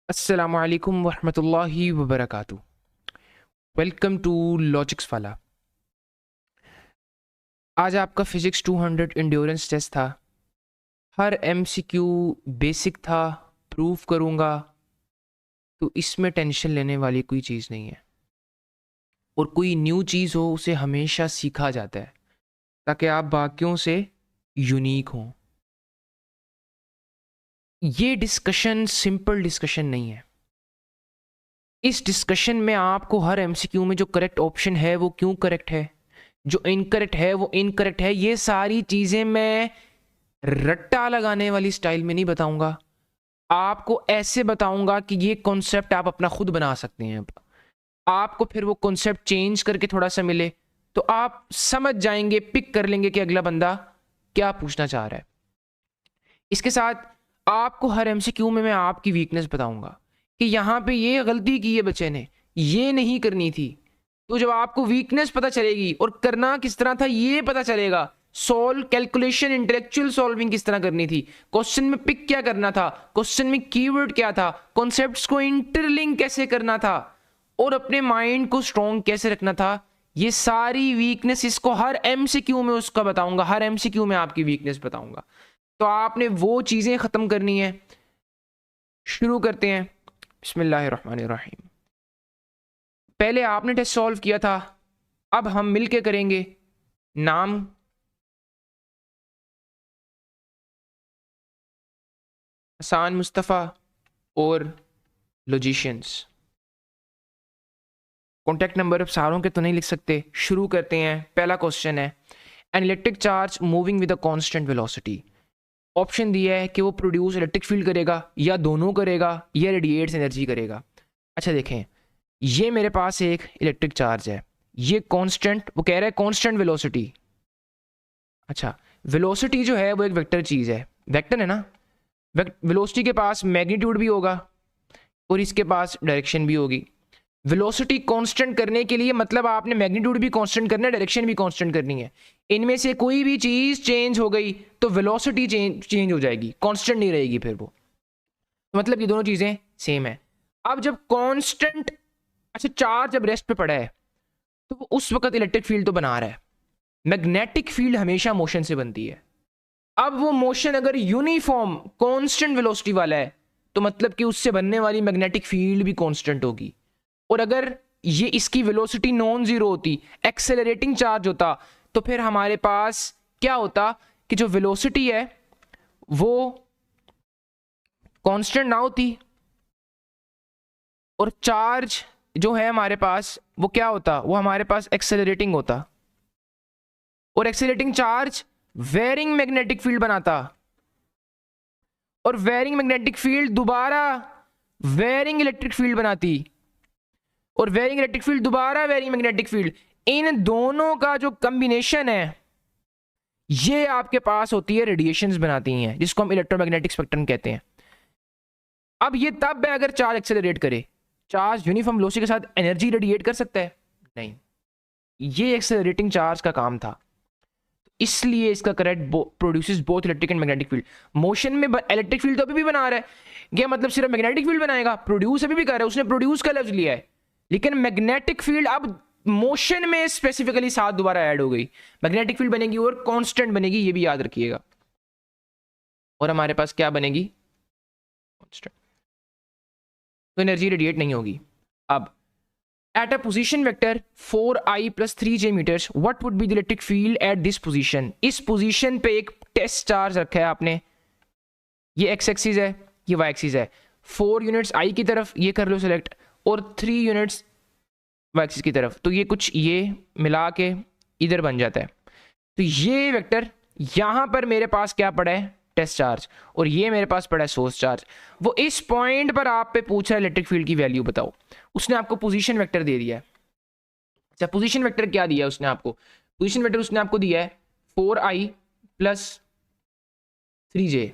अस्सलामु अलैकुम वरहमतुल्लाहि वबरकातुह। वेलकम टू लॉजिक्स वाला। आज आपका फिजिक्स 200 इंड्योरेंस टेस्ट था। हर एमसीक्यू बेसिक था, प्रूव करूँगा, तो इसमें टेंशन लेने वाली कोई चीज़ नहीं है। और कोई न्यू चीज़ हो उसे हमेशा सीखा जाता है ताकि आप बाकियों से यूनिक हों। ये डिस्कशन सिंपल डिस्कशन नहीं है। इस डिस्कशन में आपको हर एमसीक्यू में जो करेक्ट ऑप्शन है वो क्यों करेक्ट है, जो इनकरेक्ट है वो इनकरेक्ट है, ये सारी चीज़ें मैं रट्टा लगाने वाली स्टाइल में नहीं बताऊंगा। आपको ऐसे बताऊंगा कि ये कॉन्सेप्ट आप अपना खुद बना सकते हैं। आपको फिर वो कॉन्सेप्ट चेंज करके थोड़ा सा मिले तो आप समझ जाएंगे, पिक कर लेंगे कि अगला बंदा क्या पूछना चाह रहा है। इसके साथ आपको हर एमसीक्यू में मैं आपकी वीकनेस बताऊंगा कि यहां पे ये गलती की है बच्चे ने, ये नहीं करनी थी। तो जब आपको वीकनेस पता चलेगी और करना किस तरह था ये पता चलेगा, सॉल्व कैलकुलेशन इंटेलेक्चुअल सॉल्विंग किस तरह करनी थी, क्वेश्चन में पिक क्या करना था, क्वेश्चन में कीवर्ड क्या था, कॉन्सेप्ट्स को इंटरलिंक कैसे करना था और अपने माइंड को स्ट्रॉन्ग कैसे रखना था, ये सारी वीकनेस इसको हर एमसीक्यू में उसका बताऊंगा, हर एमसीक्यू में आपकी वीकनेस बताऊंगा। तो आपने वो चीजें खत्म करनी है। शुरू करते हैं। बिस्मिल्लाहिर्रहमानिर्रहीम। पहले आपने टेस्ट सॉल्व किया था, अब हम मिलके करेंगे। नाम हसान मुस्तफ़ा और लॉजिशियंस। कॉन्टैक्ट नंबर अब सारों के तो नहीं लिख सकते। शुरू करते हैं। पहला क्वेश्चन है, an electric charge moving with a constant velocity. Option दिया है कि वो प्रोड्यूस इलेक्ट्रिक फील्ड करेगा या दोनों करेगा या रेडिएट्स एनर्जी करेगा। अच्छा देखें, ये मेरे पास एक इलेक्ट्रिक चार्ज है, ये कांस्टेंट, वो कह रहा है कांस्टेंट वेलोसिटी। अच्छा, वेलोसिटी जो है वो एक वेक्टर चीज़ है, वेक्टर है ना। वेलोसिटी के पास मैग्नीट्यूड भी होगा और इसके पास डायरेक्शन भी होगी। वेलोसिटी कांस्टेंट करने के लिए मतलब आपने मैग्नीट्यूड भी कांस्टेंट करना है, डायरेक्शन भी कांस्टेंट करनी है। इनमें से कोई भी चीज़ चेंज हो गई तो वेलोसिटी चेंज हो जाएगी, कांस्टेंट नहीं रहेगी फिर वो। मतलब ये दोनों चीज़ें सेम है। अब जब कांस्टेंट, अच्छा चार्ज जब रेस्ट पे पड़ा है तो वो उस वक्त इलेक्ट्रिक फील्ड तो बना रहा है। मैग्नेटिक फील्ड हमेशा मोशन से बनती है। अब वो मोशन अगर यूनिफॉर्म कांस्टेंट वेलोसिटी वाला है तो मतलब कि उससे बनने वाली मैग्नेटिक फील्ड भी कांस्टेंट होगी। और अगर ये इसकी वेलोसिटी नॉन जीरो होती, एक्सेलरेटिंग चार्ज होता, तो फिर हमारे पास क्या होता कि जो वेलोसिटी है वो कांस्टेंट ना होती और चार्ज जो है हमारे पास वो क्या होता, वो हमारे पास एक्सेलरेटिंग होता। और accelerating charge varying magnetic field बनाता और वेरिंग मैग्नेटिक फील्ड दोबारा वेरिंग इलेक्ट्रिक फील्ड बनाती और वेरिंग इलेक्ट्रिक फील्ड दोबारा वेरिंग मैग्नेटिक फील्ड। इन दोनों का जो कॉम्बिनेशन है ये आपके पास होती है, रेडिएशंस बनाती हैं, जिसको हम इलेक्ट्रोमैग्नेटिक स्पेक्ट्रम कहते हैं। अब ये तब है अगर चार्ज एक्सेलरेट करे। चार्ज यूनिफॉर्म वेलोसिटी के साथ एनर्जी रेडिएट कर सकता है? नहीं, ये एक्सेलरेटिंग चार्ज का काम था, इसलिए इसका correct produces both electric and magnetic field. Motion में इलेक्ट्रिक फील्ड तो अभी भी बना रहा है, क्या मतलब सिर्फ मैग्नेटिक फील्ड बनाएगा? प्रोड्यूस अभी भी कर रहा है, उसने प्रोड्यूस का लफ्ज लिया है, लेकिन मैग्नेटिक फील्ड अब मोशन में स्पेसिफिकली साथ दोबारा ऐड हो गई। मैग्नेटिक फील्ड बनेगी और कांस्टेंट बनेगी, ये भी याद रखिएगा। और हमारे पास क्या बनेगी? कांस्टेंट। तो एनर्जी रेडिएट नहीं होगी। अब at a position vector 4i plus 3j meters what would be the electric field at this position। इस पोजीशन पे एक टेस्ट चार्ज रखा है आपने, ये एक्स एक्सिस है, ये वाई एक्सिस है। 4 यूनिट्स आई की तरफ, ये कर लो सिलेक्ट, और 3 यूनिट्स वाई एक्सिस की तरफ, तो ये कुछ ये मिला के इधर बन जाता है। तो ये वेक्टर, यहां पर मेरे पास क्या पड़ा है? टेस्ट चार्ज, और ये मेरे पास पड़ा है सोर्स चार्ज। वो इस पॉइंट पर आप पे पूछा है इलेक्ट्रिक फील्ड की वैल्यू बताओ, उसने आपको पोजीशन वेक्टर दे दिया है। अच्छा, पोजीशन वेक्टर क्या दिया है उसने आपको? पोजीशन वेक्टर उसने आपको दिया है 4i plus 3j।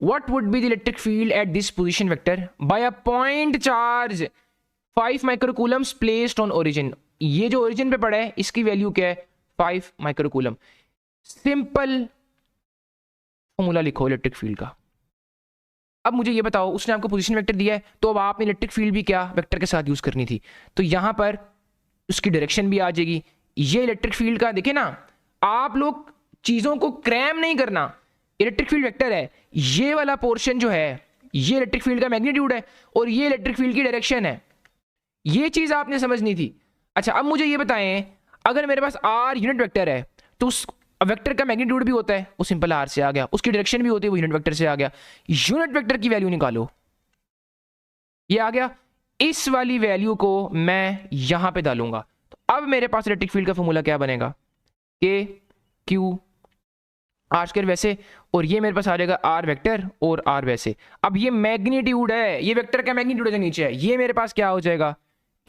what would be the electric field at this position vector by a point charge 5 microcoulombs placed on origin। ये जो origin पे पड़ा है इसकी वैल्यू क्या है? 5 माइक्रोकूलम। सिंपल फॉर्मूला लिखो इलेक्ट्रिक फील्ड का, अब मुझे ये बताओ, उसने आपको पोजीशन वेक्टर दिया है, तो अब आपने इलेक्ट्रिक फील्ड भी क्या वेक्टर के साथ यूज करनी थी, तो यहां पर उसकी डायरेक्शन भी आ जाएगी। ये इलेक्ट्रिक फील्ड का देखे ना, आप लोग चीजों को क्रैम नहीं करना। इलेक्ट्रिक फील्ड वेक्टर है, ये वाला पोर्शन जो है ये इलेक्ट्रिक फील्ड का मैग्नीट्यूड है और ये इलेक्ट्रिक फील्ड की डायरेक्शन है। ये चीज आपने समझनी थी। अच्छा अब मुझे ये बताएं, अगर मेरे पास आर यूनिट वेक्टर है तो उस वेक्टर का मैग्नीट्यूड भी होता है, वो सिंपल आर से आ गया, उसकी डायरेक्शन भी होती है, वो यूनिट वेक्टर से आ गया। यूनिट वेक्टर की वैल्यू निकालो, ये आ गया। इस वाली वैल्यू को मैं यहां पे डालूंगा, तो अब मेरे पास इलेक्ट्रिक फील्ड का फॉर्मूला क्या बनेगा, के क्यू आर स्क्वायर वैसे, और ये मेरे पास आ जाएगा आर वेक्टर और आर वैसे। अब ये मैग्नीट्यूड है, ये वेक्टर का मैग्नीट्यूड जो नीचे है, ये मेरे पास क्या हो जाएगा,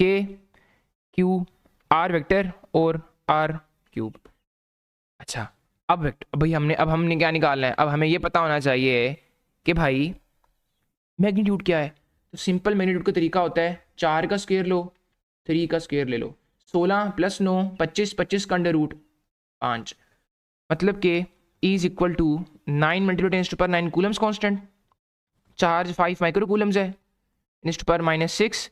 के क्यू आर वेक्टर और आर क्यूब। अच्छा अब वेक्टर भाई हमने क्या निकालना है, अब हमें ये पता होना चाहिए कि भाई मैग्नीट्यूड क्या है। तो सिंपल मैग्नीट्यूड का तरीका होता है 4 का स्क्वायर लो, 3 का स्क्वायर ले लो, 16 + 9 25, 25 का अंडर रूट 5, मतलब कि is equal to 9 × 10⁻⁹ Coulomb's constant, charge 5 microcoulombs है, 10⁻⁻⁶,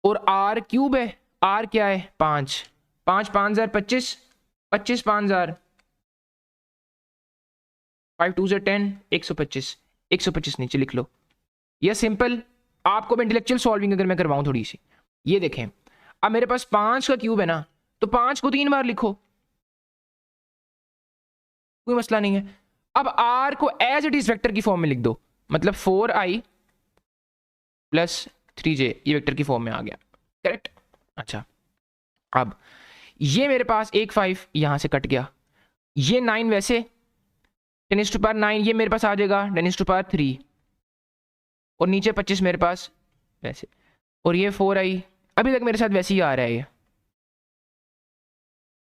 और आर क्यूब है, आर क्या है 5, 5 5 25, 25 5 5 2 10, 125, 125 नीचे लिख लो। यह सिंपल, आपको मैं इंटेलेक्चुअल सॉल्विंग अगर मैं करवाऊं थोड़ी सी, ये देखें, अब मेरे पास 5 का क्यूब है ना, तो 5 को 3 बार लिखो, कोई मसला नहीं है। अब आर को एज इट इज वेक्टर की फॉर्म में लिख दो, मतलब 4i + 3j, ये वेक्टर की फॉर्म में आ गया, करेक्ट। अच्छा अब ये मेरे पास 1 5 यहां से कट गया, ये 9 वैसे 10⁻⁹, ये मेरे पास आ जाएगा 10⁻3, और नीचे 25 मेरे पास वैसे, और ये 4i अभी तक मेरे साथ वैसे ही आ रहा है,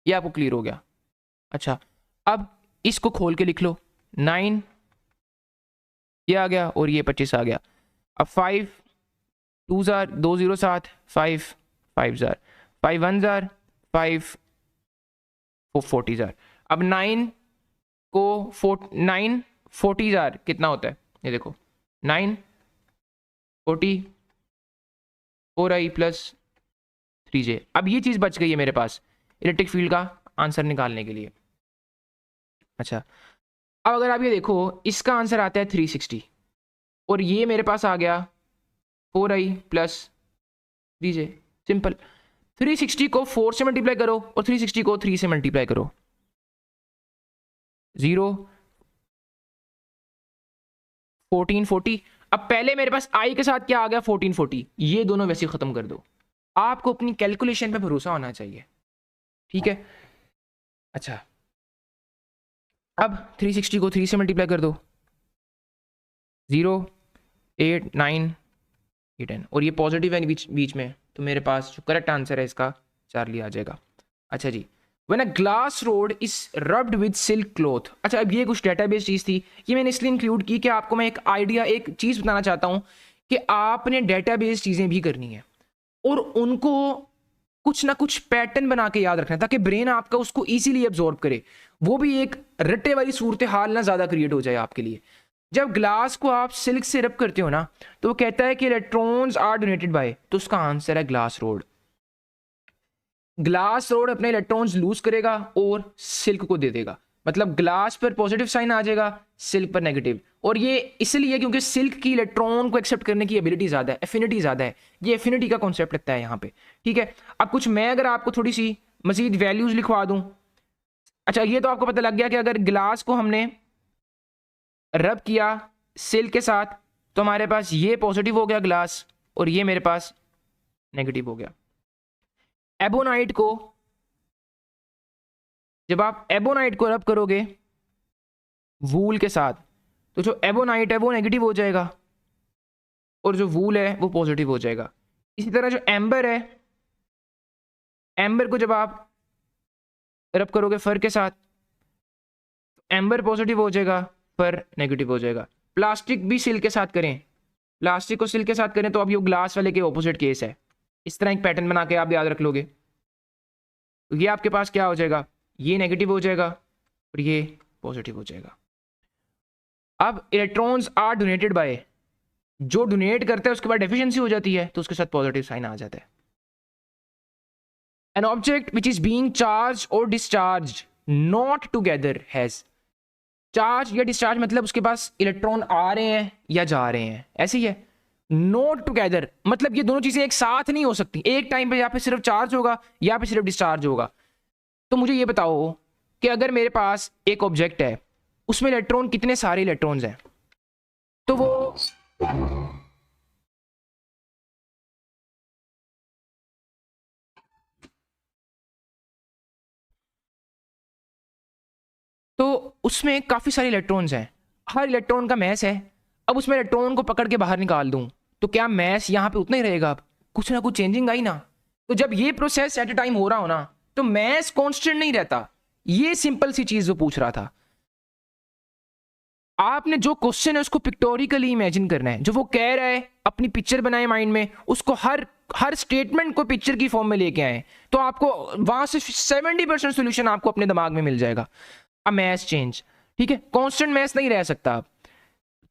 ये आपको क्लियर हो गया। अच्छा अब इसको खोल के लिख लो, 9 ये आ गया और ये 25 आ गया। अब 5 2 2 0 7, 5 5 5 1 5 40। अब 9 को 9 40 कितना होता है, ये देखो 9 40 4i + 3j। अब ये चीज बच गई है मेरे पास इलेक्ट्रिक फील्ड का आंसर निकालने के लिए। अच्छा अब अगर आप ये देखो, इसका आंसर आता है 360, और ये मेरे पास आ गया 4i + 3j। सिंपल, 360 को 4 से मल्टीप्लाई करो और 360 को 3 से मल्टीप्लाई करो, 0 14 40। अब पहले मेरे पास i के साथ क्या आ गया 14 40, ये दोनों वैसे खत्म कर दो, आपको अपनी कैलकुलेशन पे भरोसा होना चाहिए, ठीक है। अच्छा अब 360 को 3 से मल्टीप्लाई कर दो, 0 8 9 ये 10, और ये पॉजिटिव है बीच में, तो मेरे पास जो करेक्ट आंसर है इसका चार्ली आ जाएगा। अच्छा जी, when a glass rod is rubbed with silk cloth. अच्छा अब ये कुछ डेटाबेस चीज़ थी, ये मैंने इसलिए इंक्लूड की कि आपको मैं एक आइडिया, एक चीज़ बताना चाहता हूँ कि आपने डेटाबेस चीज़ें भी करनी है और उनको कुछ ना कुछ पैटर्न बना के याद रखना है, ताकि ब्रेन आपका उसको इजीली एब्जॉर्ब करे, वो भी एक रट्टे वाली सूरत हाल ना ज़्यादा क्रिएट हो जाए आपके लिए। जब ग्लास को आप सिल्क से रब करते हो ना, तो वो कहता है कि इलेक्ट्रॉन्स आर डोनेटेड बाय, तो उसका आंसर है ग्लास रोड। ग्लास रोड अपने इलेक्ट्रॉन्स लूज करेगा और सिल्क को दे देगा, मतलब ग्लास पर पॉजिटिव साइन आ जाएगा, सिल्क पर नेगेटिव। और ये इसलिए क्योंकि सिल्क की इलेक्ट्रॉन को एक्सेप्ट करने की एबिलिटी ज़्यादा है, एफिनिटी ज़्यादा है, ये एफिनिटी का कॉन्सेप्ट लगता है यहाँ पे, ठीक है। अब कुछ मैं अगर आपको थोड़ी सी मजीद वैल्यूज लिखवा दूँ। अच्छा ये तो आपको पता लग गया कि अगर ग्लास को हमने रब किया सिल्क के साथ, तो हमारे पास ये पॉजिटिव हो गया ग्लास और ये मेरे पास नेगेटिव हो गया। एबोनाइट को, जब आप एबोनाइट को रब करोगे वूल के साथ, तो जो एबोनाइट है वो नेगेटिव हो जाएगा और जो वूल है वो पॉजिटिव हो जाएगा। इसी तरह जो एम्बर है, एम्बर को जब आप रब करोगे फर के साथ, एम्बर पॉजिटिव हो जाएगा, फर नेगेटिव हो जाएगा। प्लास्टिक भी सिल्क के साथ करें, प्लास्टिक को सिल्क के साथ करें, तो अब ये ग्लास वाले के ऑपोजिट केस है। इस तरह एक पैटर्न बना के आप याद रख लोगे, तो ये आपके पास क्या हो जाएगा, ये नेगेटिव हो जाएगा और ये पॉजिटिव हो जाएगा। अब इलेक्ट्रॉन्स आर डोनेटेड बाय, जो डोनेट करता है उसके बाद डेफिशिएंसी हो जाती है तो उसके साथ पॉजिटिव साइन आ जाता है। An object which is being charge और discharge not together has, charge या डिस्चार्ज मतलब उसके पास इलेक्ट्रॉन आ रहे हैं या जा रहे हैं, ऐसे ही है। नॉट टुगेदर मतलब ये दोनों चीजें एक साथ नहीं हो सकती, एक टाइम पे या पे सिर्फ चार्ज होगा या पे सिर्फ डिस्चार्ज होगा। तो मुझे ये बताओ कि अगर मेरे पास एक ऑब्जेक्ट है उसमें इलेक्ट्रॉन कितने सारे इलेक्ट्रॉन्स हैं, तो वो तो उसमें काफी सारे इलेक्ट्रॉन्स हैं, हर इलेक्ट्रॉन का मैस है। अब उसमें इलेक्ट्रॉन को पकड़ के बाहर निकाल दूं तो क्या मैस यहाँ पे उतना ही रहेगा? अब कुछ ना कुछ चेंजिंग आई ना। तो जब ये प्रोसेस एट ए टाइम हो रहा हो ना तो मैस कांस्टेंट नहीं रहता। ये सिंपल सी चीज जो पूछ रहा था। आपने जो क्वेश्चन है उसको पिक्टोरिकली इमेजिन करना है, जो वो कह रहा है अपनी पिक्चर बनाए माइंड में, उसको हर स्टेटमेंट को पिक्चर की फॉर्म में लेके आए तो आपको वहां से 70% सोल्यूशन आपको अपने दिमाग में मिल जाएगा। अ मैस चेंज, ठीक है, कांस्टेंट मैस नहीं रह सकता,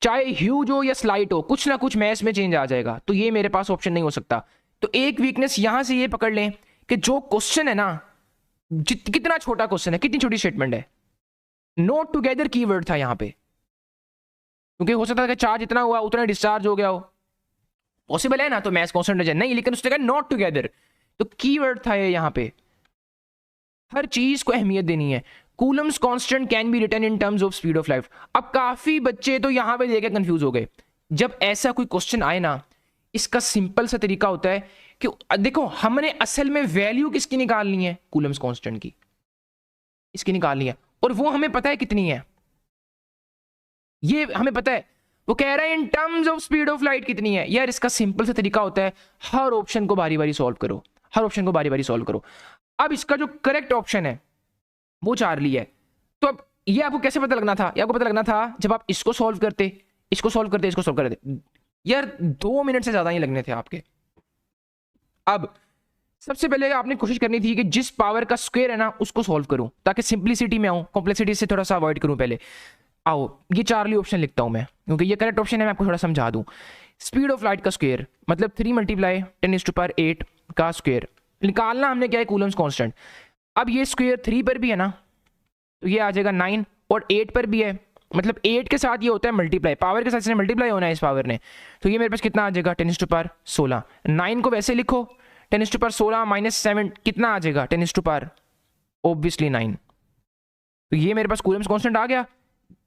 चाहे ह्यूज हो या स्लाइट हो, कुछ ना कुछ मैस में चेंज आ जाएगा। तो ये मेरे पास ऑप्शन नहीं हो सकता। तो एक वीकनेस यहां से ये पकड़ लें कि जो क्वेश्चन है ना, कितना छोटा क्वेश्चन है, कितनी छोटी स्टेटमेंट है, नोट टुगेदर कीवर्ड था यहां पे, क्योंकि हो सकता है कि चार्ज इतना हुआ उतना डिस्चार्ज हो गया हो, पॉसिबल है ना, तो मैस कांस्टेंट हो जाए नहीं, लेकिन उसने कहा नॉट टुगेदर, तो कीवर्ड था ये यहां पे। हर चीज को अहमियत देनी है। Coulomb's constant can be written in terms of speed of light. अब काफी बच्चे तो यहां पे देखे कंफ्यूज हो गए। जब ऐसा कोई क्वेश्चन आए ना, इसका सिंपल सा तरीका होता है कि देखो हमने असल में वैल्यू किसकी निकालनी है, कूलम्स कांस्टेंट की, इसकी निकालनी है, और वो हमें पता है कितनी है, ये हमें पता है। वो कह रहा है इन terms of speed of light कितनी है। यार इसका सिंपल सा तरीका होता है, हर ऑप्शन को बारी बारी सॉल्व करो, हर ऑप्शन को बारी बारी सॉल्व करो। अब इसका जो करेक्ट ऑप्शन है वो चार्ली है। तो अब ये आपको कैसे पता लगना था? ये आपको पता लगना था जब आप इसको सॉल्व करते, इसको सॉल्व करते, इसको सॉल्व करते। यार 2 मिनट से ज्यादा ही लगने थे आपके। अब सबसे पहले आपने कोशिश करनी थी कि जिस पावर का स्क्वायर है ना उसको सॉल्व करूं, ताकि सिंप्लिसिटी में आऊं, कॉम्प्लेक्सिटी से थोड़ा सा अवॉइड करूं। पहले आओ ये चार्ली ऑप्शन लिखता हूं मैं, क्योंकि ये करेक्ट ऑप्शन है, मैं आपको थोड़ा समझा दूं। स्पीड ऑफ लाइट का स्क्वायर मतलब 3 × 10⁸ का स्क्वायर निकालना हमने क्या है, कूलम्स कांस्टेंट। अब ये स्क्वायर 3 पर भी है ना, तो ये आ जाएगा 9, और 8 पर भी है, मतलब 8 के साथ ये होता है मल्टीप्लाई, पावर के साथ इसने मल्टीप्लाई होना है इस पावर ने। तो ये मेरे पास कितना आ जाएगा, 10⁻16। 9 को वैसे लिखो 10⁻16 - 7 कितना आ जाएगा, 10⁻, ऑब्वियसली 9। तो ये मेरे पास कूलम्स कांस्टेंट आ गया।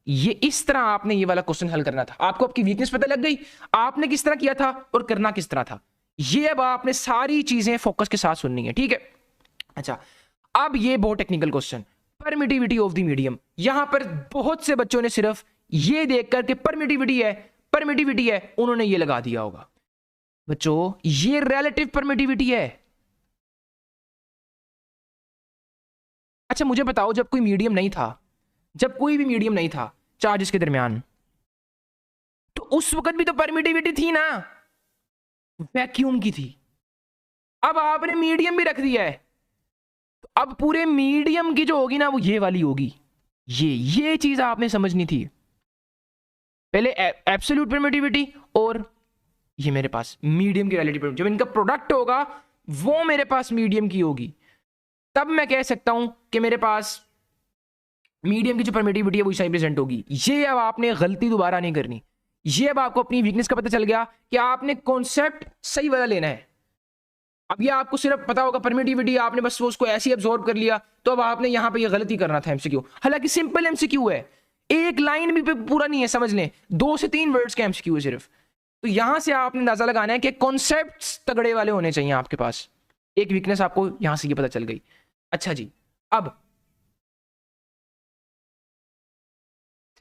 ये इस तरह आपने ये वाला क्वेश्चन हल करना था। आपको आपकी वीकनेस पता लग गई, आपने किस तरह किया था और करना किस तरह था। ये अब आपने सारी चीजें फोकस के साथ सुननी है, ठीक है। अच्छा, अब ये बहुत technical question, permittivity of the medium. यहां पर बहुत से बच्चों ने सिर्फ ये देखकर के परमिटिविटी है उन्होंने ये लगा दिया होगा। बच्चों ये रिलेटिव परमिटिविटी है। अच्छा मुझे बताओ, जब कोई मीडियम नहीं था, जब कोई भी मीडियम नहीं था चार्जेस के दरमियान, तो उस वक्त भी तो परमिटिविटी थी ना, वैक्यूम की थी। अब आपने मीडियम भी रख दिया है, तो अब पूरे मीडियम की जो होगी ना वो ये वाली होगी। ये चीज आपने समझनी थी। पहले एब्सोल्यूट परमिटिविटी और ये मेरे पास मीडियम की रिलेटिव परमिटिविटी, जब इनका प्रोडक्ट होगा वो मेरे पास मीडियम की होगी, तब मैं कह सकता हूं कि मेरे पास मीडियम की जो परमिटिविटी है वो इस प्रेजेंट होगी। ये अब आपने गलती दोबारा नहीं करनी। ये अब आपको अपनी वीकनेस का पता चल गया कि आपने कॉन्सेप्ट सही वाला लेना है। अब ये आपको सिर्फ पता होगा परमिटिविटी, आपने बस उसको ऐसे ही अब्सॉर्ब कर लिया, तो अब आपने यहां पे ये गलती करना था एमसीक्यू। हालांकि सिंपल एमसीक्यू है, एक लाइन भी पूरा नहीं है, समझ लें 2 से 3 वर्ड्स का एमसीक्यू है सिर्फ। तो यहां से आपने अंदाजा लगाना है कि कॉन्सेप्ट्स तगड़े वाले होने चाहिए आपके पास। एक वीकनेस आपको यहां से ये पता चल गई। अच्छा जी, अब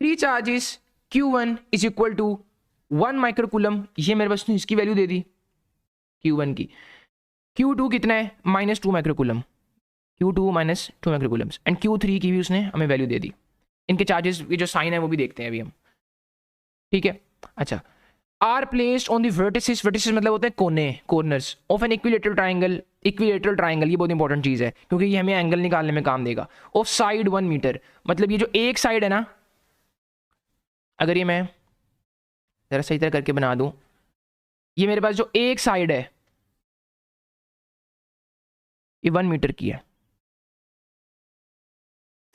3 charges Q1 is equal to 1 microcoulomb, ये मेरे पास इसकी वैल्यू दे दी Q1 की। Q2 कितना है, -2 माइक्रोकूलम, Q2 - 2 माइक्रोकूलम्स, एंड Q3 की भी उसने हमें वैल्यू दे दी। इनके चार्जेस की जो साइन है वो भी देखते हैं अभी हम, ठीक है। अच्छा, are placed on the vertices, vertices मतलब होते हैं कोने, corners of an equilateral triangle. Equilateral triangle ये बहुत इंपॉर्टेंट चीज है क्योंकि ये हमें एंगल निकालने में काम देगा। ऑफ साइड 1 मीटर, मतलब ये जो एक साइड है ना, अगर ये मैं जरा सही तरह करके बना दूं, ये मेरे पास जो एक साइड है ये 1 मीटर की है।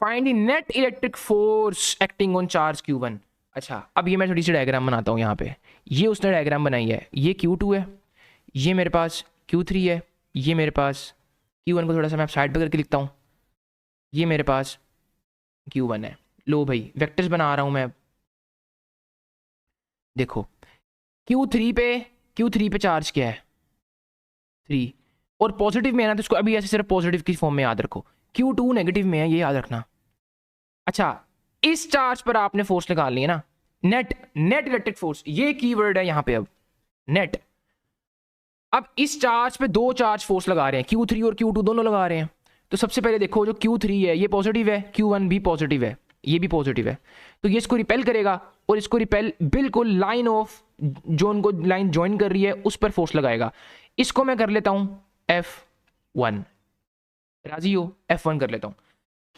Find the net electric force acting on charge Q1। अच्छा, अब ये मैं थोड़ी सी डायग्राम बनाता हूँ यहाँ पे। ये उसने डायग्राम बनाई है, ये Q2 है, ये मेरे पास Q3 है, ये मेरे पास Q1 को थोड़ा सा मैं साइड पे करके लिखता हूँ, ये मेरे पास Q1 है। लो भाई वेक्टर्स बना रहा हूँ मैं। देखो Q3 पे चार्ज क्या है 3, और पॉजिटिव में है ना, तो इसको अभी ऐसे सिर्फ पॉजिटिव की फॉर्म में याद रखो। Q2 नेगेटिव में है, ये याद रखना। अच्छा, इस चार्ज पर आपने फोर्स निकालनी है ना, नेट इलेक्ट्रिक फोर्स, ये कीवर्ड है यहाँ पे। अब नेट, अब इस चार्ज पे दो चार्ज फोर्स लगा रहे हैं, Q3 और Q2 दोनों लगा रहे हैं। तो सबसे पहले देखो जो Q3 है ये पॉजिटिव है, Q1 भी पॉजिटिव है, ये भी पॉजिटिव है, तो ये इसको रिपेल करेगा और इसको रिपेल बिल्कुल लाइन ऑफ जो उनको लाइन ज्वाइन कर रही है उस पर फोर्स लगाएगा। इसको मैं कर लेता हूं F1, राजी हो, F1 कर लेता हूं।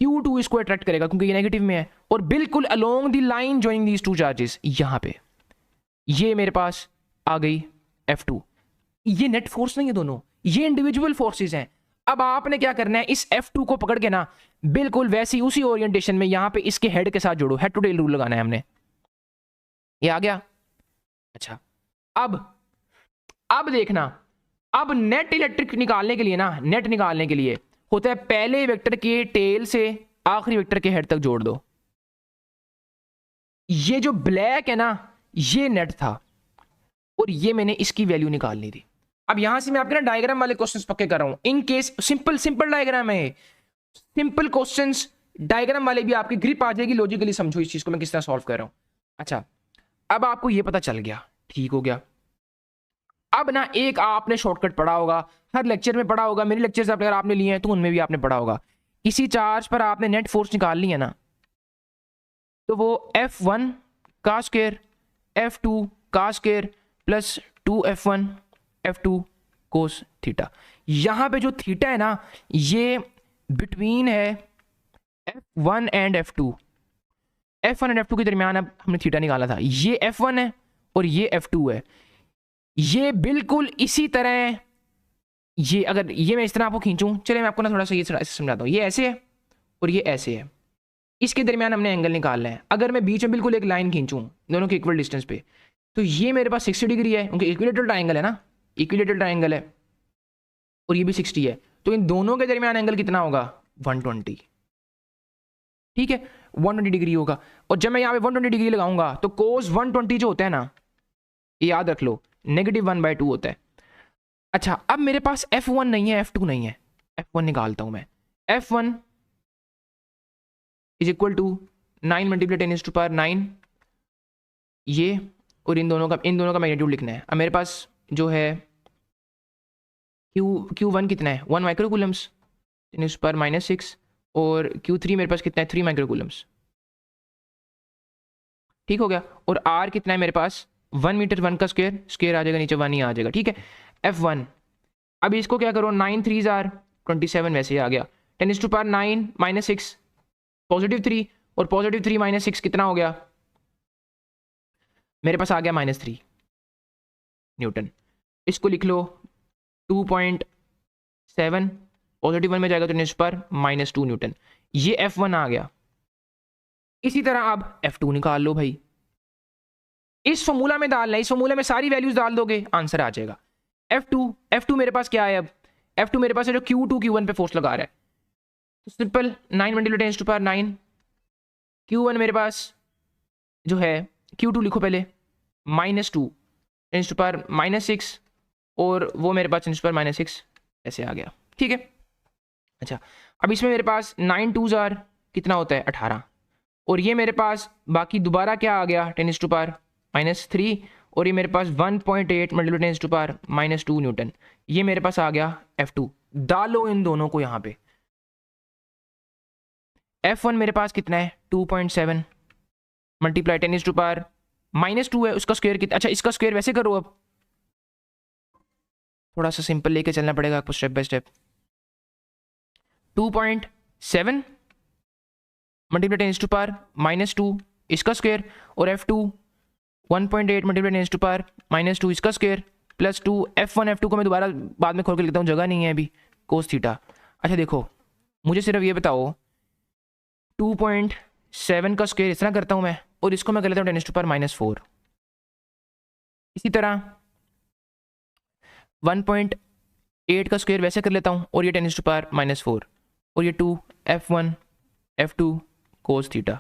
Q2 इसको अट्रैक्ट करेगा क्योंकि ये नेगेटिव में है, और बिल्कुल along the line joining these two charges, यहां पे ये मेरे पास आ गई F2। ये नेट फोर्स नहीं है दोनों, ये इंडिविजुअल फोर्सेस हैं। अब आपने क्या करना है, इस F2 को पकड़ के ना बिल्कुल वैसी उसी ओरिएंटेशन में यहां पे इसके हेड के साथ जोड़ो, हेड टू टेल रूल लगाना है हमने। ये आ गया। अच्छा, अब देखना, अब नेट इलेक्ट्रिक निकालने के लिए ना, नेट निकालने के लिए होता है पहले वेक्टर के टेल से आखिरी वेक्टर के हेड तक जोड़ दो। ये जो ब्लैक है ना ये नेट था, और ये मैंने इसकी वैल्यू निकालनी थी। अब यहां से मैं आपके ना डायग्राम वाले क्वेश्चंस पक्के कर रहा हूं, इन केस सिंपल डायग्राम है, सिंपल क्वेश्चंस डायग्राम वाले भी आपकी ग्रिप आ जाएगी, लॉजिकली समझो इस चीज को मैं किस तरह सॉल्व कर रहा हूं। अच्छा, अब आपको ये पता चल गया, ठीक हो गया। अब ना एक आपने शॉर्टकट पढ़ा होगा, हर लेक्चर में पढ़ा होगा, मेरे लेक्चर्स अगर आपने लिए हैं तो उनमें भी आपने पढ़ा होगा। इसी चार्ज पर आपने नेट फोर्स निकालनी है ना, तो वो F1 का स्क्वायर F2 का square plus 2F1 F2 cos theta. यहां पे जो थीटा है ना ये बिटवीन है F1 and F2, F1 and F2 के दरमियान अब हमने थीटा निकाला था। ये F1 है और ये F2 है। ये बिल्कुल इसी तरह, ये अगर ये मैं इस तरह आपको खींचूं, चलिए मैं आपको ना थोड़ा सा ये समझाता हूं। ये ऐसे है और ये ऐसे है, इसके दरमियान हमने एंगल निकालना है। अगर मैं बीच में बिल्कुल एक लाइन खींचूं दोनों के इक्वल डिस्टेंस पे, तो ये मेरे पास 60 डिग्री है क्योंकि इक्विलेटरल ट्रायंगल है ना, इक्विलेटरल ट्रायंगल है, और ये भी 60 है, तो इन दोनों के दरमियान एंगल कितना होगा 120। ठीक है, 120 डिग्री होगा। और जब मैं यहाँ पे 120 डिग्री लगाऊंगा तो कोस 120 जो होता है ना, ये याद रख लो, -1/2 होता है। अच्छा, अब मेरे पास F1 नहीं है, F2 नहीं है, F1 निकालता हूं मैं। F1 इज इक्वल टू 9 × 10⁻⁹ ये, और इन दोनों का मैग्नीट्यूड लिखना है। अब मेरे पास जो है Q1 कितना है 1 माइक्रोकूलम्स 10⁻⁻⁶, और Q3 मेरे पास कितना है 3 माइक्रोकूलम्स। ठीक हो गया। और R कितना है मेरे पास 1 मीटर, 1 का स्क्वायर आ जाएगा, नीचे 1 ही आ जाएगा। ठीक है, F1। अब इसको क्या करो, 9 3s are 27, वैसे ही आ गया। 10⁻⁹ -6 और +3 -6 कितना हो गया मेरे पास, आ गया -3 न्यूटन। इसको लिख लो 2.7, +1 में जाएगा तो ×-2 न्यूटन। ये F1 आ गया। इसी तरह अब F2 निकाल लो भाई, इस फॉर्मूला में डालना है, इस फॉर्मूला में सारी वैल्यूज डाल दोगे आंसर आ जाएगा। F2 मेरे पास क्या है, अब F2 मेरे पास है जो Q2 Q1 पे फोर्स लगा रहा है, तो सिंपल 9 × 10⁻⁹ Q1 मेरे पास जो है Q2 लिखो पहले -2 10⁻⁻⁶, और वो मेरे पास 10⁻⁻⁶ ऐसे आ गया। ठीक है। अच्छा, अब इसमें मेरे पास 9 2s are कितना होता है 18, और ये मेरे पास बाकी दोबारा क्या आ गया 10⁻⁻3, और ये मेरे पास 1.8 × 10⁻⁻2 न्यूटन। ये मेरे पास आ गया F2। डालो इन दोनों को यहाँ पे। F1 मेरे पास कितना है 2.7 मल्टीप्लाई 10⁻⁻2 है, उसका स्क्वायर कितना, अच्छा इसका स्क्वायर वैसे करो, अब थोड़ा सा सिंपल लेके चलना पड़ेगा आपको स्टेप बाय स्टेप। 2.7 मल्टीप्लाई 10⁻⁻2 इसका स्क्वायर, और F2 1.8 मल्टीप्लाई 10⁻⁻2 इसका स्क्वायर, प्लस 2 F1 F2 को मैं दोबारा बाद में खोल के लिखता हूँ, जगह नहीं है अभी, कोस थीटा। अच्छा देखो, मुझे सिर्फ ये बताओ 2.7 का स्क्वायर इस तरह करता हूँ मैं, और इसको मैं कर लेता हूँ 10⁻⁻⁴। इसी तरह 1.8 का स्क्वायर वैसे कर लेता हूँ, और ये 10⁻⁻⁴, और ये 2 F1 F2 कोस थीटा।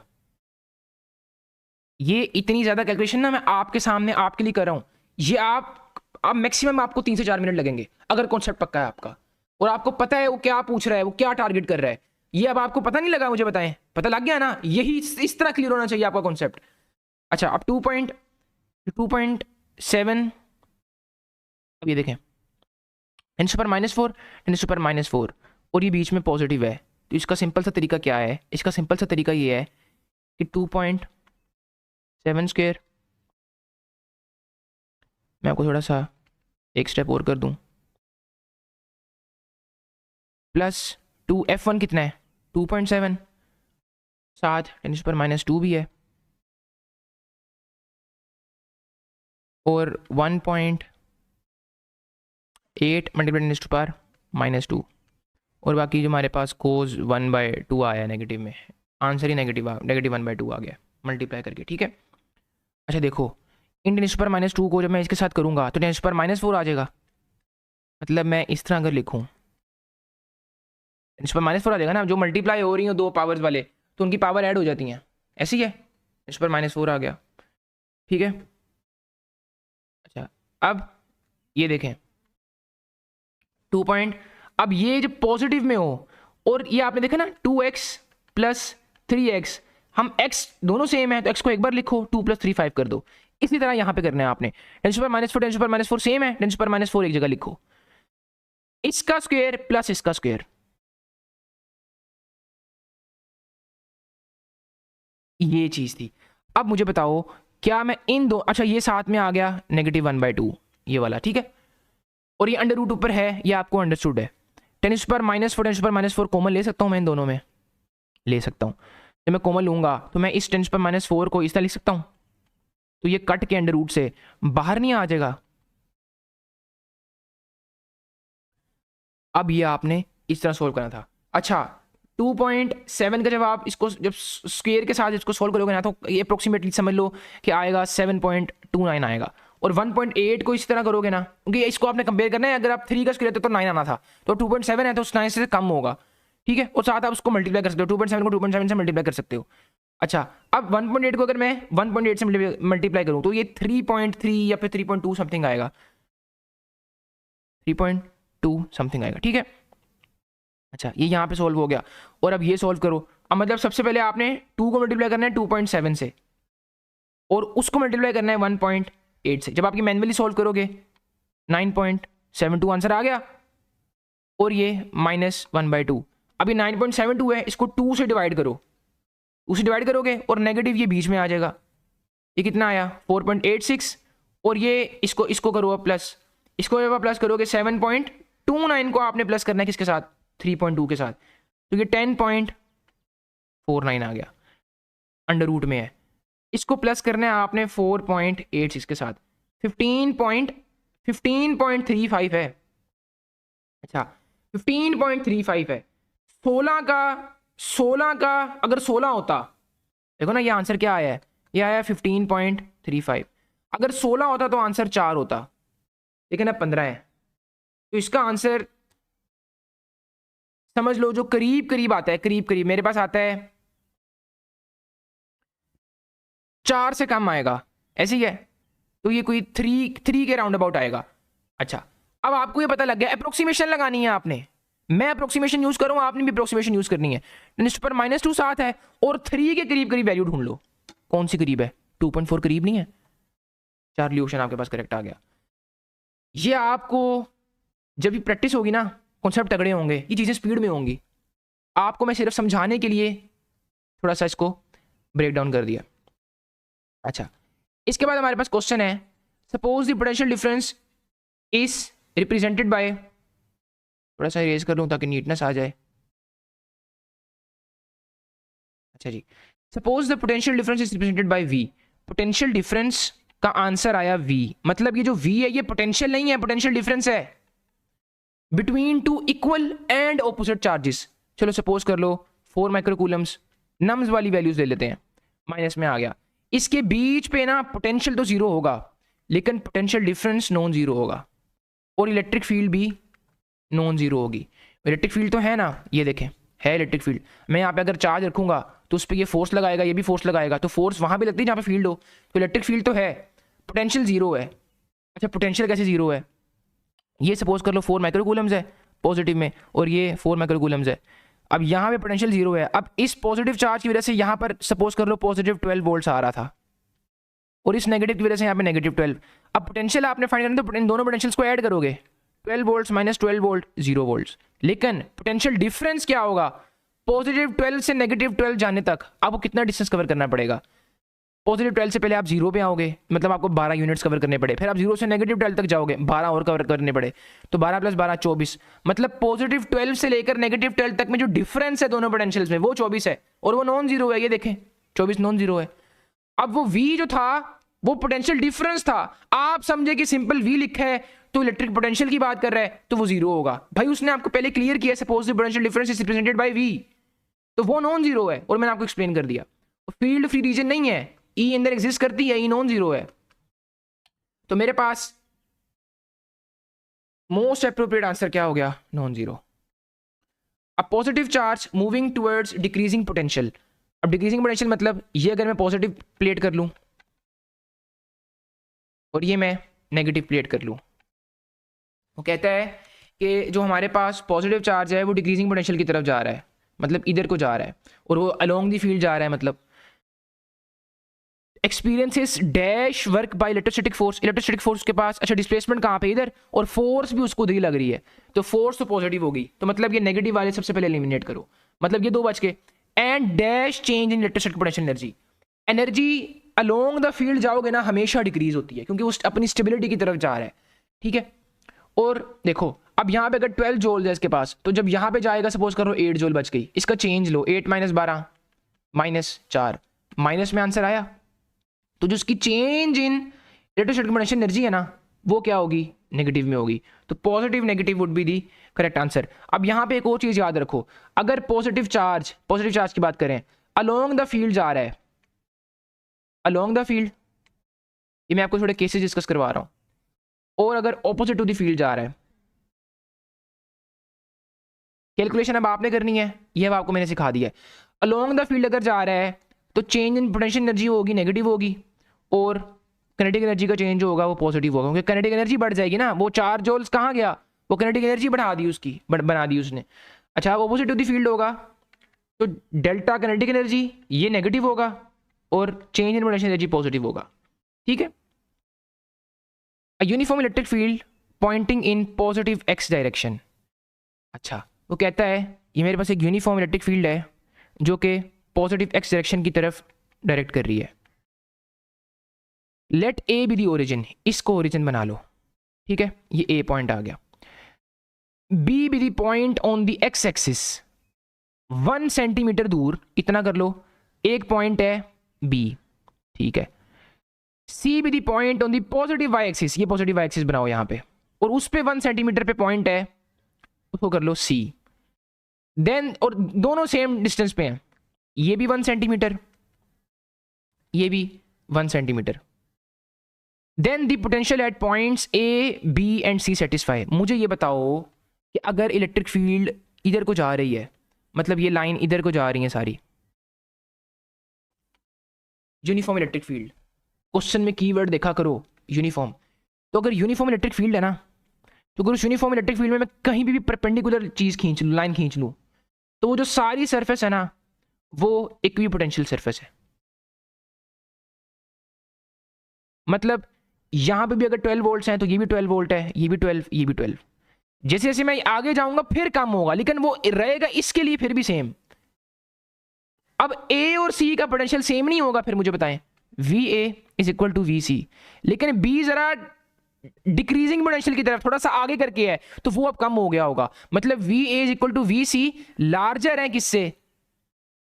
ये इतनी ज़्यादा कैलकुलेशन ना मैं आपके सामने आपके लिए कर रहा हूँ। ये आप मैक्सिमम आपको 3 से 4 मिनट लगेंगे अगर कॉन्सेप्ट पक्का है आपका, और आपको पता है वो क्या पूछ रहा है, वो क्या टारगेट कर रहा है। ये अब आपको पता नहीं लगा, मुझे बताएं, पता लग गया ना? यही इस तरह क्लियर होना चाहिए आपका कॉन्सेप्ट। अच्छा, अब 2.7, अब ये देखें 10⁻⁴, 10⁻⁴, और ये बीच में पॉजिटिव है, तो इसका सिंपल सा तरीका क्या है? इसका सिंपल सा तरीका ये है कि 2.7 स्क्वायर, मैं आपको थोड़ा सा एक स्टेप और कर दूं, प्लस 2F1 कितना है? 2.7, साथ 10⁻⁻² भी है, और 1.8 मल्टीप्लाई 10⁻⁻², और बाकी जो हमारे पास कोस 1/2 आया नेगेटिव में, आंसर ही नेगेटिव 1/2 आ गया मल्टीप्लाई करके, ठीक है। अच्छा देखो, इन 10⁻⁻² को जब मैं इसके साथ करूंगा तो 10⁻⁻⁴ आ जाएगा। मतलब मैं इस तरह अगर लिखूं 10⁻⁴ आ जाएगा ना, जो मल्टीप्लाई हो रही हो दो पावर्स वाले, तो उनकी पावर ऐड हो जाती हैं, ऐसी है, 10⁻⁴ आ गया, ठीक है। अच्छा, अब ये देखें 2 अब ये जब पॉजिटिव में हो, और ये आपने देखा ना 2x + 3x, हम x दोनों सेम है तो x को एक बार लिखो, 2 + 3 5 कर दो। इसी तरह यहाँ पे करना है आपने, 10⁻⁴, 10⁻⁴ सेम है, 10⁻⁴ एक जगह लिखो, इसका स्क्वायर प्लस इसका स्क्वायर, ये चीज थी। अब मुझे बताओ क्या मैं इन दो, अच्छा ये साथ में आ गया -1/2 ये वाला, ठीक है, और ये अंडर रूट ऊपर है, ये आपको अंडरस्टूड है। 10⁻⁴, 10⁻⁴ कॉमन ले सकता हूँ मैं, इन दोनों में ले सकता हूँ। जब मैं कॉमन लूंगा तो मैं इस 10⁻⁴ को इस तरह लिख सकता हूँ, तो ये कट के अंडर रूट से बाहर नहीं आ जाएगा। अब ये आपने इस तरह सोल्व करना था। अच्छा, 2.7 का जब आप इसको जब स्क्वायर के साथ इसको सोल्व करोगे ना, तो ये अप्रोक्सीमेटली समझ लो कि आएगा 7.29 आएगा, और 1.8 को इस तरह करोगे ना, क्योंकि इसको आपने कंपेयर करना है, अगर आप 3 का स्क्वायर तो 9 आना था, तो 2.7 है तो 9 से कम होगा, ठीक है, और साथ आप उसको मल्टीप्लाई कर सकते हो, 2.7 को 2.7 से मल्टीप्लाई कर सकते हो। अच्छा, अब 1.8 को अगर मैं 1.8 से मल्टीप्लाई करूँ तो ये 3.3 या फिर 3.2 समथिंग आएगा, 3.2 समथिंग आएगा, ठीक है। अच्छा, ये यहाँ पे सोल्व हो गया, और अब ये सोल्व करो। अब मतलब सबसे पहले आपने 2 को मल्टीप्लाई करना है 2.7 से, और उसको मल्टीप्लाई करना है 1.8 से। जब आपकी मैनुअली सोल्व करोगे 9.72 आंसर आ गया, और ये -1/2। अब ये 9.72 है, इसको 2 से डिवाइड करो, 2 से डिवाइड करोगे और नेगेटिव ये बीच में आ जाएगा, ये कितना आया 4.86, और ये इसको करो प्लस, इसको जब आप प्लस करोगे 7.29 को आपने प्लस करना है किसके साथ? 3.2 के साथ, तो ये 10.49 आ गया, अंडर रूट में है। इसको प्लस करना है आपने 4.86 के साथ, 15.35 है। अच्छा, 15.35 है। 16 का अगर 16 होता, देखो ना ये आंसर क्या आया है, ये आया 15.35। अगर 16 होता तो आंसर 4 होता, लेकिन अब 15 है, तो इसका आंसर समझ लो जो करीब करीब आता है, करीब करीब मेरे पास आता है 4 से कम आएगा, ऐसी है, तो ये कोई 3 के राउंड अबाउट आएगा। अच्छा, अब आपको ये पता लग गया, अप्रोक्सीमेशन लगानी है आपने, मैं अप्रोक्सीमेशन यूज करूँ, आपने भी अप्रोक्सीमेशन यूज करनी है। 10⁻² साथ है, और 3 के करीब करीब वैल्यू ढूंढ लो, कौन सी करीब है? 2.4 करीब नहीं है, चार्ली ऑप्शन आपके पास करेक्ट आ गया। ये आपको जब भी प्रैक्टिस होगी ना, कॉन्सेप्ट तगड़े होंगे, ये चीज़ें स्पीड में होंगी, आपको मैं सिर्फ समझाने के लिए थोड़ा सा इसको ब्रेक डाउन कर दिया। अच्छा, इसके बाद हमारे पास क्वेश्चन है, suppose the potential difference is represented bye, थोड़ा सा इरेज कर लूँ ताकि नीटनेस आ जाए। अच्छा जी, suppose the potential difference is represented by V, potential difference का आंसर आया V। मतलब ये जो V है ये पोटेंशियल नहीं है, पोटेंशियल डिफरेंस है between two equal and opposite charges. चलो सपोज कर लो 4 माइक्रोकूलम्स, नम्स वाली वैल्यूज ले लेते हैं, माइनस में आ गया। इसके बीच पे ना पोटेंशियल तो जीरो होगा लेकिन पोटेंशियल डिफरेंस नॉन जीरो होगा और इलेक्ट्रिक फील्ड भी नॉन जीरो होगी। इलेक्ट्रिक फील्ड तो है ना, ये देखें है इलेक्ट्रिक फील्ड। मैं यहाँ पे अगर चार्ज रखूंगा तो उस पर ये फोर्स लगाएगा, ये भी फोर्स लगाएगा, तो फोर्स वहां पे लगती है जहाँ पे फील्ड हो। तो इलेक्ट्रिक फील्ड तो है, पोटेंशियल जीरो है। अच्छा पोटेंशियल कैसे जीरो है? ये सपोज कर लो 4 माइक्रोकूलम्स है पॉजिटिव में और ये 4 माइक्रोकूलम्स है। अब यहाँ पे पोटेंशियल जीरो है। अब इस पॉजिटिव चार्ज की वजह से यहाँ पर सपोज कर लो पॉजिटिव 12 वोल्ट्स आ रहा था और इस नेगेटिव की वजह से यहाँ पे नेगेटिव 12। अब पोटेंशियल आपने फाइंड करना तो इन दोनों पोटेंशियल्स को ऐड करोगे, 12 वोल्ट्स माइनस 12 वोल्ट 0 वोल्ट्स। लेकिन पोटेंशियल डिफरेंस क्या होगा? पॉजिटिव 12 से नेगेटिव 12 जाने तक आपको कितना डिस्टेंस कवर करना पड़ेगा? पॉजिटिव 12 से पहले आप 0 पे आओगे, मतलब आपको 12 यूनिट्स कवर करने पड़े, फिर आप 0 से नेगेटिव 12 तक जाओगे, 12 और कवर करने पड़े, तो 12 + 12 24। मतलब पॉजिटिव 12 से लेकर नेगेटिव 12 तक में जो डिफरेंस है दोनों पोटेंशियल्स में वो 24 है और वो नॉन जीरो है। ये देखें 24 नॉन जीरो है। अब वो V जो था वो पोटेंशियल डिफरेंस था। आप समझे कि सिंपल V लिखा है तो इलेक्ट्रिक पोटेंशियल की बात कर रहा है तो वो जीरो होगा। भाई उसने आपको पहले क्लियर किया suppose the potential difference is represented by V, तो वो नॉन जीरो है और मैंने आपको एक्सप्लेन कर दिया। फील्ड फ्री रीजन नहीं है, E अंदर एग्जिस्ट करती है, E नॉन जीरो है। तो मेरे पास मोस्ट एप्रोप्रिएट आंसर क्या हो गया? Non zero. अब positive charge moving towards decreasing potential. अब डिक्रीजिंग पोटेंशियल मतलब ये अगर मैं पॉजिटिव प्लेट कर लूं और ये मैं नेगेटिव प्लेट कर लूं, वो कहता है कि जो हमारे पास पॉजिटिव चार्ज है वो डिक्रीजिंग पोटेंशियल की तरफ जा रहा है, मतलब इधर को जा रहा है और वो अलोंग दी फील्ड जा रहा है। मतलब experiences dash work by electrostatic force. Electrostatic force के पास अच्छा डिस्प्लेसमेंट कहाँ पे? इधर, और फोर्स भी उसको उधर ही लग रही है, तो फोर्स तो पॉजिटिव होगी। तो मतलब ये नेगेटिव वाले सबसे पहले एलिमिनेट करो, मतलब ये दो बच के। And dash change in electrostatic potential energy. Energy along the field जाओगे ना हमेशा डिक्रीज होती है क्योंकि उस अपनी स्टेबिलिटी की तरफ जा रहा है, ठीक है। और देखो अब यहाँ पे अगर 12 जूल है इसके पास, तो जब यहाँ पे जाएगा सपोज करो 8 जूल बच गई, इसका चेंज लो, 8 - 12 -4, माइनस में आंसर आया। तो जो उसकी change in electrostatic potential energy है ना वो क्या होगी? नेगेटिव में होगी। तो positive negative would be the correct answer. अब यहाँ पे एक और चीज याद रखो, अगर पॉजिटिव चार्ज की बात करें अलोंग द फील्ड जा रहा है, अलोंग द फील्ड, ये मैं आपको थोड़े केसेस डिस्कस करवा रहा हूं, और अगर ऑपोजिट टू द फील्ड जा रहा है, कैलकुलेशन अब आपने करनी है, ये अब आपको मैंने सिखा दिया है। अलोंग द फील्ड अगर जा रहा है तो चेंज इन पोटेंशियल एनर्जी होगी नेगेटिव होगी और काइनेटिक एनर्जी का चेंज होगा वो पॉजिटिव होगा, क्योंकि काइनेटिक एनर्जी बढ़ जाएगी ना। वो 4 जूल्स कहाँ गया? वो काइनेटिक एनर्जी बढ़ा दी उसकी, बना दी उसने। अच्छा अब ऑपोजिट टू द फील्ड होगा तो डेल्टा काइनेटिक एनर्जी ये नेगेटिव होगा और change in potential energy positive होगा, ठीक है। A uniform electric field pointing in positive x direction. अच्छा वो कहता है ये मेरे पास एक यूनिफॉर्म इलेक्ट्रिक फील्ड है जो कि पॉजिटिव x डायरेक्शन की तरफ डायरेक्ट कर रही है। Let A be the origin, इसको ओरिजिन बना लो, ठीक है, ये ए पॉइंट आ गया। B be the point on the X axis, 1 centimetre दूर, इतना कर लो, एक पॉइंट है बी, ठीक है। C be the point on the positive Y axis, ये पॉजिटिव वाई एक्सिस बनाओ यहाँ पे, और उस पे 1 सेंटीमीटर पे पॉइंट है, उसको कर लो सी। देन और दोनों सेम डिस्टेंस पे हैं, ये भी 1 सेंटीमीटर, ये भी 1 centimetre. Then the potential at points A B and C satisfy. मुझे ये बताओ कि अगर इलेक्ट्रिक फील्ड इधर को जा रही है, मतलब ये लाइन इधर को जा रही है सारी, यूनिफॉर्म इलेक्ट्रिक फील्ड, क्वेश्चन में कीवर्ड देखा करो यूनिफॉर्म। तो अगर यूनिफॉर्म इलेक्ट्रिक फील्ड है ना, तो अगर उस यूनिफॉर्म इलेक्ट्रिक फील्ड में मैं कहीं भी परपेंडिकुलर चीज खींच लूँ, लाइन खींच लूँ, तो वो जो सारी सरफेस है ना वो इक्वी पोटेंशियल सरफेस है। मतलब यहां पे भी अगर 12 वोल्ट्स हैं तो ये भी 12 वोल्ट है, ये भी 12, ये भी 12। जैसे जैसे मैं आगे जाऊंगा फिर कम होगा, लेकिन वो रहेगा इसके लिए फिर भी सेम। अब ए और सी का पोटेंशियल सेम नहीं होगा, फिर मुझे बताएं V A is equal to V C, लेकिन बी जरा डिक्रीजिंग पोटेंशियल की तरफ थोड़ा सा आगे करके है तो वो अब कम हो गया होगा। मतलब V A is equal to V C larger है किससे?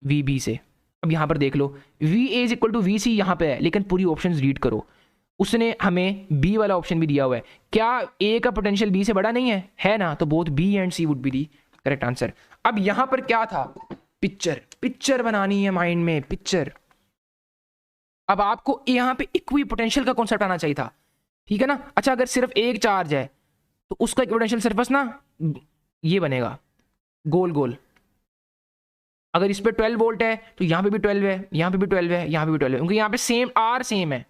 वी बी से। अब यहां पर देख लो V A is equal to V C यहां पे है, लेकिन पूरी ऑप्शंस रीड करो। उसने हमें बी वाला ऑप्शन भी दिया हुआ है। क्या ए का पोटेंशियल बी से बड़ा नहीं है ना? तो both B and C would be the correct answer. अब यहां पर क्या था? पिक्चर बनानी है माइंड में, पिक्चर। अब आपको यहां पे इक्वी पोटेंशियल का कॉन्सेप्ट आना चाहिए था, ठीक है ना? अच्छा, अगर सिर्फ एक चार्ज है तो उसका पोटेंशियल सरफेस ना ये बनेगा गोल गोल। अगर इस पे 12 वोल्ट है तो यहाँ पे भी 12 है, यहाँ पे भी 12 है, यहाँ पे भी 12 है, क्योंकि यहाँ पे सेम आर सेम है।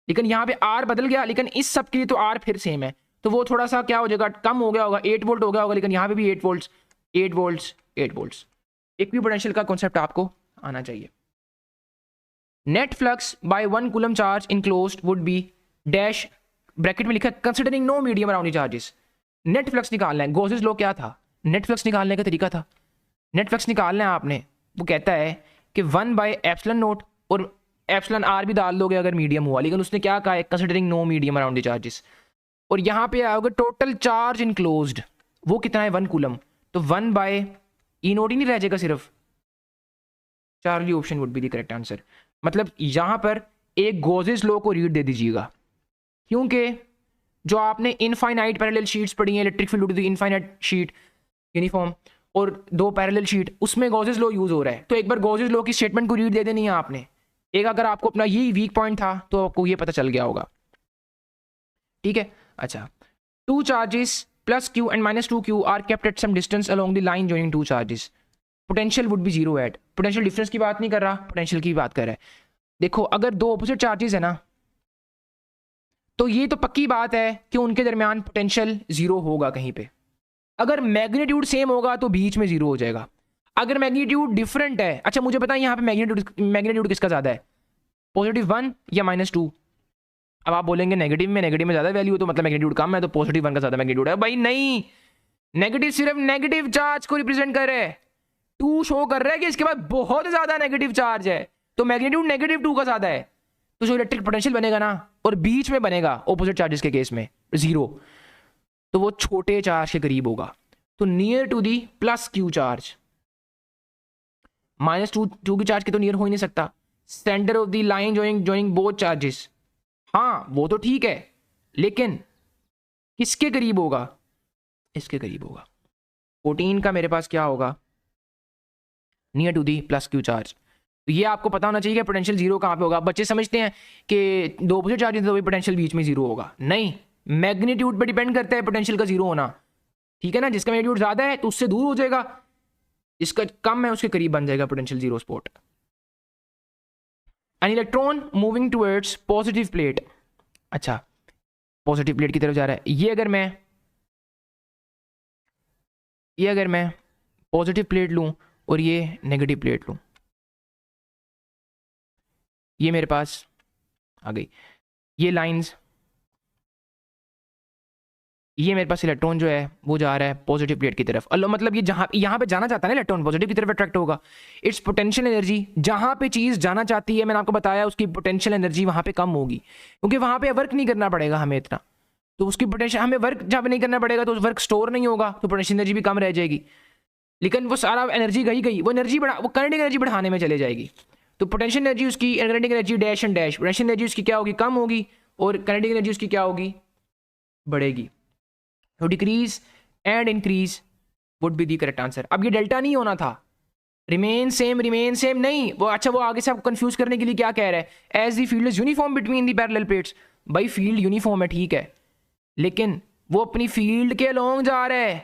लेकिन यहाँ पे आर बदल गया, लेकिन इस सब के लिए तो आर फिर सेम है, तो वो थोड़ा सा क्या हो जाएगा, कम हो गया होगा, 8 वोल्ट हो गया होगा। लेकिन यहाँ पे भी 8 volt 8 volt 8 volt. Equipotential का कॉन्सेप्ट आपको आना चाहिए। Net flux by 1 coulomb charge enclosed would be dash, bracket में लिखा considering no medium around the charges. Net flux निकालना है। गॉसेस लॉ क्या था? नेट फ्लक्स निकालने का तरीका था, नेट फ्लक्स निकालना है आपने। वो कहता है कि 1 बाय एप्सिलॉन नोट, और एप्सिलॉन आर भी डाल दोगे अगर मीडियम हुआ, लेकिन उसने क्या कहा है? Considering no medium around the charges. और यहाँ पे आओगे टोटल चार्ज इनक्लोज्ड, वो कितना है? 1 कूलम। तो 1 बाय ई नोट ही नहीं रह जाएगा सिर्फ, Charlie option would be the correct answer. मतलब यहाँ पर एक गॉसेस लॉ को रीड दे दीजिएगा, क्योंकि जो आपने इनफाइनाइट पैरेलल शीट्स पढ़ी हैं, electric field to infinite sheet uniform और 2 पैरेलल शीट, उसमें गॉसेस लॉ यूज हो रहा है। तो एक बार गॉसेस लॉ की स्टेटमेंट को रीड दे देनी है आपने। एक अगर आपको अपना यही वीक पॉइंट था तो आपको ये पता चल गया होगा, ठीक है? अच्छा, 2 charges plus Q and minus 2q are kept at some distance along the line joining 2 charges, potential would be 0 at. Potential difference की बात नहीं कर रहा, पोटेंशियल की बात कर रहा है। देखो, अगर 2 ऑपोजिट चार्जेस है ना, तो ये तो पक्की बात है कि उनके दरमियान पोटेंशियल 0 होगा कहीं पे। अगर मैग्नीट्यूड सेम होगा तो बीच में 0 हो जाएगा। अगर मैग्नीट्यूड डिफरेंट है, अच्छा मुझे पता है यहाँ पे मैग्नीट्यूड किसका ज़्यादा है, +1 या -2? अब आप बोलेंगे नेगेटिव में ज़्यादा वैल्यू है तो मतलब मैग्नीट्यूड कम है, तो +1 का ज़्यादा मैग्नीट्यूड है। भाई नहीं, नेगेटिव सिर्फ नेगेटिव चार्ज को रिप्रेजेंट कर रहा है। 2 शो कर रहा है कि इसके बाद बहुत ज़्यादा नेगेटिव चार्ज है, तो मैग्नीट्यूड -2 का ज़्यादा है। तो जो इलेक्ट्रिक पोटेंशियल बनेगा ना, और बीच में बनेगा ऑपोजिट चार्जेस के केस में 0, तो वो छोटे चार्ज के करीब होगा, तो near to the plus Q charge. -2 की चार्ज के तो नियर हो ही नहीं सकता। Centre of the line joining both charges, हाँ वो तो ठीक है, लेकिन किसके करीब होगा? इसके करीब होगा। 14 का मेरे पास क्या होगा? Near to the plus Q charge. तो ये आपको पता होना चाहिए कि पोटेंशियल 0 कहाँ पे होगा। बच्चे समझते हैं कि 2 ऑपोजिट चार्जेस तो पोटेंशियल बीच में 0 होगा, नहीं, मैग्नीट्यूड पे डिपेंड करता है पोटेंशियल का 0 होना, ठीक है ना? जिसका मैग्नीट्यूड ज़्यादा है तो उससे दूर हो जाएगा, जिसका कम है उसके करीब बन जाएगा potential 0 spot. An electron moving towards positive plate, अच्छा पॉजिटिव प्लेट की तरफ जा रहा है। ये अगर मैं पॉजिटिव प्लेट लूं और ये नेगेटिव प्लेट लूं, ये मेरे पास आ गई ये लाइंस, ये मेरे पास इलेक्ट्रॉन जो है वो जा रहा है पॉजिटिव प्लेट की तरफ। अल्लाह, मतलब ये जहाँ यहाँ पे जाना चाहता है ना इलेक्ट्रॉन, पॉजिटिव की तरफ अट्रैक्ट होगा। इट्स पोटेंशियल एनर्जी, जहाँ पे चीज़ जाना चाहती है, मैंने आपको बताया उसकी पोटेंशियल एनर्जी वहाँ पे कम होगी, क्योंकि वहाँ पे वर्क नहीं करना पड़ेगा हमें इतना, तो उसकी पोटेंशियल, हमें वर्क जहाँ पे नहीं करना पड़ेगा तो वर्क स्टोर नहीं होगा, तो पोटेंशियल एनर्जी भी कम रह जाएगी। लेकिन वो सारा एनर्जी गई वो एनर्जी वो काइनेटिक एनर्जी बढ़ाने में चले जाएगी। तो पोटेंशियल एनर्जी उसकी, kinetic energy dash and dash, potential energy उसकी क्या होगी? कम होगी, और काइनेटिक एनर्जी उसकी क्या होगी? बढ़ेगी। तो decrease and increase would be the correct answer. अब ये डेल्टा नहीं होना था, रिमेन सेम नहीं, वो अच्छा वो आगे से आपको कंफ्यूज करने के लिए क्या कह रहा है? As the field is uniform between the parallel plates. भाई फील्ड यूनिफॉर्म है, ठीक है, लेकिन वो अपनी फील्ड के अलोंग जा रहा है,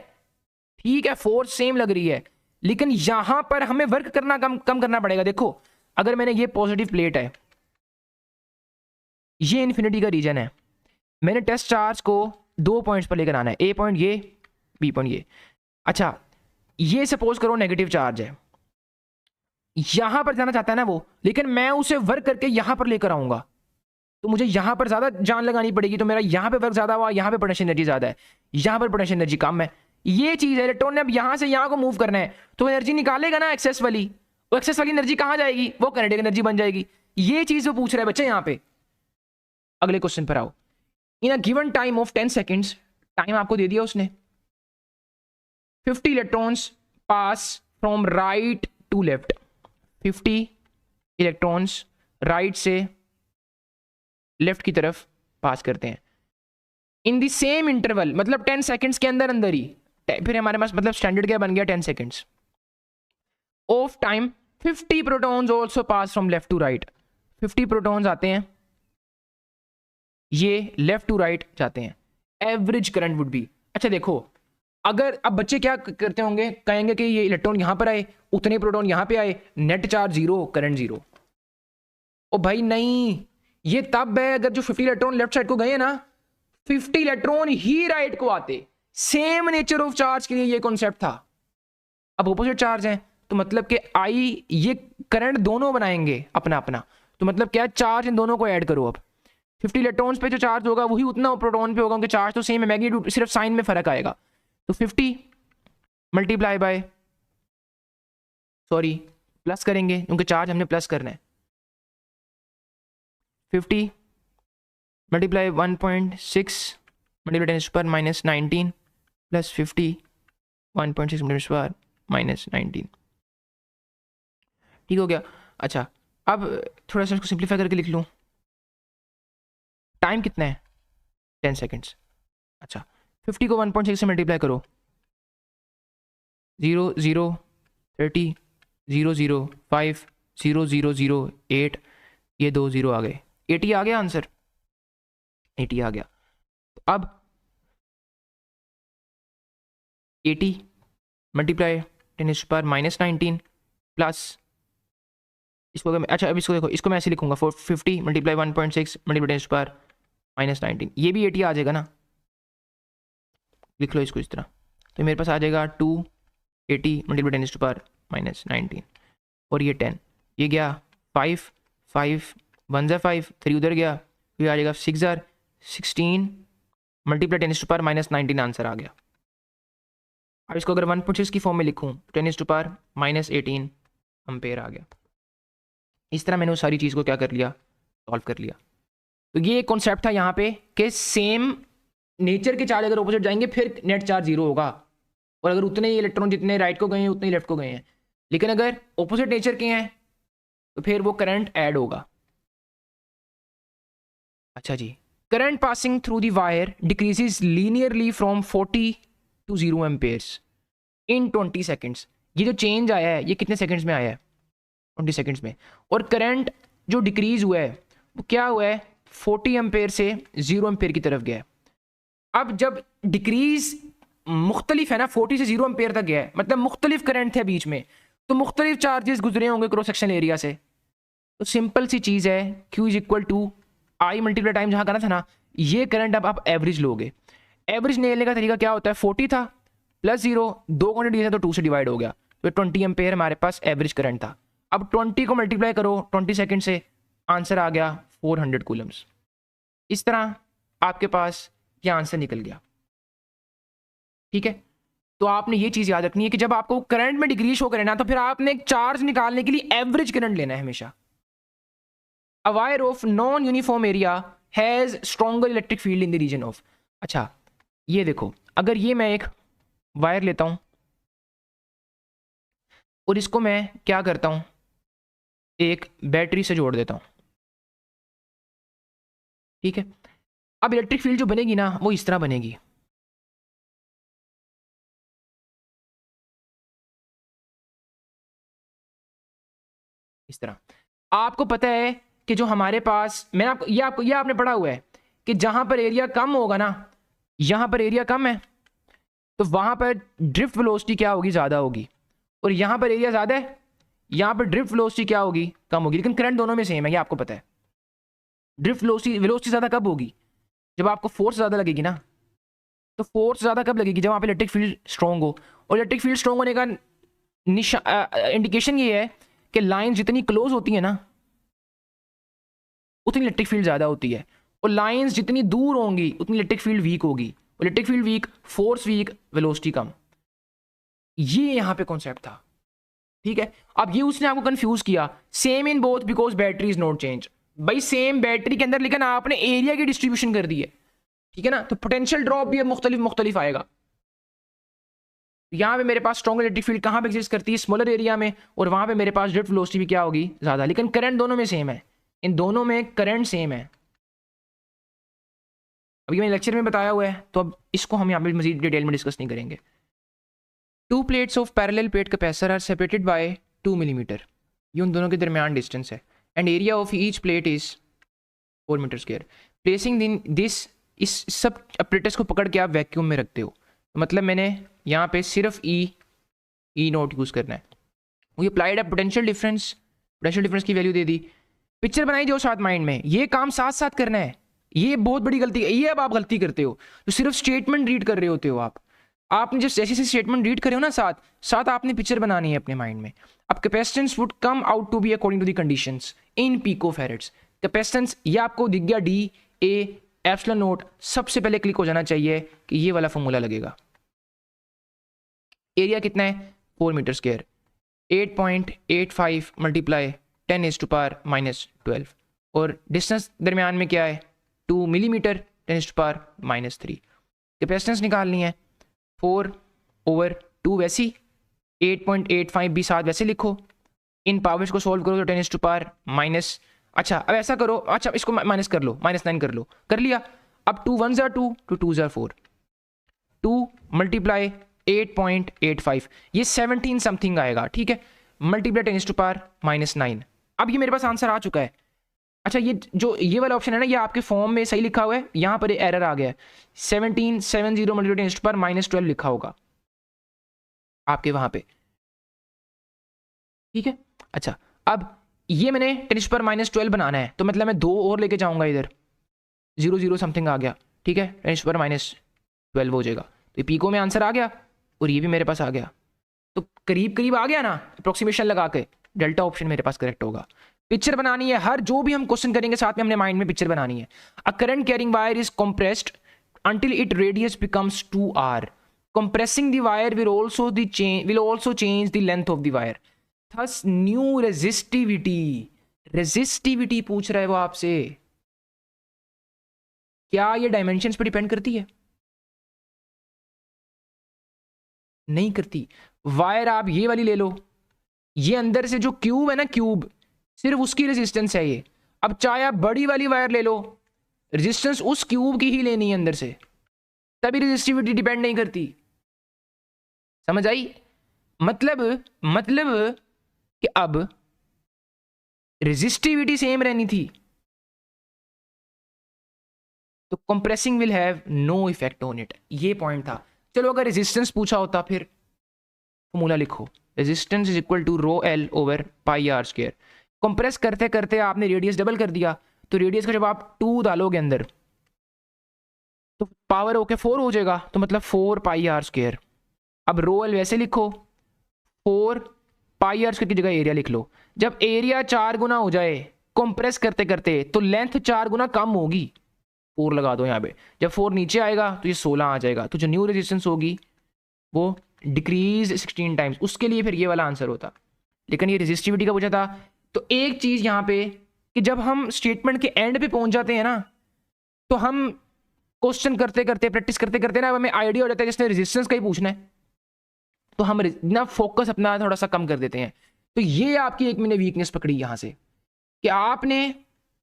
ठीक है, फोर्स सेम लग रही है, लेकिन यहां पर हमें वर्क करना कम करना पड़ेगा। देखो, अगर मैंने ये पॉजिटिव प्लेट है, ये इन्फिनिटी का रीजन है, मैंने टेस्ट चार्ज को 2 पॉइंट्स पर लेकर आना है, ए पॉइंट ये, बी पॉइंट ये। अच्छा, ये सपोज करो नेगेटिव चार्ज है, यहां पर जाना चाहता है ना वो, लेकिन मैं उसे वर्क करके यहां पर लेकर आऊंगा, तो मुझे यहां पर ज्यादा जान लगानी पड़ेगी, तो मेरा यहां पे वर्क ज्यादा हुआ, यहां पे पोटेंशियल एनर्जी ज्यादा है, यहां पर पोटेंशियल एनर्जी कम है। ये चीज है, इलेक्ट्रॉन ने अब यहां से यहां को मूव करना है, तो एनर्जी निकालेगा ना एक्सेस वाली, वो एक्सेस वाली एनर्जी कहां जाएगी? वो काइनेटिक एनर्जी बन जाएगी। ये चीज वो पूछ रहा है बच्चे यहाँ पे। अगले क्वेश्चन पर आओ। In a given time of 10 seconds, time आपको दे दिया उसने, 50 electrons pass from right to left, 50 electrons right से लेफ्ट की तरफ पास करते हैं इन द सेम इंटरवल, मतलब 10 सेकंड्स के अंदर अंदर ही। फिर हमारे पास मतलब स्टैंडर्ड क्या बन गया, 10 seconds of time 50 protons also pass from left to right. 50 protons आते हैं, ये लेफ्ट टू राइट जाते हैं। एवरेज करंट वुड बी, अच्छा देखो, अगर अब बच्चे क्या करते होंगे, कहेंगे कि ये इलेक्ट्रॉन यहां पर आए, उतने प्रोटॉन यहां पे आए, net charge zero, current zero. ओ भाई नहीं, ये तब है अगर जो 50 इलेक्ट्रॉन लेफ्ट साइड को गए ना, 50 इलेक्ट्रॉन ही राइट को आते। सेम नेचर ऑफ चार्ज के लिए ये कॉन्सेप्ट था। अब ऑपोजिट चार्ज है तो मतलब कि आई ये करंट दोनों बनाएंगे अपना अपना, तो मतलब क्या, चार्ज इन दोनों को ऐड करो। अब 50 इलेक्ट्रॉन्स पे जो चार्ज होगा वही उतना प्रोटॉन पे होगा, उनके चार्ज तो सेम है, मैग्नीट्यूड सिर्फ साइन में फर्क आएगा। तो 50 मल्टीप्लाई बाय, सॉरी प्लस करेंगे क्योंकि चार्ज हमने प्लस करना है। 50 मल्टीप्लाई 1.6 मल्टीप्लाई 10⁻⁻19 प्लस 50 1.6 10⁻⁻19, ठीक हो गया। अच्छा अब थोड़ा सा इसको सिंप्लीफाई करके लिख लूँ। टाइम कितना है, 10 सेकेंड्स। अच्छा 50 को 1.6 से मल्टीप्लाई करो, 0 0 30 0 0 5 0 0 0 8, ये 2 0 आ गए, 80 आ गया आंसर, 80 आ गया। तो अब 80 मल्टीप्लाई 10⁻⁻19 प्लस इसको, अच्छा अब इसको देखो, इसको मैं ऐसे लिखूंगा 50 मल्टीप्लाई 1.6 मल्टीप्लाई 10⁻⁻19, ये भी 80 आ जाएगा ना, लिख लो इसको इस तरह। तो मेरे पास आ जाएगा 280 मल्टीप्लाई 10⁻⁻19 और ये 10, ये गया 5 5 1 ज़ा 5, 3 उधर गया, ये आ जाएगा 6 ज़ा 16 मल्टीप्लाई 10⁻⁻19 आंसर आ गया। अब इसको अगर 1.6 की फॉर्म में लिखूँ, 10⁻⁻18 एम्पेयर आ गया। इस तरह मैंने उस सारी चीज़ को क्या कर लिया, सॉल्व कर लिया। तो ये एक कॉन्सेप्ट था यहाँ पे कि सेम नेचर के चार्ज अगर ऑपोजिट जाएंगे फिर नेट चार्ज जीरो होगा, और अगर उतने ही इलेक्ट्रॉन जितने राइट को गए हैं उतने ही लेफ्ट को गए हैं, लेकिन अगर ऑपोजिट नेचर के हैं तो फिर वो करंट ऐड होगा। अच्छा जी, current passing through the wire decreases linearly from 40 to 0 amperes in 20 seconds. ये जो चेंज आया है ये कितने सेकेंड्स में आया है, 20 सेकेंड्स में। और करंट जो डिक्रीज हुआ है वो क्या हुआ है, 40 एम्पेयर से 0 एम्पेयर की तरफ गया है। अब जब डिक्रीज मुख्तलिफ है ना, 40 से 0 एम्पेयर तक गया है, मतलब मुख्तलिफ करंट थे बीच में, तो मुख्तलिफ चार्जेस गुजरे होंगे क्रॉस सेक्शन एरिया से। तो सिंपल सी चीज़ है, Q is equal to I multiply time, जहाँ करना था ना, ये करंट अब आप एवरेज लोगे। एवरेज निकलने का तरीका क्या होता है, 40 था प्लस 0, 2 क्वांटिटी है तो 2 से डिवाइड हो गया, तो 20 एम्पेयर हमारे पास एवरेज करंट था। अब 20 को मल्टीप्लाई करो 20 सेकंड से, आंसर आ गया 400 कूलम्स। इस तरह आपके पास ये आंसर निकल गया, ठीक है। तो आपने ये चीज़ याद रखनी है कि जब आपको करंट में डिग्री शो करे ना, तो फिर आपने एक चार्ज निकालने के लिए एवरेज करंट लेना है हमेशा। A wire of non uniform area has stronger electric field in the region of. अच्छा ये देखो, अगर ये मैं एक वायर लेता हूं और इसको मैं क्या करता हूं, एक बैटरी से जोड़ देता हूं, ठीक है। अब इलेक्ट्रिक फील्ड जो बनेगी ना वो इस तरह बनेगी, इस तरह। आपको पता है कि जो हमारे पास, मैं आपको ये आपने पढ़ा हुआ है कि जहां पर एरिया कम होगा ना, यहां पर एरिया कम है तो वहां पर ड्रिफ्ट वेलोसिटी क्या होगी, ज़्यादा होगी, और यहां पर एरिया ज़्यादा है, यहां पर ड्रिफ्ट वेलोसिटी क्या होगी, कम होगी। लेकिन करंट दोनों में सेम है, ये आपको पता है। ड्रिफ्ट वेलोसिटी ज़्यादा कब होगी, जब आपको फोर्स ज़्यादा लगेगी ना। तो फोर्स ज़्यादा कब लगेगी, जब वहाँ पे इलेक्ट्रिक फील्ड स्ट्रॉन्ग हो। और इलेक्ट्रिक फील्ड स्ट्रॉन्ग होने का इंडिकेशन ये है कि लाइन जितनी क्लोज होती है ना उतनी इलेक्ट्रिक फील्ड ज़्यादा होती है, और लाइंस जितनी दूर होंगी उतनी इलेक्ट्रिक फील्ड वीक होगी। Electric field weak, force weak, velocity कम। ये यहाँ पे कॉन्सेप्ट था, ठीक है। अब ये उसने आपको कंफ्यूज किया, same in both because battery is not change. भाई सेम बैटरी के अंदर, लेकिन आपने एरिया की डिस्ट्रीब्यूशन कर दी है, ठीक है ना, तो पोटेंशियल ड्रॉप भी मुख्तलिफ आएगा। यहाँ पे मेरे पास स्ट्रॉन्ग इलेक्ट्रिक फील्ड कहाँ पे एग्जिस्ट करती है, स्मॉलर एरिया में, और वहाँ पे मेरे पास ड्रिफ्ट वेलोसिटी भी क्या होगी, ज़्यादा। लेकिन करंट दोनों में सेम है, इन दोनों में करंट सेम है, अभी मैंने लेक्चर में बताया हुआ है, तो अब इसको हम यहाँ पे मजीद डिटेल में डिस्कस नहीं करेंगे। 2 plates of parallel plate capacitor are separated by 2 millimetre, ये उन दोनों के दरमियान डिस्टेंस है, and area of each plate is 4 metre square. Placing this, इस सब प्लेट्स को पकड़ के आप वैक्यूम में रखते हो, मतलब मैंने यहाँ पे सिर्फ ई नोट यूज़ करना है। वो अप्लाइड है पोटेंशियल डिफरेंस की वैल्यू दे दी, पिक्चर बनाई जो साथ माइंड में, ये काम साथ साथ करना है। ये बहुत बड़ी गलती है, ये अब आप गलती करते हो तो सिर्फ स्टेटमेंट रीड कर रहे होते हो आपने जब जैसे जैसे स्टेटमेंट रीड कर रहे हो ना साथ साथ आपने पिक्चर बनानी है अपने माइंड में। अब capacitance would come out to be according to the conditions in picofarads. Capacitance ये आपको दिख गया, डी ए एप्सिलॉन नोट, सबसे पहले क्लिक हो जाना चाहिए कि ये वाला फॉर्मूला लगेगा। एरिया कितना है 4 मीटर स्क्वायर, 8.85 मल्टीप्लाई 10⁻⁻12, और डिस्टेंस दरमियान में क्या है 2 मिलीमीटर 10⁻⁻3। कैपेसिटेंस निकालनी है 4/2, वैसी 8.85 भी साथ वैसे लिखो, इन पावर्स को सोल्व करो तो 10⁻⁻, अच्छा अब ऐसा करो, अच्छा इसको माइनस कर लो, -9 कर लो, कर लिया। अब 2 1 ज़ा 2, 2 2 ज़ा 4, 2 मल्टीप्लाई 8.85, ये 17 समथिंग आएगा, ठीक है, मल्टीप्लाई 10⁻⁻9। अब ये मेरे पास आंसर आ चुका है। अच्छा ये जो ये वाला ऑप्शन है ना, ये आपके फॉर्म में सही लिखा हुआ है, यहाँ पर एरर आ गया है, 1770 मल्टीप्लाई 10⁻⁻12 लिखा होगा आपके वहाँ पे, ठीक है। अच्छा अब ये मैंने 10⁻⁻12 बनाना है, तो मतलब मैं 2 और लेके जाऊँगा, इधर 0 0 समथिंग आ गया, ठीक है, 10⁻12 हो जाएगा, तो ये पीको में आंसर आ गया और ये भी मेरे पास आ गया, तो करीब करीब आ गया ना, अप्रोक्सीमेशन लगा के डेल्टा ऑप्शन मेरे पास करेक्ट होगा। पिक्चर बनानी है, हर जो भी हम क्वेश्चन करेंगे साथ में हमने माइंड में पिक्चर बनानी है। A current carrying wire is compressed until its radius becomes 2r. Compressing the wire will also change the length of the wire. Thus new resistivity पूछ रहा है वो आपसे, क्या ये डायमेंशंस पे डिपेंड करती है? नहीं करती। वायर आप ये वाली ले लो, ये अंदर से जो क्यूब है ना, क्यूब सिर्फ उसकी रेजिस्टेंस है ये। अब चाहे आप बड़ी वाली वायर ले लो, रेजिस्टेंस उस क्यूब की ही लेनी है अंदर से, तभी रेजिस्टिविटी डिपेंड नहीं करती। समझ आई? मतलब कि अब रेजिस्टिविटी सेम रहनी थी, तो compressing will have no effect on it, ये पॉइंट था। चलो अगर रेजिस्टेंस पूछा होता फिर फॉर्मूला लिखो, resistance is equal to rho L over pi R square. Compress करते करते आपने रेडियस डबल कर दिया, तो रेडियस का जब आप 2 डालोगे अंदर तो पावर होके 4 हो जाएगा, तो मतलब 4 पाई आर स्क्वायर। अब रो एल वैसे लिखो, 4 पाई आर स्क्वायर की जगह एरिया लिख लो। जब एरिया 4 गुना हो जाए कंप्रेस करते करते, तो लेंथ 4 गुना कम होगी, 4 लगा दो यहाँ पे। जब 4 नीचे आएगा तो ये 16 आ जाएगा, तो जो न्यू रेजिस्टेंस होगी वो डिक्रीज 16 टाइम्स, उसके लिए फिर ये वाला आंसर होता। लेकिन ये रेजिस्टिविटी का पूछा था। तो एक चीज़ यहाँ पे कि जब हम स्टेटमेंट के एंड पे पहुंच जाते हैं ना, तो हम क्वेश्चन करते करते प्रैक्टिस करते करते ना हमें आइडिया हो जाता है जिसने रेजिस्टेंस का ही पूछना है, तो हम ना फोकस अपना थोड़ा सा कम कर देते हैं। तो ये आपकी एक मैंने वीकनेस पकड़ी यहाँ से कि आपने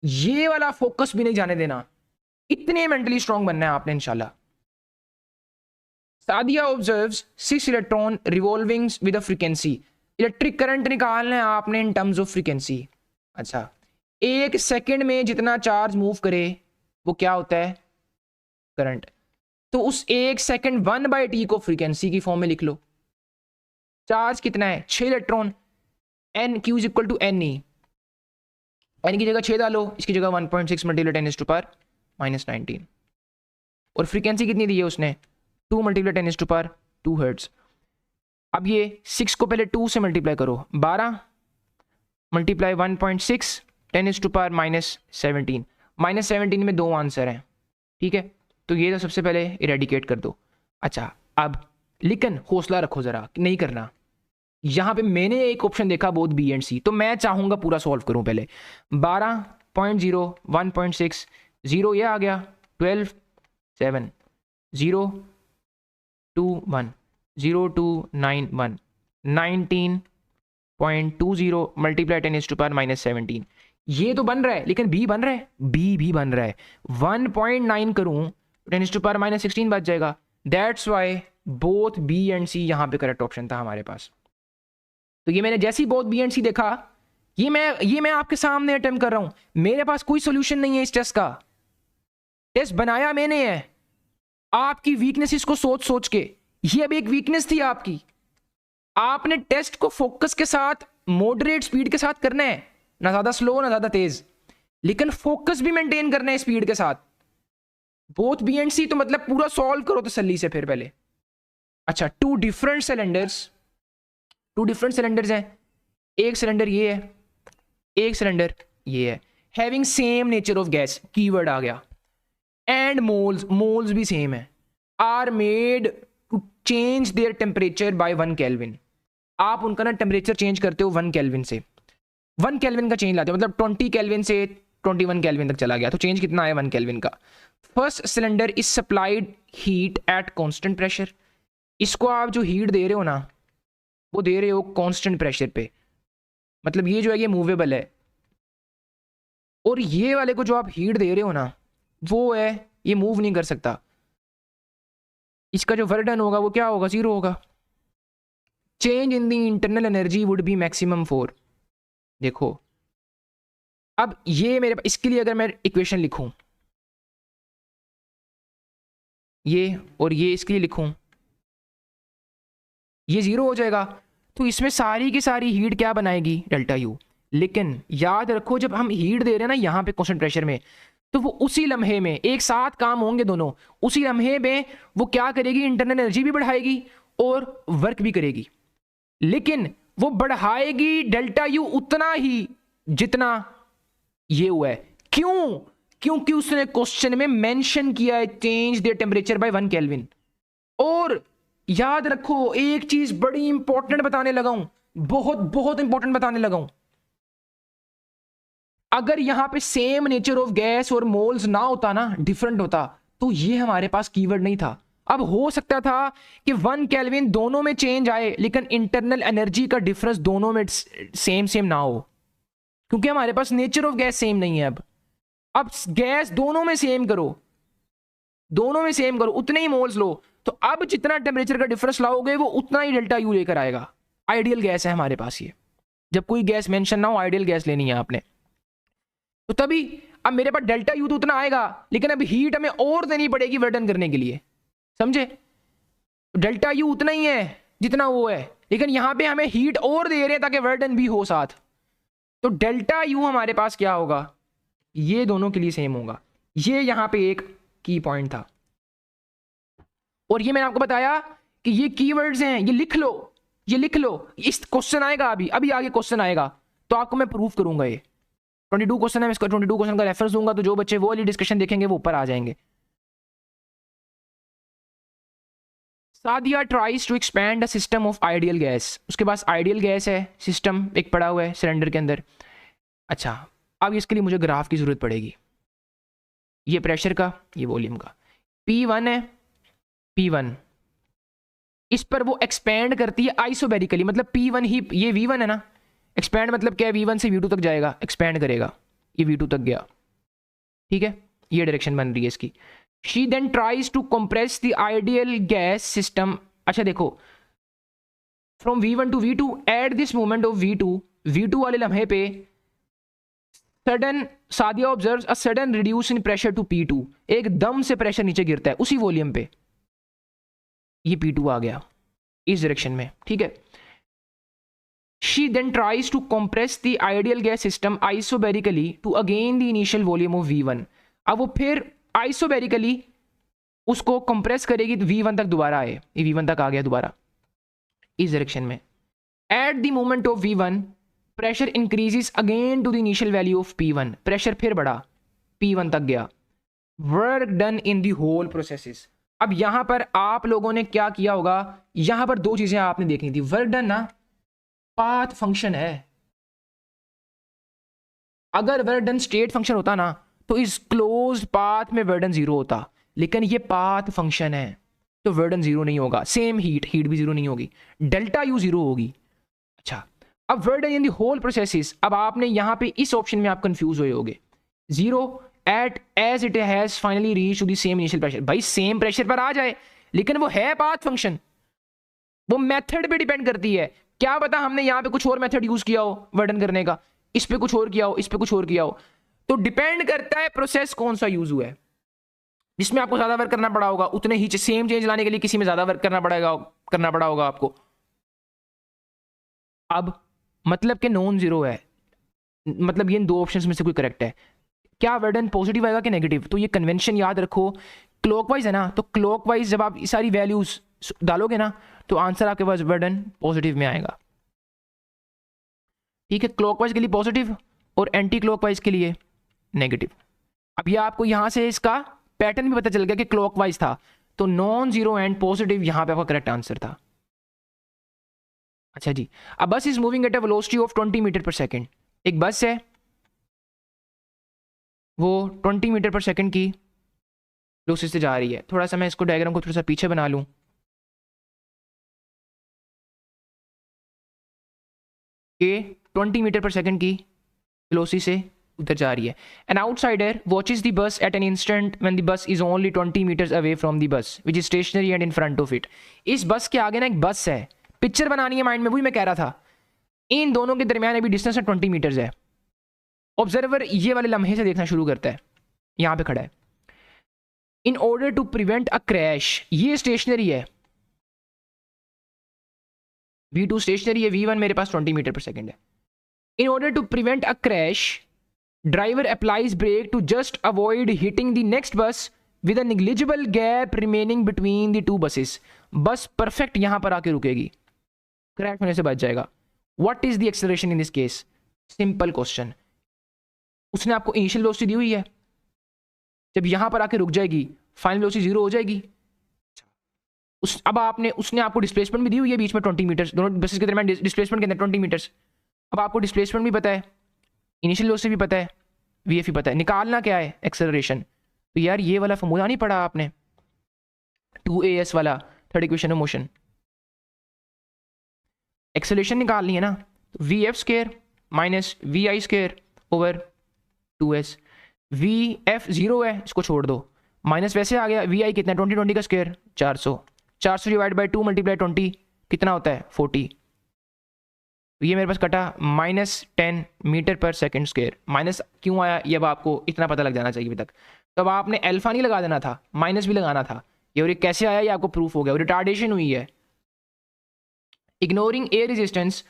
ये वाला फोकस भी नहीं जाने देना, इतने मेंटली स्ट्रांग बनना है आपने इंशाल्लाह। Sadia observes 6 electron revolving with a frequency. Electric current निकालना है आपने इन टर्म्स ऑफ फ्रीक्वेंसी। अच्छा, 1 सेकंड में जितना चार्ज मूव करे वो क्या होता है? करंट। तो उस 1 सेकंड 1/t को फ्रीक्वेंसी की फॉर्म में लिख लो। चार्ज कितना है? 6 electron, n q is equal to n e. n की जगह 6 डालो, इसकी जगह 1.6 मल्टीप्लाई 10⁻⁻19। और फ्रीक्वेंसी कितनी दी है उसने? 2 मल्टीप्लाई 10⁻2 हर्ट्ज। अब ये 6 को पहले 2 से मल्टीप्लाई करो, 12 मल्टीप्लाई 1.6 10⁻⁻17। -17 में 2 आंसर हैं, ठीक है। तो ये तो सबसे पहले इरेडिकेट कर दो। अच्छा, अब लेकिन हौसला रखो ज़रा, नहीं करना। यहाँ पे मैंने एक ऑप्शन देखा बोथ बी एंड सी, तो मैं चाहूँगा पूरा सॉल्व करूँ पहले। 12.0 1.6 0 ये आ गया, 12 7 0 2 1 0 2 9 1 19.20 मल्टीप्लाई 10⁻⁻17। ये तो बन रहा है, लेकिन बी बन रहा है, बी भी बन रहा है। 1.9 करूँ 10⁻16 बच जाएगा। That's why both B and C यहाँ पे करेक्ट ऑप्शन था हमारे पास। तो ये मैंने जैसे ही बोथ बी एंड सी देखा, ये मैं आपके सामने अटेम्प्ट कर रहा हूँ, मेरे पास कोई सोल्यूशन नहीं है इस टेस्ट का। टेस्ट बनाया मैंने है आपकी वीकनेसेस को सोच सोच के। ये अब एक वीकनेस थी आपकी, आपने टेस्ट को फोकस के साथ मॉडरेट स्पीड के साथ करना है, ना ज्यादा स्लो ना ज्यादा तेज, लेकिन फोकस भी मेंटेन करना है स्पीड के साथ। बोथ बी एंड सी तो मतलब पूरा सॉल्व करो तसल्ली से फिर पहले। अच्छा, टू डिफरेंट सिलेंडर्स हैं, एक सिलेंडर ये है, एक सिलेंडर ये है, having same nature of gas, keyword आ गया, एंड मोल्स भी सेम है, are made to change their temperature by 1 kelvin. आप उनका ना टेम्परेचर चेंज करते हो 1 केल्विन से, 1 केल्विन का चेंज लाते हो, मतलब 20 केल्विन से 21 केल्विन तक चला गया, तो चेंज कितना आया 1 केल्विन का। First cylinder is supplied heat at constant pressure, इसको आप जो हीट दे रहे हो ना वो दे रहे हो कांस्टेंट प्रेशर पे, मतलब ये जो है ये मूवेबल है, और ये वाले को जो आप हीट दे रहे हो ना वो है ये मूव नहीं कर सकता, इसका जो वर्क डन होगा वो क्या होगा, 0 होगा। Change in the internal energy would be maximum 4। देखो अब ये मेरे पास, इसके लिए अगर मैं इक्वेशन लिखूं ये और ये इसके लिए लिखूं, ये 0 हो जाएगा, तो इसमें सारी की सारी हीट क्या बनाएगी, डेल्टा यू। लेकिन याद रखो जब हम हीट दे रहे हैं ना यहाँ पे कांस्टेंट प्रेशर में, तो वो उसी लम्हे में एक साथ काम होंगे दोनों, उसी लम्हे में वो क्या करेगी, इंटरनल एनर्जी भी बढ़ाएगी और वर्क भी करेगी, लेकिन वो बढ़ाएगी डेल्टा यू उतना ही जितना ये हुआ है। क्यों? क्योंकि उसने क्वेश्चन में मेंशन किया है change their temperature by 1 kelvin. और याद रखो एक चीज बड़ी इंपॉर्टेंट बताने लगा हूं, बहुत बहुत इंपॉर्टेंट बताने लगा हूं, अगर यहां पे सेम नेचर ऑफ गैस और मोल्स ना होता ना, डिफरेंट होता, तो ये हमारे पास कीवर्ड नहीं था। अब हो सकता था कि 1 केल्विन दोनों में चेंज आए, लेकिन इंटरनल एनर्जी का डिफरेंस दोनों में सेम ना हो, क्योंकि हमारे पास नेचर ऑफ गैस सेम नहीं है। अब गैस दोनों में सेम करो, दोनों में सेम करो, उतने ही मोल्स लो, तो अब जितना टेम्परेचर का डिफरेंस लाओगे वो उतना ही डेल्टा यू लेकर आएगा। आइडियल गैस है हमारे पास ये, जब कोई गैस मेंशन ना हो आइडियल गैस लेनी है आपने, तो तभी अब मेरे पास डेल्टा यू तो उतना आएगा, लेकिन अब हीट हमें और देनी पड़ेगी वर्डन करने के लिए, समझे। डेल्टा यू उतना ही है जितना वो है, लेकिन यहां पे हमें हीट और दे रहे हैं ताकि वर्डन भी हो साथ, तो डेल्टा यू हमारे पास क्या होगा, ये दोनों के लिए सेम होगा। ये यहां पे एक की पॉइंट था, और ये मैंने आपको बताया कि ये कीवर्ड्स हैं, ये लिख लो, ये लिख लो, इस क्वेश्चन आएगा अभी आगे क्वेश्चन आएगा तो आपको मैं प्रूफ करूंगा। ये 22 क्वेश्चन है, इसका 22 क्वेश्चन का रेफरेंस दूंगा, तो जो बच्चे वो वाली डिस्कशन देखेंगे वो ऊपर आ जाएंगे। Sadia tries to expand the system of ideal gas, उसके पास आइडियल गैस है, सिस्टम एक पड़ा हुआ है सिलेंडर के अंदर। अच्छा, अब इसके लिए मुझे ग्राफ की जरूरत पड़ेगी, ये प्रेशर का, ये वॉल्यूम का, P1 है, P1 इस पर वो एक्सपैंड करती है आइसोबेरिकली, मतलब P1 ही, ये V1 है ना, एक्सपैंड मतलब क्या है, V1 से V2 तक जाएगा, एक्सपैंड करेगा, ये V2 तक गया, ठीक है, ये डायरेक्शन बन रही है इसकी। She then tries to compress the ideal gas system. अच्छा देखो, from V1 to V2 at this moment of V2 वाले लम्हे पे sudden Sadia observes a sudden reduce in pressure to P2, एकदम से प्रेशर नीचे गिरता है उसी वॉल्यूम पे, ये P2 आ गया इस डायरेक्शन में, ठीक है। She then tries to compress the ideal gas system isobarically to again the initial volume of V1। अब वो फिर isobarically उसको compress करेगी तो V1 तक दोबारा आए, ये V1 तक आ गया दोबारा इस डायरेक्शन में। At the moment of V1 pressure increases again to the initial value of P1, pressure फिर बढ़ा, P1 तक गया। Work done in the whole processes। अब यहां पर आप लोगों ने क्या किया होगा, यहां पर दो चीजें आपने देखनी थी। वर्क डन ना पाथ फंक्शन है, अगर वर्क डन स्टेट फंक्शन होता ना तो इस क्लोज्ड पाथ में वर्क डन 0 होता, लेकिन ये पाथ फंक्शन है तो वर्क डन 0 नहीं होगा, सेम हीट भी 0 नहीं होगी, डेल्टा यू 0 होगी। अच्छा, अब work done in the whole processes, अब आपने यहां पे इस ऑप्शन में आप कंफ्यूज हुए होगे, 0 at as it has finally reach to the same initial pressure. भाई सेम प्रेशर पर आ जाए, लेकिन वो है पाथ फंक्शन, वो मेथड पे डिपेंड करती है। क्या पता हमने यहाँ पे कुछ और मेथड यूज किया हो वर्डन करने का, इस पे कुछ और किया हो, इस पे कुछ और किया हो। तो डिपेंड करता है प्रोसेस कौन सा यूज हुआ है। जिसमें आपको ज्यादा वर्क करना पड़ा होगा, उतने ही सेम चेंज लाने के लिए किसी में ज्यादा वर्क करना पड़ा होगा आपको। अब मतलब कि नॉन जीरो है, मतलब ये इन दो ऑप्शंस में से कोई करेक्ट है। क्या वर्डन पॉजिटिव आएगा कि नेगेटिव? तो ये कन्वेंशन याद रखो, क्लॉकवाइज है ना, तो क्लॉकवाइज जब आप सारी वैल्यूज डालोगे ना तो आंसर आपके पास वर्डन पॉजिटिव में आएगा। ठीक है, क्लॉकवाइज के लिए पॉजिटिव और एंटी क्लॉकवाइज के लिए नेगेटिव। अब ये आपको यहां से इसका पैटर्न भी पता चल गया कि क्लॉकवाइज था, तो नॉन जीरो एंड पॉजिटिव यहां पे आपका करेक्ट आंसर था। अच्छा जी, अब bus is moving at a velocity of 20 metre पर सेकेंड। एक बस है, वो 20 मीटर पर सेकेंड की वेलोसिटी से जा रही है। थोड़ा सा मैं इसको डायग्राम को थोड़ा सा पीछे बना लूं कि 20 मीटर पर सेकेंड की वेलोसिटी से उधर जा रही है। An outsider watches the bus at an instant when the bus is only 20 metres away from the bus which is stationary and in front of it. इस बस के आगे ना एक बस है, पिक्चर बनानी है माइंड में, वही मैं कह रहा था। इन दोनों के दरमियान अभी डिस्टेंस 20 मीटर्स है। ऑब्जर्वर ये वाले लम्हे से देखना शुरू करता है, यहां पे खड़ा है। In order to prevent a crash, ये स्टेशनरी है, V2 स्टेशनरी है, V1 मेरे पास 20 मीटर पर सेकेंड है। In order to prevent a crash driver applies brake to just avoid hitting the next bus with a negligible gap remaining between the two buses. बस perfect यहां पर आके रुकेगी, crash होने से बच जाएगा। What is the acceleration in this case? Simple question. उसने आपको इनिशियल वेलोसिटी दी हुई है, जब यहां पर आके रुक जाएगी फाइनल वेलोसिटी जीरो हो जाएगी। अब उसने आपको डिस्प्लेसमेंट भी दी हुई है बीच में 20 मीटर्स, दोनों बसेस के दरमियान डिस्प्लेसमेंट के अंदर 20 मीटर्स। अब आपको डिस्प्लेसमेंट भी पता है, इनिशियल वेलोसिटी भी पता है, VF भी पता है, निकालना क्या है? एक्सेलरेशन। तो यार ये वाला फॉर्मूला नहीं पढ़ा आपने, 2AS वाला, third equation of motion. Acceleration निकालनी है ना, तो VF square minus VI square over 2S। VF 0 है, इसको छोड़ दो, माइनस वैसे आ गया, VI कितना है 20 का स्क्वायर 400, 400 डिवाइड बाई 2 मल्टीप्लाई 20 कितना होता है 40। तो ये मेरे पास कटा -10 मीटर पर सेकंड स्क्वायर। माइनस क्यों आया ये अब आपको इतना पता लग जाना चाहिए अभी तक। तो अब आपने अल्फा नहीं लगा देना था, माइनस भी लगाना था। ये और ये कैसे आया ये आपको प्रूफ हो गया, रिटार्डेशन हुई है। Ignoring air resistance,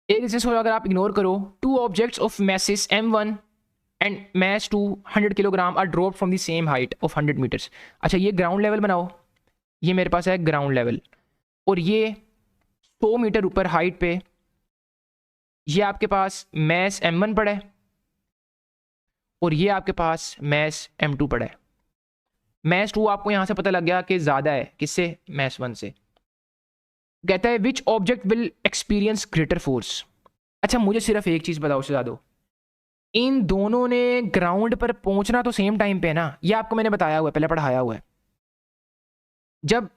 air resistance को अगर आप इग्नोर करो, 2 objects of masses M1 and mass 200 kilogram are drop from the same height of 100 metres. अच्छा ये ग्राउंड लेवल बनाओ, ये मेरे पास है ग्राउंड लेवल, और ये 100 मीटर ऊपर हाइट पे ये आपके पास मैस M1 पड़ा है और ये आपके पास मैस M2 पड़ा है। मैस 2 आपको यहां से पता लग गया कि ज्यादा है, किससे? मैस 1 से। कहता है विच object will experience greater force. अच्छा मुझे सिर्फ एक चीज बताओ शहजादो, इन दोनों ने ग्राउंड पर पहुंचना तो सेम टाइम पे है ना, ये आपको मैंने बताया हुआ है, पहले पढ़ाया हुआ है। जब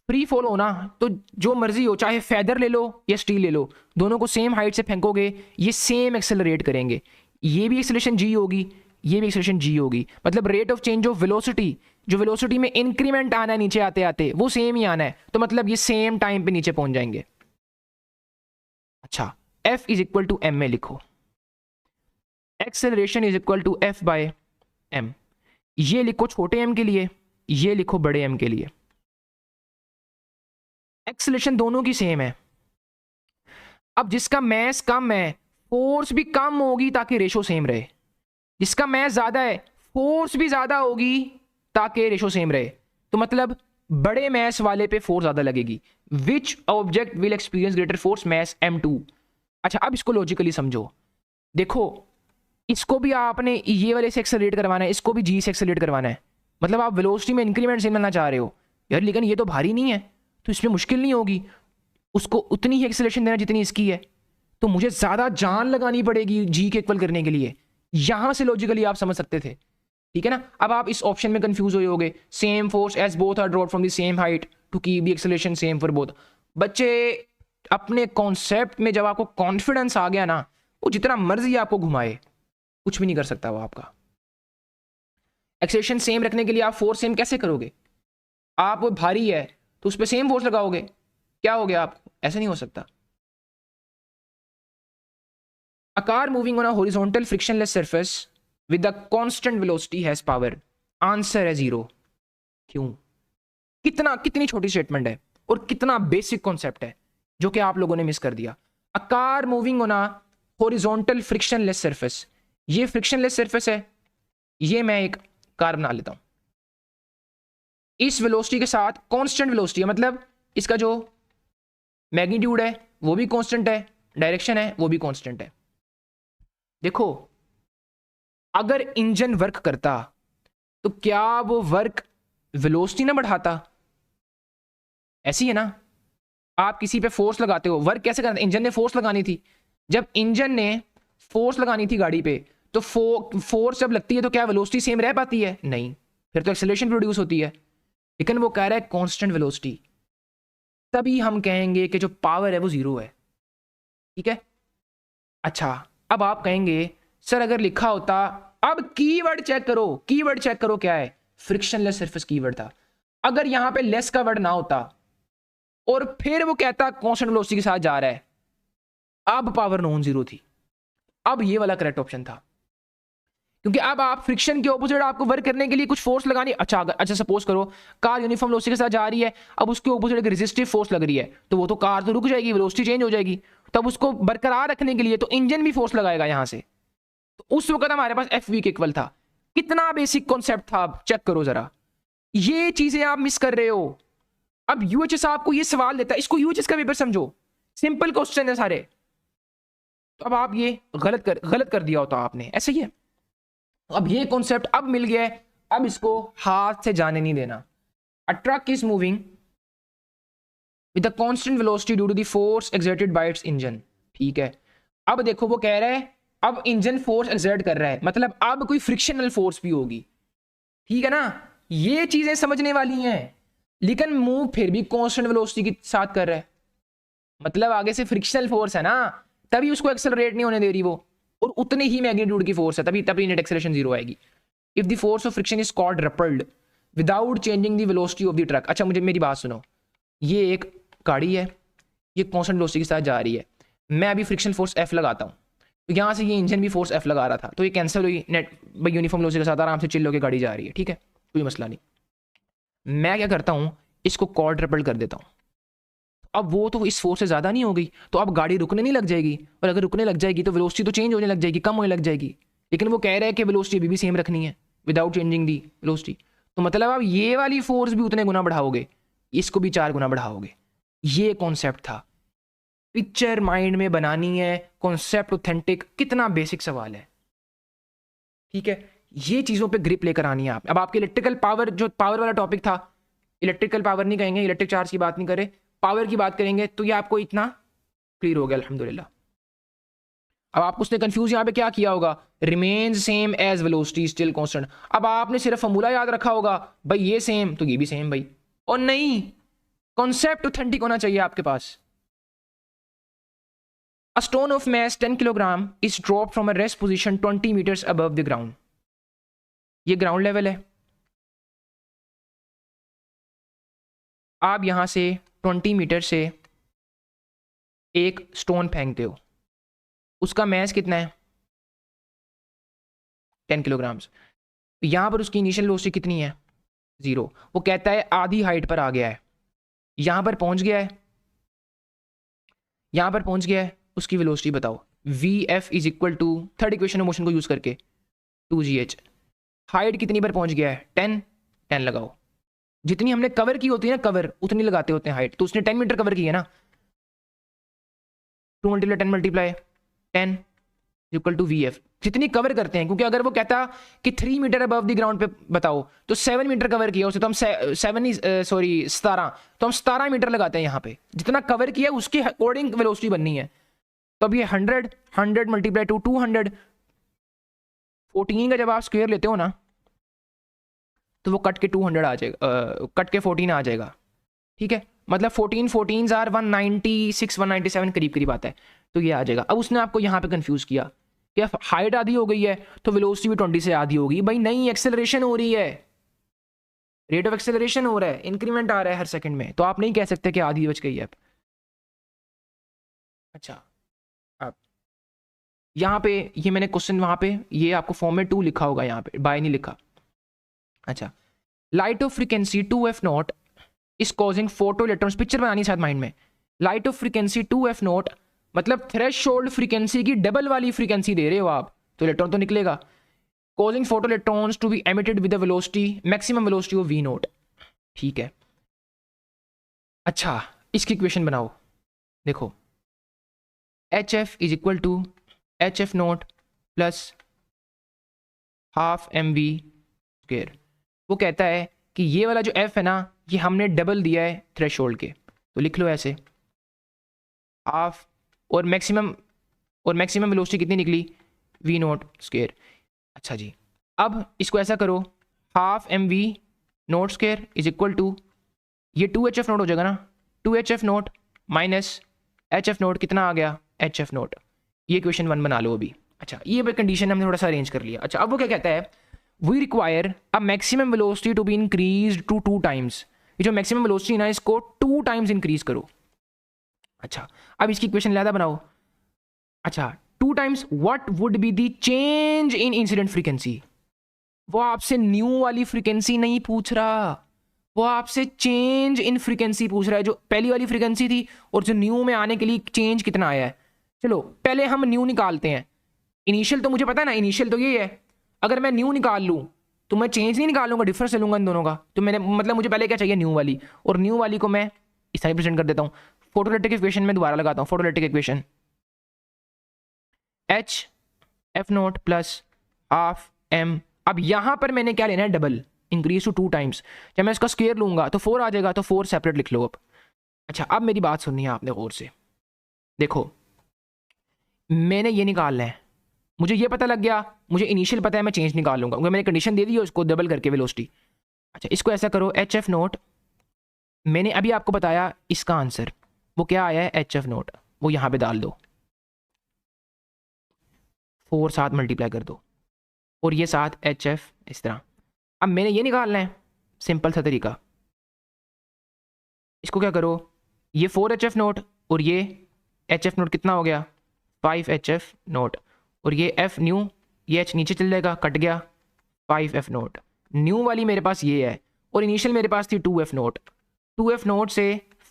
फ्री फॉल हो ना तो जो मर्जी हो, चाहे फेदर ले लो या स्टील ले लो, दोनों को सेम हाइट से फेंकोगे, ये सेम एक्सेलरेट करेंगे। ये भी एक्सेलरेशन G होगी, ये भी एक्सेलरेशन G होगी, मतलब rate of change of velocity, जो वेलोसिटी में इंक्रीमेंट आना है नीचे आते आते, वो सेम ही आना है। तो मतलब ये सेम टाइम पे नीचे पहुंच जाएंगे। अच्छा F is equal to M में लिखो, acceleration is equal to F by M। ये लिखो छोटे m के लिए, ये लिखो बड़े m के लिए। एक्सेलरेशन दोनों की सेम है। अब जिसका मैस कम है फोर्स भी कम होगी ताकि रेशो सेम रहे, जिसका मैस ज्यादा है फोर्स भी ज्यादा होगी ताकि रेशो सेम रहे। तो मतलब बड़े मैस वाले पे फोर्स ज्यादा लगेगी। Which object will experience greater force? Mass M2। अच्छा अब इसको लॉजिकली समझो, देखो इसको भी आपने ये वाले से एक्सेलरेट करवाना है, इसको भी G से एक्सेलरेट करवाना है, मतलब आप वेलोसिटी में इंक्रीमेंट से मिलना चाह रहे हो यार, लेकिन ये तो भारी नहीं है तो इसमें मुश्किल नहीं होगी, उसको उतनी ही एक्सेलरेशन देना जितनी इसकी है, तो मुझे ज्यादा जान लगानी पड़ेगी G के इक्वल करने के लिए। यहां से लॉजिकली आप समझ सकते थे, ठीक है ना। अब आप इस ऑप्शन में कंफ्यूज हो होगे, same force as both are dropped from the same height to keep the acceleration same for both. बच्चे अपने कॉन्सेप्ट में जब आपको कॉन्फिडेंस आ गया ना, वो जितना मर्जी आपको घुमाए कुछ भी नहीं कर सकता वो आपका। एक्सेलरेशन सेम रखने के लिए आप फोर्स सेम कैसे करोगे? आप वो भारी है तो उस पर सेम फोर्स लगाओगे, क्या हो गया आपको? ऐसे नहीं हो सकता। A car moving on a horizontal frictionless surface with a constant velocity has power. Answer है 0। क्यों? कितनी छोटी स्टेटमेंट है और कितना बेसिक कॉन्सेप्ट है जो कि आप लोगों ने मिस कर दिया। A car moving on a horizontal frictionless surface, ये फ्रिक्शनलेस सरफेस है, ये मैं एक कार बना लेता हूं इस वेलोसिटी के साथ, कांस्टेंट वेलोसिटी है, मतलब इसका जो मैग्नीट्यूड है वो भी कांस्टेंट है, डायरेक्शन है वो भी कांस्टेंट है। देखो अगर इंजन वर्क करता तो क्या वो वर्क वेलोसिटी ना बढ़ाता? ऐसी है ना, आप किसी पे फोर्स लगाते हो, वर्क कैसे करना? इंजन ने फोर्स लगानी थी, जब इंजन ने फोर्स लगानी थी गाड़ी पे तो फोर्स जब लगती है तो क्या वेलोसिटी सेम रह पाती है? नहीं, फिर तो एक्सेलरेशन प्रोड्यूस होती है। लेकिन वो कह रहा है कांस्टेंट वेलोसिटी, तभी हम कहेंगे कि जो पावर है वो 0 है। ठीक है, अच्छा अब आप कहेंगे सर अगर लिखा होता, अब कीवर्ड चेक करो, कीवर्ड चेक करो क्या है, फ्रिक्शनलेस सरफेस कीवर्ड था। अगर यहां पे लेस का वर्ड ना होता और फिर वो कहता कांस्टेंट वेलोसिटी के साथ जा रहा है, अब पावर नॉन 0 थी, अब ये वाला करेक्ट ऑप्शन था। क्योंकि अब आप फ्रिक्शन के ऑपोजिट आपको वर्क करने के लिए कुछ फोर्स लगानी। अच्छा सपोज करो कार यूनिफॉर्म वेलोसिटी के साथ जा रही है, अब उसके ऑपोजिट एक रेजिस्टिव फोर्स लग रही है तो वो तो कार तो रुक जाएगी, वेलोसिटी चेंज हो जाएगी। तब उसको बरकरार रखने के लिए तो इंजन भी फोर्स लगाएगा यहां से, तो उस वक्त हमारे पास एफ वी के इक्वल था। कितना बेसिक कॉन्सेप्ट था, आप चेक करो जरा, ये चीजें आप मिस कर रहे हो। अब यूएचएस आपको ये सवाल देता है, इसको यूएचएस का पेपर समझो, सिंपल क्वेश्चन है सारे, तो अब आप ये गलत कर दिया होता आपने, ऐसे ही है। अब ये कॉन्सेप्ट अब मिल गया है, अब इसको हाथ से जाने नहीं देना। A truck is moving with a constant velocity due to the force exerted by its engine. ठीक है, अब देखो वो कह रहा है अब इंजन फोर्स एक्सर्ट कर रहा है, मतलब अब कोई फ्रिक्शनल फोर्स भी होगी। ठीक है ना, ये चीजें समझने वाली हैं। लेकिन मूव फिर भी कांस्टेंट वेलोसिटी के साथ कर रहा है, मतलब आगे से फ्रिक्शनल फोर्स है ना, तभी उसको एक्सेलरेट नहीं होने दे रही वो, और उतने ही मैग्नीट्यूड की फोर्स है, तभी नेट एक्सेलरेशन 0 आएगी। If the force of friction is called rippled without changing the velocity of the truck. अच्छा मुझे मेरी बात सुनो, ये एक गाड़ी है, ये कांस्टेंट वेलोसिटी के साथ जा रही है, मैं अभी फ्रिक्शन फोर्स F लगाता हूँ, तो यहाँ से ये इंजन भी फोर्स F लगा रहा था, तो ये कैंसिल हुई, नेट भाई यूनिफॉर्म वेलोसिटी के साथ आराम से चिल होकर गाड़ी जा रही है। ठीक है, कोई मसला नहीं। मैं क्या करता हूँ, इसको क्वाड्रपल कर देता हूँ, अब वो तो इस फोर्स से ज़्यादा नहीं हो गई, तो अब गाड़ी रुकने नहीं लग जाएगी, और अगर रुकने लग जाएगी तो वेलोसिटी तो चेंज होने लग जाएगी, कम होने लग जाएगी। लेकिन वो कह रहा है कि वेलोसिटी अभी भी सेम रखनी है विदाउट चेंजिंग दी वेलोसिटी, तो मतलब आप ये वाली फोर्स भी उतने गुना बढ़ाओगे, इसको भी 4 गुना बढ़ाओगे। ये कॉन्सेप्ट था, पिक्चर माइंड में बनानी है, कॉन्सेप्ट ऑथेंटिक, कितना बेसिक सवाल है। ठीक है, ये चीज़ों पे ग्रिप लेकर आनी है आप। अब आपके इलेक्ट्रिकल पावर, जो पावर वाला टॉपिक था, इलेक्ट्रिकल पावर नहीं कहेंगे, इलेक्ट्रिक चार्ज की बात नहीं करें, पावर की बात करेंगे, तो ये आपको इतना क्लियर हो गया अल्हम्दुलिल्लाह। अब आपको उसने कंफ्यूज यहाँ पे क्या किया होगा, remains same as velocity still constant. अब आपने सिर्फ फॉर्मूला याद रखा होगा, भाई ये सेम तो ये भी सेम भाई, और नहीं, कॉन्सेप्ट ऑथेंटिक होना चाहिए आपके पास। A stone of mass 10 kilogram is dropped from a rest position 20 meters above the ground. ये ग्राउंड लेवल है, आप यहां से 20 मीटर से एक स्टोन फेंकते हो, उसका मैस कितना है, 10 किलोग्राम। यहां पर उसकी इनिशियल वेलोसिटी कितनी है, 0। वो कहता है आधी हाइट पर आ गया है, यहां पर पहुंच गया है, यहां पर पहुंच गया है, उसकी वेलोसिटी बताओ। Vf is equal to, third equation of motion को यूज करके, 2gh। हाइट कितनी पर पहुंच गया है, 10 लगाओ, जितनी हमने कवर की होती है ना, कवर उतनी लगाते होते हैं हाइट, तो उसने 10 मीटर कवर की है ना, 2 × 10 × 10 इक्वल टू Vf, जितनी कवर करते हैं। क्योंकि अगर वो कहता कि 3 मीटर अबव द ग्राउंड पे बताओ, तो 7 मीटर कवर किया उसे, तो हम 17, तो हम 17 मीटर लगाते हैं यहाँ पे, जितना कवर किया उसके अकॉर्डिंग वेलोसिटी बननी है। तो अब ये 100 मल्टीप्लाई टू 200, 14 का जब आप स्क्वायर लेते हो ना, तो वो कट के 200 आ जाएगा, कट के 14 आ जाएगा। ठीक है, मतलब 14 आर 196 197 करीब करीब आता है, तो ये आ जाएगा। अब उसने आपको यहाँ पे कंफ्यूज किया या हाइट आधी हो गई है तो वेलोसिटी भी 20 से आधी होगी। भाई नहीं, एक्सेलरेशन हो रही है, रेट ऑफ एक्सेलरेशन हो रहा है, इंक्रीमेंट आ रहा है हर सेकंड में, तो आप नहीं कह सकते कि आधी बच गई है। अच्छा, अब यहाँ पे ये मैंने क्वेश्चन वहाँ पे ये आपको फॉर्म में 2 लिखा होगा, यहाँ पे बाय नहीं लिखा। अच्छा, light of frequency 2f0 is causing photo electrons, picture बनानी शायद माइंड में। लाइट ऑफ फ्रीक्वेंसी 2f0 मतलब थ्रेशोल्ड फ्रीक्वेंसी की डबल वाली फ्रीक्वेंसी दे रहे हो आप, तो इलेक्ट्रॉन तो निकलेगा। Causing photo electrons to be emitted with the velocity, maximum velocity of v0। ठीक है, अच्छा इसकी इक्वेशन बनाओ। देखो HF is equal to HF0 plus half mv square. वो कहता है कि ये वाला जो f है ना, ये हमने डबल दिया है थ्रेशोल्ड के, तो लिख लो ऐसे हाफ, और मैक्सिमम वेलोसिटी कितनी निकली, v0 स्क्वायर। अच्छा जी, अब इसको ऐसा करो, half mv0 square is equal to ये 2hf0 हो जाएगा ना, 2hf0 माइनस hf0 कितना आ गया, hf0। ये क्वेश्चन 1 बना लो अभी। अच्छा, ये कंडीशन हमने थोड़ा सा अरेंज कर लिया। अच्छा, अब वो क्या कहता है, we require a maximum velocity to be increase to 2 times. ये जो मैक्सिमम वेलोसिटी ना, इसको 2 टाइम्स इंक्रीज करो। अच्छा, अब इसकी इक्वेशन ज़्यादा बनाओ। अच्छा, 2 times what would be the change in incident frequency. वो आपसे न्यू वाली फ्रीक्वेंसी नहीं पूछ रहा, वो आपसे चेंज इन फ्रीक्वेंसी पूछ रहा है, जो पहली वाली फ्रीक्वेंसी थी और जो न्यू में आने के लिए चेंज कितना आया है। चलो पहले हम न्यू निकालते हैं। इनिशियल तो मुझे पता है ना, इनिशियल तो ये है। अगर मैं न्यू निकाल लूँ तो मैं चेंज नहीं निकालूंगा, डिफरेंस ले लूंगा इन दोनों का। तो मैंने मतलब मुझे पहले क्या चाहिए, न्यू वाली, और न्यू वाली को मैं इस तरह प्रेजेंट कर देता हूँ। फोटोइलेक्ट्रिक इक्वेशन में दोबारा लगाता हूँ, photoelectric equation HF0 plus half m। अब यहां पर मैंने क्या लेना है, डबल, इंक्रीज टू 2 टाइम्स। जब मैं इसका स्क्वायर लूंगा तो 4 आ जाएगा, तो 4 सेपरेट लिख लो अब। अच्छा, अब मेरी बात सुननी है आपने गौर से। देखो मैंने ये निकालना है, मुझे ये पता लग गया, मुझे इनिशियल पता है, मैं चेंज निकाल लूंगा क्योंकि मैंने कंडीशन दे दी है उसको डबल करके वेलोसिटी। अच्छा, इसको ऐसा करो, HF0 मैंने अभी आपको बताया इसका आंसर, वो क्या आया है HF0, वो यहां पे डाल दो, 4 साथ मल्टीप्लाई कर दो, और ये साथ HF इस तरह। अब मैंने ये निकालना है, सिंपल सा तरीका, इसको क्या करो, ये 4HF0 और ये HF0 कितना हो गया, 5HF0, और ये F न्यू, ये H नीचे चल जाएगा, कट गया, 5F0। न्यू वाली मेरे पास ये है, और इनिशियल मेरे पास थी 2F0। 2F0 से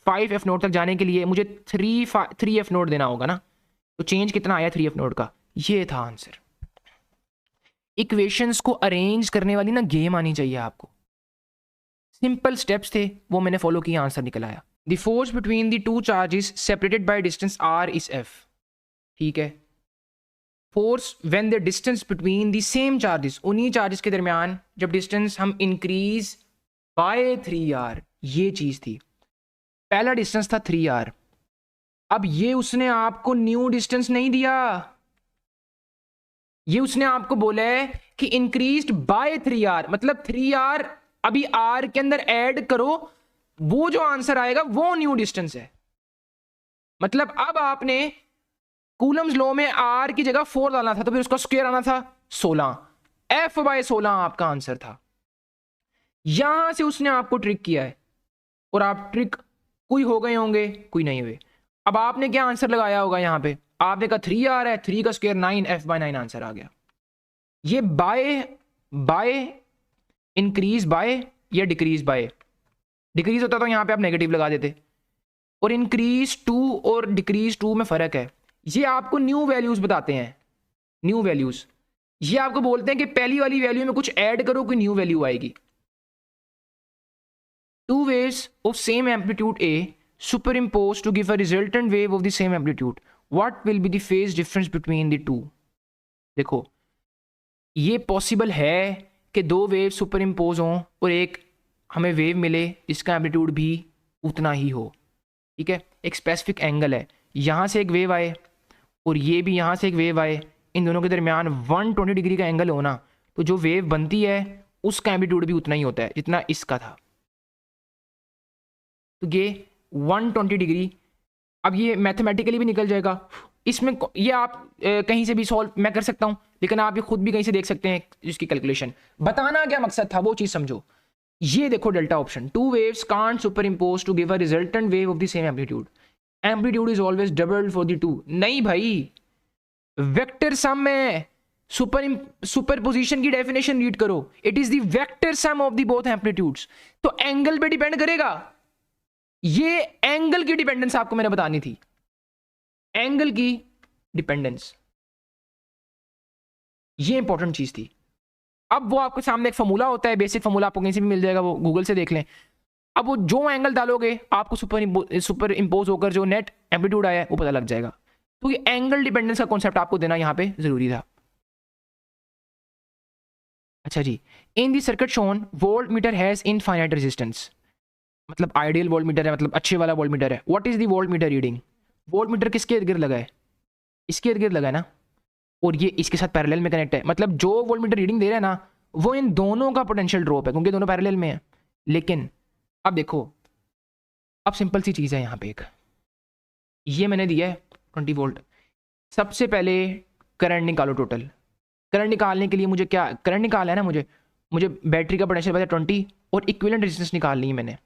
5F0 तक जाने के लिए मुझे 3F0 देना होगा ना, तो चेंज कितना आया 3F0 का, ये था आंसर। इक्वेशंस को अरेंज करने वाली ना गेम आनी चाहिए आपको, सिंपल स्टेप्स थे वो मैंने फॉलो किया, आंसर निकल आया। The force between the 2 charges separated by distance r is f। ठीक है, force when the distance between the same charges, उन्हीं चार्जेस के दरमियान जब डिस्टेंस हम इंक्रीज बाय 3r, ये चीज थी। पहला डिस्टेंस था 3r, अब ये उसने आपको न्यू डिस्टेंस नहीं दिया, ये उसने आपको बोला है कि इंक्रीज्ड बाय 3r, मतलब 3r अभी r के अंदर ऐड करो, वो जो आंसर आएगा वो न्यू डिस्टेंस है। मतलब अब आपने कूलम्स लॉ में r की जगह 4 डालना था, तो फिर उसका स्क्वायर आना था 16, f बाय 16 आपका आंसर था। यहां से उसने आपको ट्रिक किया है, और आप ट्रिक कोई हो गए होंगे कोई नहीं हुए। अब आपने क्या आंसर लगाया होगा, यहां पे आपने कहा 3r है, 3 का स्क्वायर 9, f बाय 9 आंसर आ गया। ये बाय इंक्रीज बाय या डिक्रीज बाय, डिक्रीज होता तो यहां पे आप नेगेटिव लगा देते, और इंक्रीज 2 और डिक्रीज 2 में फर्क है। ये आपको न्यू वैल्यूज बताते हैं, न्यू वैल्यूज, ये आपको बोलते हैं कि पहली वाली वैल्यू में कुछ ऐड करो, कोई न्यू वैल्यू आएगी। 2 waves of same amplitude A superimposed to give a resultant wave of the same amplitude. What will be the phase difference between the two? देखो ये पॉसिबल है कि 2 वेव सुपर इम्पोज हों और एक हमें वेव मिले जिसका एम्पलीट्यूड भी उतना ही हो। ठीक है, एक स्पेसिफिक एंगल है, यहाँ से एक वेव आए और ये भी यहाँ से एक वेव आए, इन दोनों के दरमियान 120 डिग्री का एंगल होना, तो जो वेव बनती है उसका एम्पलीट्यूड भी उतना ही होता है जितना इसका था। तो ये 120 डिग्री, अब ये मैथमेटिकली भी निकल जाएगा इसमें, ये आप कहीं से भी सॉल्व मैं कर सकता हूँ, लेकिन आप ये खुद भी कहीं से देख सकते हैं इसकी कैलकुलेशन। बताना क्या मकसद था वो चीज़ समझो। ये देखो delta option, two waves can't superimpose to give a resultant wave of the same amplitude, amplitude is always doubled for the two. नहीं भाई, वेक्टर सम में सुपरपोजिशन की डेफिनेशन रीड करो, it is the vector sum of the both amplitudes. तो angle पे depend करेगा, ये angle की डिपेंडेंस आपको मैंने बतानी थी, एंगल की डिपेंडेंस, ये इंपॉर्टेंट चीज थी। अब वो आपके सामने एक फॉर्मूला होता है, बेसिक फॉर्मूला आपको कहीं से भी मिल जाएगा, वो गूगल से देख लें। अब वो जो एंगल डालोगे आपको सुपर इंपोज होकर जो नेट एम्पलीट्यूड आया है वो पता लग जाएगा। तो ये एंगल डिपेंडेंस का कॉन्सेप्ट आपको देना यहाँ पे जरूरी था। अच्छा जी, in the circuit shown voltmeter has infinite resistance, मतलब आइडियल वोल्ट मीटर है, मतलब अच्छे वाला वोल्ट मीटर है। What is the voltmeter reading? Voltmeter किसके इर्द गिर्द लगा है? इसके इर्द गिर्द लगा है ना, और ये इसके साथ पैरेलल में कनेक्ट है, मतलब जो वोल्ट मीटर रीडिंग दे रहा है ना वो इन दोनों का पोटेंशियल ड्रॉप है, क्योंकि दोनों पैरेलल में है। लेकिन अब देखो, अब सिंपल सी चीज़ है यहाँ पे, एक ये मैंने दिया है 20 वोल्ट। सबसे पहले करंट निकालो, टोटल करंट निकालने के लिए मुझे क्या करंट निकालना है ना, मुझे बैटरी का पोटेंशियल पता है 20, और इक्विवेलेंट रेजिस्टेंस निकालनी है मैंने।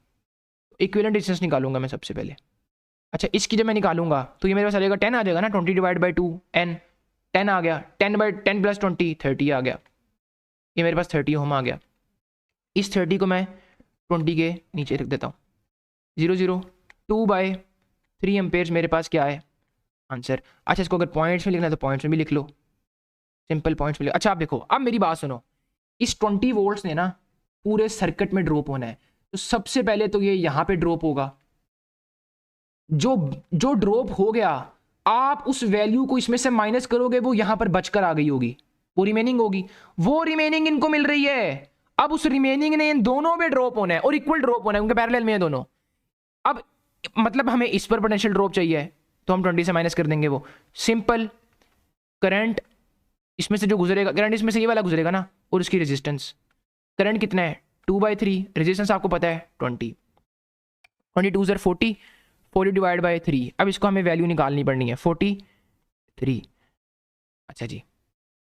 इक्विवेलेंट रेजिस्टेंस निकालूंगा मैं सबसे पहले। अच्छा, इसकी जब मैं निकालूंगा तो ये मेरे पास आ जाएगा 10 आ जाएगा ना, 20 डिवाइड बाई 2 n, 10 आ गया, 10 बाई 10 प्लस 20 30 आ गया, ये मेरे पास 30 ओम आ गया। इस 30 को मैं 20 के नीचे रख देता हूँ, 0.02 बाई 3 एम्पेयर्स मेरे पास क्या है आंसर। अच्छा, इसको अगर पॉइंट्स में लिखना है तो पॉइंट्स में भी लिख लो, सिंपल पॉइंट्स में लिख। अच्छा आप देखो, अब मेरी बात सुनो, इस 20 वोल्ट्स ने ना पूरे सर्किट में ड्रॉप होना है, तो सबसे पहले तो ये यहाँ पे ड्रॉप होगा। जो ड्रॉप हो गया, आप उस वैल्यू को इसमें से माइनस करोगे, वो यहां पर बचकर आ गई होगी, वो रिमेनिंग होगी, वो रिमेनिंग इनको मिल रही है। अब उस रिमेनिंग ने इन दोनों में ड्रॉप होना है, और इक्वल ड्रॉप होना है, उनके पैरेलल में है दोनों। अब मतलब हमें इस पर पोटेंशियल ड्रॉप चाहिए, तो हम 20 से माइनस कर देंगे, वो सिंपल करंट इसमें से जो गुजरेगा, करंट इसमें से ये वाला गुजरेगा ना, और उसकी रेजिस्टेंस, करंट कितना है 2/3, रेजिस्टेंस आपको पता है 20, 22 सर 40, 40 डिवाइड बाई 3। अब इसको हमें वैल्यू निकालनी पड़नी है 43। अच्छा जी,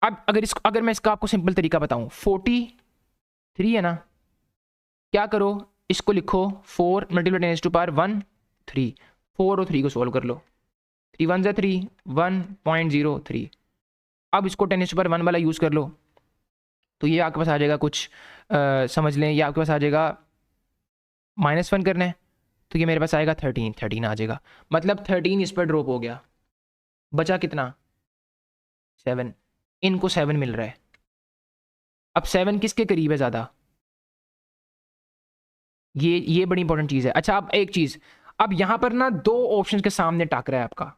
अब अगर मैं इसका आपको सिंपल तरीका बताऊं, 43 है ना, क्या करो, इसको लिखो 4 × 10⁻⁴ 3, 4 और 3 को सोल्व कर लो, 3 1 × 3 1.03। अब इसको 10⁻1 वाला यूज़ कर लो, तो ये आपके पास आ जाएगा कुछ समझ लें, ये आपके पास आ जाएगा -1 करना है, तो ये मेरे पास आएगा 13 आ जाएगा, मतलब 13 इस पर ड्रॉप हो गया। बचा कितना 7, इनको 7 मिल रहा है। अब 7 किसके करीब है ज़्यादा, ये बड़ी इंपॉर्टेंट चीज़ है। अच्छा, अब एक चीज़, अब यहाँ पर ना 2 ऑप्शन के सामने टाक रहा है आपका,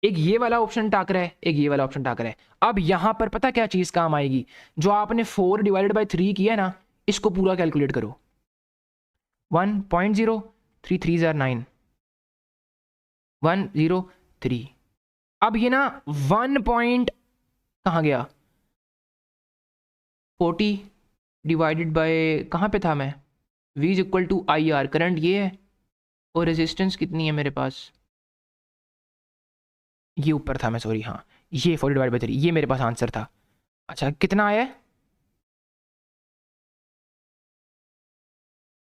एक ये वाला ऑप्शन टाक रहा है, एक ये वाला ऑप्शन टाक रहा है। अब यहाँ पर पता क्या चीज़ काम आएगी, जो आपने 4 डिवाइडेड बाई 3 किया है ना, इसको पूरा कैलकुलेट करो, 1.0, 3 3 are 9, 103। अब ये ना 1 पॉइंट कहाँ गया, 40 डिवाइडेड बाय कहाँ पे था मैं, V is equal to IR, current ये है, और रेजिस्टेंस कितनी है मेरे पास, ये ऊपर था मैं, सॉरी, हाँ ये 40 डिवाइड बाई 3, ये मेरे पास आंसर था। अच्छा, कितना आया है,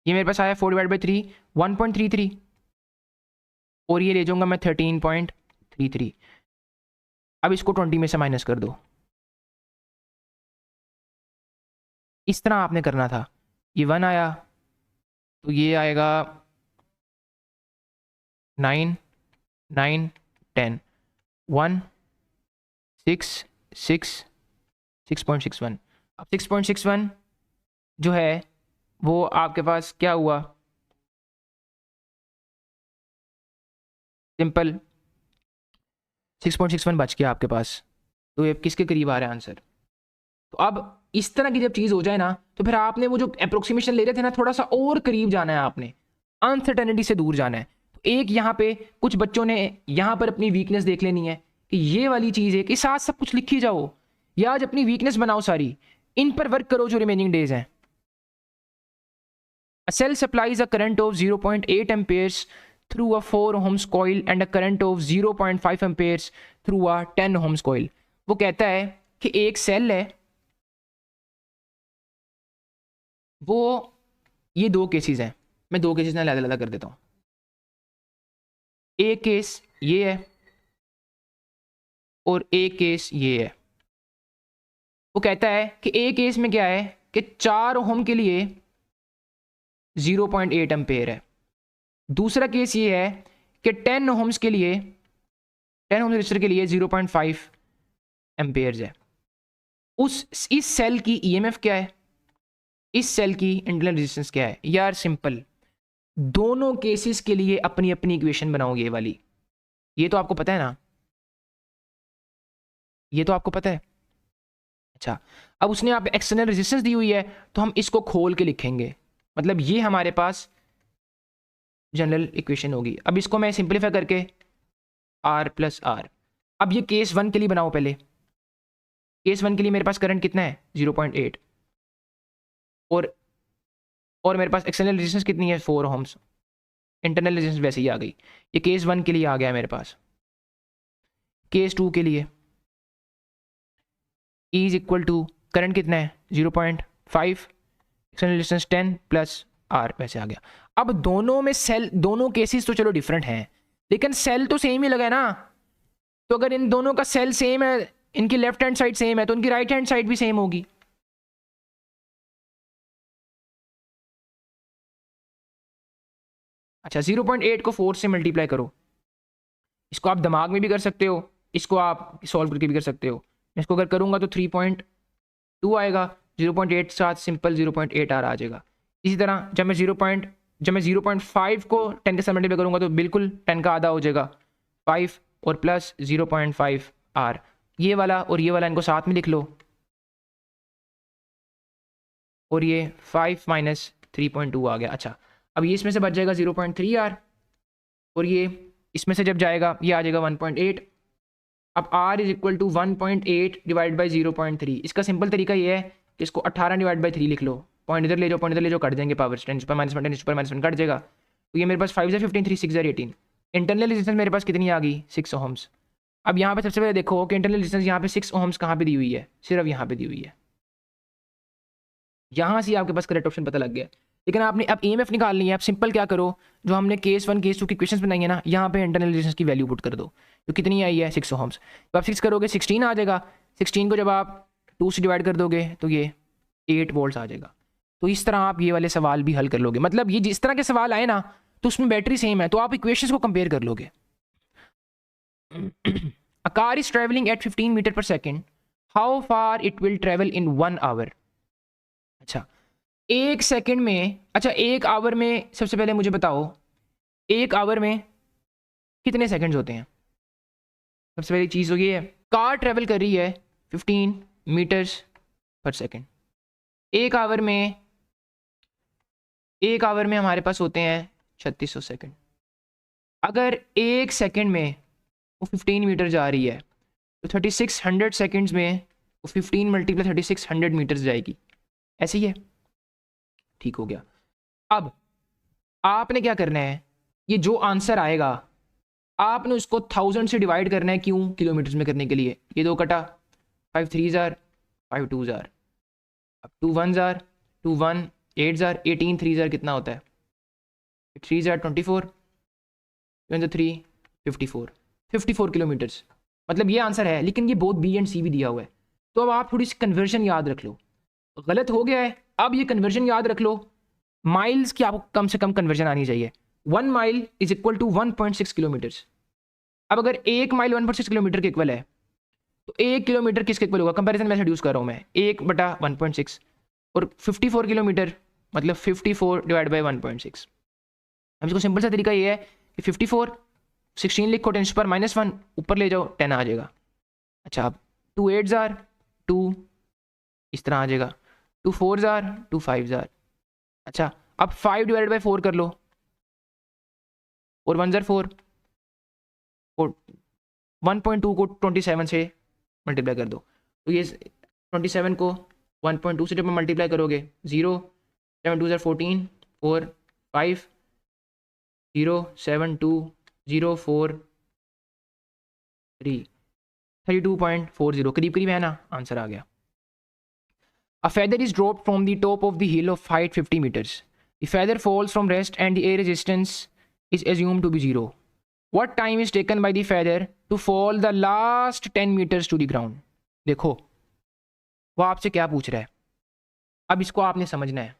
ये मेरे पास आया 4 डिवाइड बाई 3 1.33, और ये ले जाऊंगा मैं 13.33। अब इसको 20 में से माइनस कर दो, इस तरह आपने करना था। ये 1 आया, तो ये आएगा 9 9 10 1 6 6 6.61। अब 6.61 जो है वो आपके पास क्या हुआ, सिंपल 6.61 बच गया आपके पास, तो ये किसके करीब आ रहा है आंसर। तो अब इस तरह की जब चीज़ हो जाए ना, तो फिर आपने वो जो अप्रोक्सीमेशन ले रहे थे ना, थोड़ा सा और करीब जाना है, आपने अनसर्टेनिटी से दूर जाना है। तो एक यहाँ पे कुछ बच्चों ने यहाँ पर अपनी वीकनेस देख लेनी है कि ये वाली चीज़ है कि साथ सब कुछ लिखी जाओ, या आज अपनी वीकनेस बनाओ सारी, इन पर वर्क करो जो रिमेनिंग डेज हैं। A cell supplies a current of 0.8 amperes through a 4 ohms coil and a current of 0.5 amperes through a 10 ohms coil. वो कहता है कि एक सेल है, वो ये दो केसेस हैं, मैं दो केसेस ना अलग अलग कर देता हूँ. एक केस ये है और एक केस ये है. वो कहता है कि एक केस में क्या है कि 4 ओम के लिए 0.8 एम्पेयर है. दूसरा केस ये है कि 10 ओम्स के लिए 10 ओम रजिस्टर के लिए 0.5 एम्पेयर्स है. इस सेल की ईएमएफ क्या है, इस सेल की इंटरनल रेजिस्टेंस क्या है. यार सिंपल, दोनों केसेस के लिए अपनी अपनी इक्वेशन बनाओ. ये वाली, ये तो आपको पता है ना, ये तो आपको पता है. अच्छा, अब उसने यहाँ पे एक्सटर्नल रेजिस्टेंस दी हुई है तो हम इसको खोल के लिखेंगे. मतलब ये हमारे पास जनरल इक्वेशन होगी. अब इसको मैं सिंप्लीफाई करके R प्लस आर. अब ये केस 1 के लिए बनाओ. पहले केस 1 के लिए मेरे पास करंट कितना है 0.8 और मेरे पास एक्सटर्नल रेजिस्टेंस कितनी है 4 ओम्स. इंटरनल रेजिस्टेंस वैसे ही आ गई. ये केस 1 के लिए आ गया मेरे पास. केस 2 के लिए E is equal to current कितना है 0.5, एक्सटर्नल रेजिस्टेंस 10 प्लस R वैसे आ गया. अब दोनों में सेल, दोनों केसेस तो चलो डिफरेंट हैं लेकिन सेल तो सेम ही लगा है ना. तो अगर इन दोनों का सेल सेम है, इनकी लेफ्ट हैंड साइड सेम है, तो उनकी राइट हैंड साइड भी सेम होगी. अच्छा, 0.8 को 4 से मल्टीप्लाई करो. इसको आप दिमाग में भी कर सकते हो, इसको आप सॉल्व करके भी कर सकते हो. इसको अगर करूँगा तो 3.2 आएगा. 0.8 साथ सिंपल 0.8 आ जाएगा. इसी तरह जब मैं 0.5 को 10 के साथ मल्टीप्लाई करूँगा तो बिल्कुल 10 का आधा हो जाएगा 5 और प्लस 0.5 R. ये वाला और ये वाला इनको साथ में लिख लो और ये 5 माइनस 3.2 आ गया. अच्छा, अब ये इसमें से बच जाएगा 0.3 R और ये इसमें से जब जाएगा ये आ जाएगा 1.8. अब R is equal to 1.8 divide by 0.3. इसका सिंपल तरीका ये है कि इसको 18 डिवाइड बाई 3 लिख लो. पॉइंट इधर ले जाओ, पॉइंट इधर ले जाओ, कट देंगे पावर. 10 पर माइनस 1, 10 पर माइनस 1 कट जाएगा. तो ये मेरे पास 5 15, 3 6 18. इंटरनल रेजिस्टेंस मेरे पास कितनी आ गई 6 ओम्स. अब यहाँ पे सबसे पहले देखो कि इंटरनल रेजिस्टेंस यहाँ पे 6 ओम्स कहाँ पे दी हुई है, सिर्फ यहाँ पे दी हुई है. यहाँ से आपके पास करेक्ट ऑप्शन पता लग गया. लेकिन आपने अब ईएमएफ निकालनी है. आप सिंपल क्या करो, जो हमने केस 1 केस 2 की क्वेश्चंस बनाई है ना, यहाँ पे इंटरनल रेजिस्टेंस की वैल्यू पुट कर दो. तो कितनी आई है 6 ओम्स. तो आप 6 करोगे 16 आ जाएगा. 16 को जब आप 2 से डिवाइड कर दोगे तो ये 8 वोल्ट्स आ जाएगा. तो इस तरह आप ये वाले सवाल भी हल कर लोगे. मतलब ये जिस तरह के सवाल आए ना तो उसमें बैटरी सेम है तो आप इक्वेशंस को कंपेयर कर लोगे. A car is traveling at 15 metre पर second. How far it will travel in 1 hour. अच्छा, एक सेकंड में, अच्छा एक आवर में सबसे पहले मुझे बताओ एक आवर में कितने सेकंड्स होते हैं. सबसे पहली चीज़ तो ये है, कार ट्रेवल कर रही है 15 मीटर्स पर सेकंड. एक आवर में हमारे पास होते हैं 3600 सेकंड. अगर एक सेकंड में वो 15 मीटर जा रही है तो 3600 सेकंड्स में वो 15 मल्टीप्लाई 3600 मीटर्स जाएगी. ऐसे ही है, ठीक हो गया. अब आपने क्या करना है, ये जो आंसर आएगा आपने उसको 1000 से डिवाइड करना है. क्यों? किलोमीटर्स में करने के लिए. ये 2 कटा, 5 3 जार, 5 2 जार, अब 2 1 जार, 2 1 8 जार, 18 3 जार कितना होता है 3 जार 24, 3 54 किलोमीटर्स. मतलब ये आंसर है. लेकिन ये बोथ बी एंड सी भी दिया हुआ है. तो अब आप थोड़ी सी कन्वर्जन याद रख लो. गलत हो गया है, अब ये कन्वर्जन याद रख लो. माइल्स की आपको कम से कम कन्वर्जन आनी चाहिए. 1 mile is equal to 1.6 kilometres. अब अगर 1 माइल 1.6 किलोमीटर के इक्वल है तो 1 किलोमीटर किसके इक्वल होगा. कंपैरिजन में रिड्यूस कर रहा हूँ मैं. 1/1.6 और 54 किलोमीटर मतलब 54 डिवाइड बाई 1.6. अब इसको सिंपल सा तरीका ये है कि 54 16 लिखो, 10 पर -1 ऊपर ले जाओ 10 आ जाएगा. अच्छा, अब 2 8 जार 2 इस तरह आ जाएगा, 2 4 जार 2 5 जार. अच्छा, अब 5 डिवाइड बाई 4 कर लो और 1 जार 4 और 1.2 को 27 से मल्टीप्लाई कर दो. तो ये 27 को 1.2 से जब मल्टीप्लाई करोगे 0 7 2 जार 14 और 5 0.7203 32.40 करीब करीब है ना, आंसर आ गया. A feather is dropped from the top of the hill of height 50 meters. The feather falls from rest and the air resistance is assumed to be 0. What time is taken by the feather to fall the last 10 meters to the ground? देखो वो आपसे क्या पूछ रहा है, अब इसको आपने समझना है.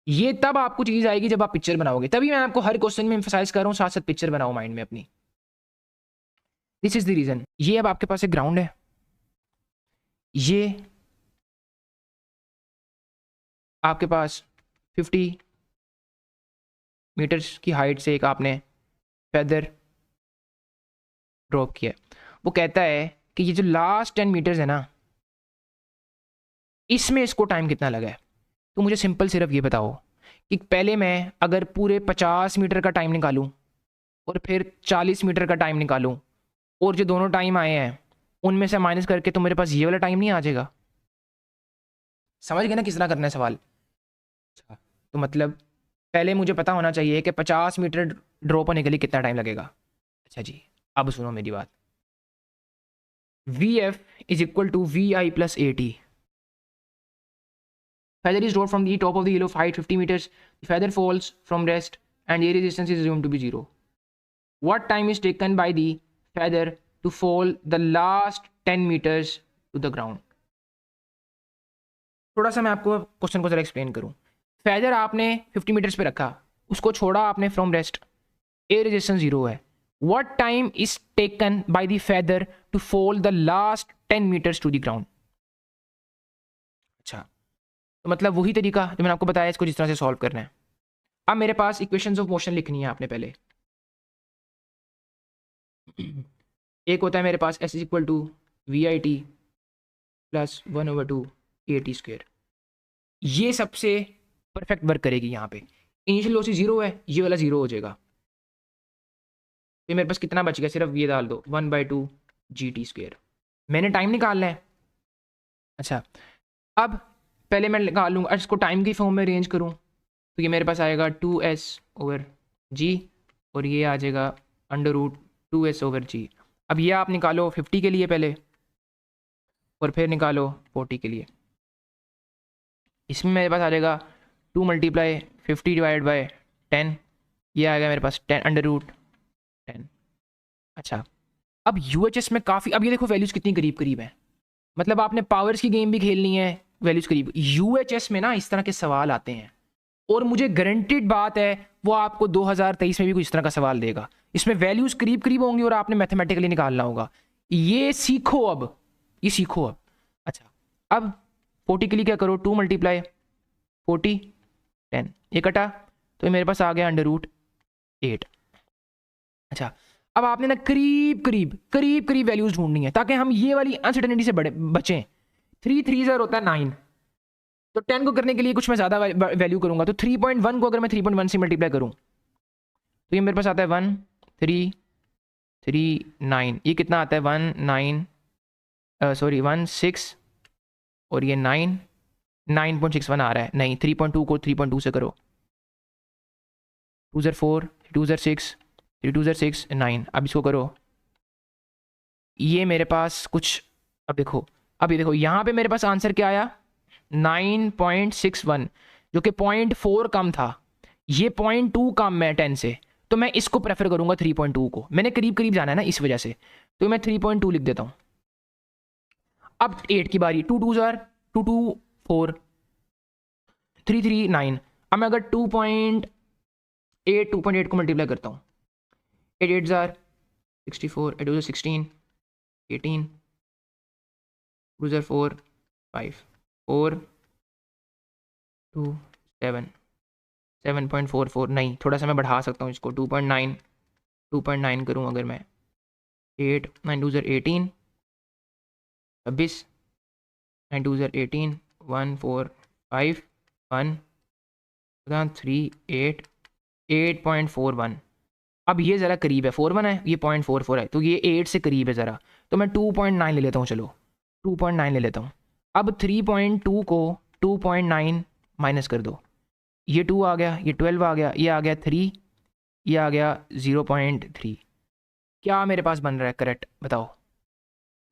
ये तब आपको चीज़ आएगी जब आप पिक्चर बनाओगे, तभी मैं आपको हर क्वेश्चन में एम्फसाइज कर रहा हूँ साथ साथ पिक्चर बनाओ माइंड में अपनी. This is the reason. ये अब आपके पास एक ग्राउंड है, ये आपके पास 50 मीटर्स की हाइट से एक आपने फेदर ड्रॉप किया. वो कहता है कि ये जो लास्ट 10 मीटर्स है ना, इसमें इसको टाइम कितना लगा है. तो मुझे सिंपल सिर्फ ये बताओ कि पहले मैं अगर पूरे 50 मीटर का टाइम निकालूं और फिर 40 मीटर का टाइम निकालूं और जो दोनों टाइम आए हैं उनमें से माइनस करके तो मेरे पास ये वाला टाइम नहीं आ जाएगा. समझ गए ना किस तरह करना है सवाल. अच्छा, तो मतलब पहले मुझे पता होना चाहिए कि 50 मीटर ड्रॉप होने के लिए कितना टाइम लगेगा. अच्छा जी, अब सुनो मेरी बात. VF is equal to VI plus AT. Feather is dropped from the top of the hill of height 50 meters. The feather falls from rest and air resistance is assumed to be 0. What time is taken by the feather to fall the last 10 meters to the ground? थोड़ा सा मैं आपको question को जरा explain करूं. Feather आपने 50 metres पे रखा, उसको छोड़ा आपने फ्रॉम रेस्ट, एयर रेजिस्टेंस 0 है. What time is taken by the feather to fall the last 10 metres to the ground. अच्छा, तो मतलब वही तरीका जो मैंने आपको बताया, इसको जिस तरह से सॉल्व करना है. अब मेरे पास इक्वेशंस ऑफ मोशन लिखनी है आपने पहले. एक होता है मेरे पास S is equal to VIT plus 1/2 AT square. ये सबसे परफेक्ट वर्क करेगी. यहाँ पे इनिशियल वेलोसिटी 0 है, ये वाला 0 हो जाएगा. तो मेरे पास कितना बच गया, सिर्फ ये डाल दो 1/2 GT स्क्वायर. मैंने टाइम निकालना है. अच्छा, अब पहले मैं निकाल लूँगा, इसको टाइम की फॉर्म में अरेंज करूँ तो ये मेरे पास आएगा 2S/G और ये आ जाएगा √2S/G. अब ये आप निकालो 50 के लिए पहले और फिर निकालो 40 के लिए. इसमें मेरे पास आ जाएगा 2 × 50 / 10. ये आएगा मेरे पास 10 √10. अच्छा, अब UHS में काफ़ी, अब ये देखो वैल्यूज़ कितनी करीब करीब हैं. मतलब आपने पावर्स की गेम भी खेलनी है, वैल्यूज़ करीब. UHS में ना इस तरह के सवाल आते हैं और मुझे गारंटीड बात है वो आपको 2023 में भी कुछ इस तरह का सवाल देगा. इसमें वैल्यूज़ करीब करीब होंगी और आपने मैथमेटिकली निकालना होगा. ये सीखो अब, ये सीखो अब. अच्छा, अब 40 के लिए क्या करो, 2 × 40 10. ये कटा तो ये मेरे पास आ गया √8. अच्छा, अब आपने ना करीब करीब वैल्यूज़ ढूंढनी है ताकि हम ये वाली अनसर्टेनिटी से बचें. 3 3 होता है 9, तो 10 को करने के लिए कुछ मैं ज़्यादा वैल्यू करूंगा. तो 3.1 को अगर मैं 3.1 से मल्टीप्लाई करूं तो ये मेरे पास आता है 1339. ये कितना आता है 16 और ये 9.61 आ रहा है. नहीं, 3.2 को 3.2 से करो. 2 × 4 2 × 6 3 2 6 9. अब इसको करो, ये मेरे पास कुछ, अब देखो, अब ये देखो यहाँ पे मेरे पास आंसर क्या आया 9.61, जो कि 0.4 कम था. ये 0.2 कम है 10 से, तो मैं इसको प्रेफर करूंगा 3.2 को. मैंने करीब करीब जाना है ना इस वजह से, तो मैं 3.2 लिख देता हूँ. अब 8 की बारी. 2 2 2 2 4 3 3 9. अब मैं अगर 2.8 को मल्टीप्लाई करता हूँ, 8 8 64, 8 2 16 18, 2 4 5 4 2 7 7.44. नहीं, थोड़ा सा मैं बढ़ा सकता हूँ इसको, 2.9 करूँ अगर मैं. 8 9 2 18 26 9 2 18 1 4 5 1 3 8 8.41. अब ये ज़रा करीब है, 41 है, ये 0.44 है, तो ये 8 से करीब है ज़रा. तो मैं 2.9 ले लेता हूँ. चलो 2.9 ले लेता हूँ. अब 3.2 को 2.9 माइनस कर दो, ये 2 आ गया, ये 12 आ गया, ये आ गया 3, ये आ गया 0.3। क्या मेरे पास बन रहा है करेक्ट, बताओ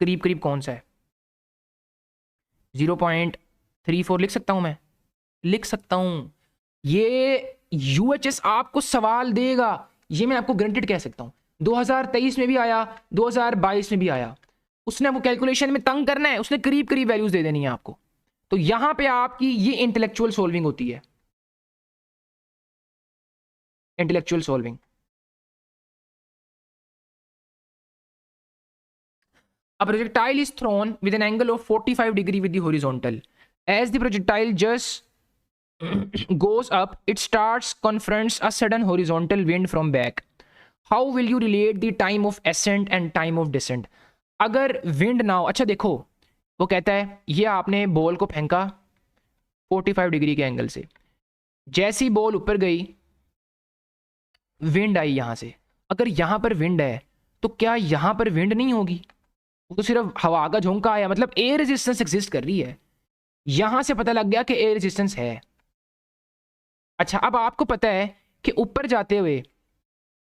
करीब करीब कौन सा है? 0.34 लिख सकता हूँ मैं, लिख सकता हूँ। ये यूएचएस आपको सवाल देगा, ये मैं आपको गारंटेड कह सकता हूँ। 2023 में भी आया, 2022 में भी आया। उसने वो कैलकुलेशन में तंग करना है, उसने करीब करीब वैल्यूज दे देनी है आपको। तो यहां पे आपकी ये इंटेलेक्चुअल सॉल्विंग होती है, intellectual solving. A projectile is thrown with an angle of 45 degree with the horizontal. As the projectile just goes up, it starts confronts a sudden horizontal wind from back. How will you relate the time of ascent and time of descent? अगर wind ना हो, अच्छा देखो वो कहता है ये आपने बॉल को फेंका 45 डिग्री के एंगल से, जैसी बॉल ऊपर गई विंड आई यहां से। अगर यहां पर विंड है तो क्या यहां पर विंड नहीं होगी? वो तो सिर्फ हवा का झोंका आया, मतलब एयर रेजिस्टेंस एग्जिस्ट कर रही है। यहां से पता लग गया कि एयर रेजिस्टेंस है। अच्छा अब आपको पता है कि ऊपर जाते हुए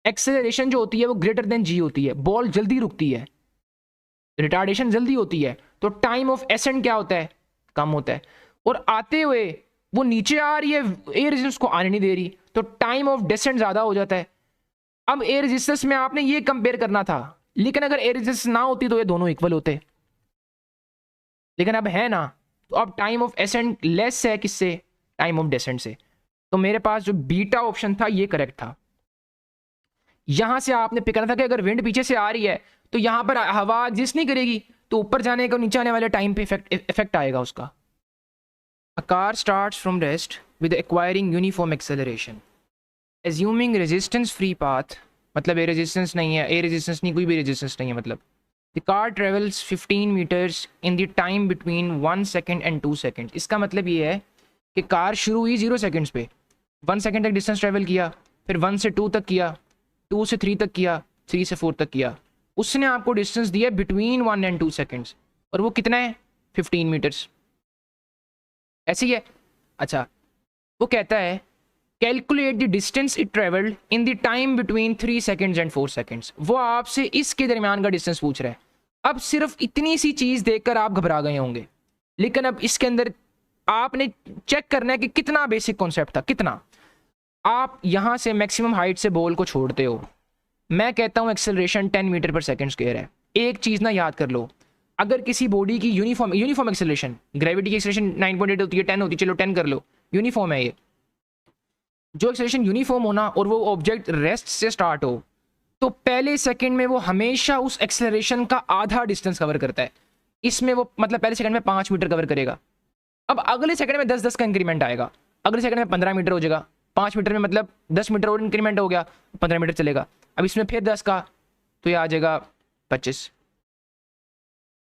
एक्सेलरेशन जो होती है वो ग्रेटर देन जी होती है, बॉल जल्दी रुकती है, रिटार्डेशन जल्दी होती है, तो टाइम ऑफ एसेंट क्या होता है? कम होता है। और आते हुए वो नीचे आ रही है, एयर रेजिस्टेंस को आने नहीं दे रही, तो टाइम ऑफ डेसेंट ज्यादा हो जाता है। अब एयर रेजिस्टेंस में आपने ये कंपेयर करना था, लेकिन अगर एयर रेजिस्टेंस ना होती तो ये दोनों इक्वल होते, लेकिन अब है ना, तो अब टाइम ऑफ एसेंट लेस है किससे? टाइम ऑफ डेसेंट से। तो मेरे पास जो बीटा ऑप्शन था ये करेक्ट था। यहां से आपने पिक करना था कि अगर विंड पीछे से आ रही है तो यहां पर हवा एग्जिस्ट नहीं करेगी, तो ऊपर जाने का नीचे आने वाले टाइम पे इफेक्ट आएगा उसका। A car starts from rest with acquiring uniform acceleration. Assuming resistance free path, मतलब एयर रेजिस्टेंस नहीं है, एयर रेजिस्टेंस नहीं, कोई भी रेजिस्टेंस नहीं है, मतलब the car travels 15 meters in the time between 1 second and 2 seconds. इसका मतलब ये है कि कार शुरू हुई 0 सेकंड्स पे, 1 सेकंड तक डिस्टेंस ट्रेवल किया, फिर 1 से 2 तक किया, 2 से 3 तक किया, 3 से 4 तक किया। उसने आपको डिस्टेंस दिया बिटवीन 1 एंड 2 सेकंड्स, और वो कितना है? 15 मीटर्स, ऐसी है। अच्छा वो कहता है calculate the distance it travelled in the time between 3 seconds and 4 seconds. वो आपसे इसके दरमियान का डिस्टेंस पूछ रहा है। अब सिर्फ इतनी सी चीज देखकर आप घबरा गए होंगे, लेकिन अब इसके अंदर आपने चेक करना है कि कितना बेसिक कॉन्सेप्ट था, कितना। आप यहां से मैक्सिमम हाइट से बॉल को छोड़ते हो, मैं कहता हूं एक्सेलरेशन 10 मीटर पर सेकंड स्क्वायर है। एक चीज ना याद कर लो, अगर किसी बॉडी की यूनिफॉर्म एक्सेलरेशन, ग्रेविटी की एक्सेलरेशन 9.8 होती है, 10 होती है, चलो 10 कर लो, यूनिफॉर्म है ये। जो एक्सेलरेशन यूनिफॉर्म होना और वो ऑब्जेक्ट रेस्ट से स्टार्ट हो, तो पहले सेकंड में वो हमेशा उस एक्सेलरेशन का आधा डिस्टेंस कवर करता है। इसमें वो मतलब पहले सेकंड में 5 मीटर कवर करेगा। अब अगले सेकंड में 10-10 का इंक्रीमेंट आएगा, अगले सेकंड में 15 मीटर हो जाएगा, 5 मीटर में मतलब 10 मीटर और इंक्रीमेंट हो गया, 15 मीटर चलेगा। अब इसमें फिर 10 का, तो ये आ जाएगा 25।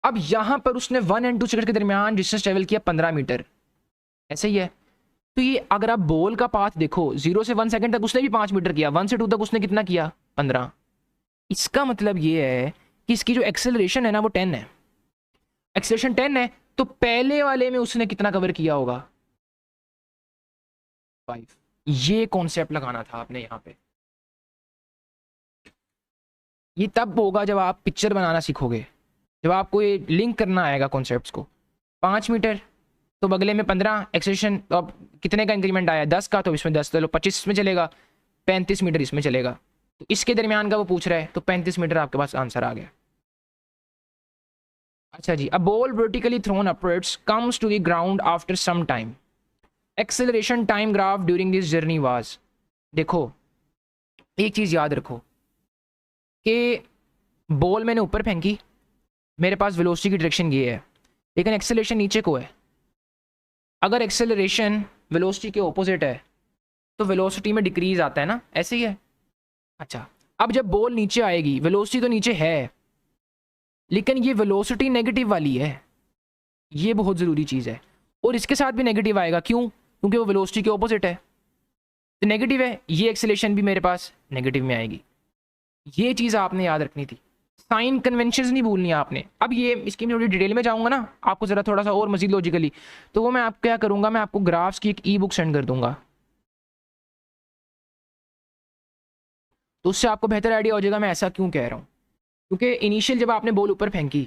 अब यहां पर उसने 1 एंड 2 सेकंड के दरमियान डिस्टेंस ट्रेवल किया 15 मीटर, ऐसे ही है। तो ये अगर आप बॉल का पाथ देखो, 0 से 1 सेकंड तक उसने भी 5 मीटर किया, 1 से 2 तक उसने कितना किया? 15। इसका मतलब ये है कि इसकी जो एक्सेलरेशन है ना वो 10 है, एक्सेलरेशन 10 है, तो पहले वाले में उसने कितना कवर किया होगा? 5। ये कॉन्सेप्ट लगाना था आपने यहां पे। ये तब होगा जब आप पिक्चर बनाना सीखोगे, जब आपको ये लिंक करना आएगा कॉन्सेप्ट्स को। 5 मीटर तो बगले में 15 एक्सेलरेशन, तो अब कितने का इंक्रीमेंट आया? 10 का, तो इसमें 10, चलो 25 इसमें चलेगा, 35 मीटर इसमें चलेगा, तो इसके दरमियान का वो पूछ रहा है, तो 35 मीटर आपके पास आंसर आ गया। अच्छा जी, a ball vertically thrown upwards comes to the ground after some time, acceleration time graph during this journey was. देखो एक चीज याद रखो कि बॉल मैंने ऊपर फेंकी, मेरे पास वेलोसिटी की डायरेक्शन ये है, लेकिन एक्सेलरेशन नीचे को है। अगर एक्सेलरेशन वेलोसिटी के ऑपोजिट है तो वेलोसिटी में डिक्रीज आता है ना, ऐसे ही है। अच्छा अब जब बॉल नीचे आएगी, वेलोसिटी तो नीचे है, लेकिन ये वेलोसिटी नेगेटिव वाली है, ये बहुत ज़रूरी चीज़ है। और इसके साथ भी नेगेटिव आएगा, क्यों? क्योंकि वो वेलोसिटी के ऑपोजिट है, तो नेगेटिव है, ये एक्सेलरेशन भी मेरे पास नेगेटिव में आएगी। ये चीज़ आपने याद रखनी थी, साइन कन्वेंशंस नहीं भूलनी आपने। अब ये इसकी थोड़ी डिटेल में जाऊंगा ना आपको ज़रा थोड़ा सा और मजीद लॉजिकली, तो वो मैं आप क्या करूंगा, मैं आपको ग्राफ्स की एक ई बुक सेंड कर दूंगा। तो उससे आपको बेहतर आइडिया हो जाएगा मैं ऐसा क्यों कह रहा हूँ। क्योंकि इनिशियल जब आपने बॉल ऊपर फेंकी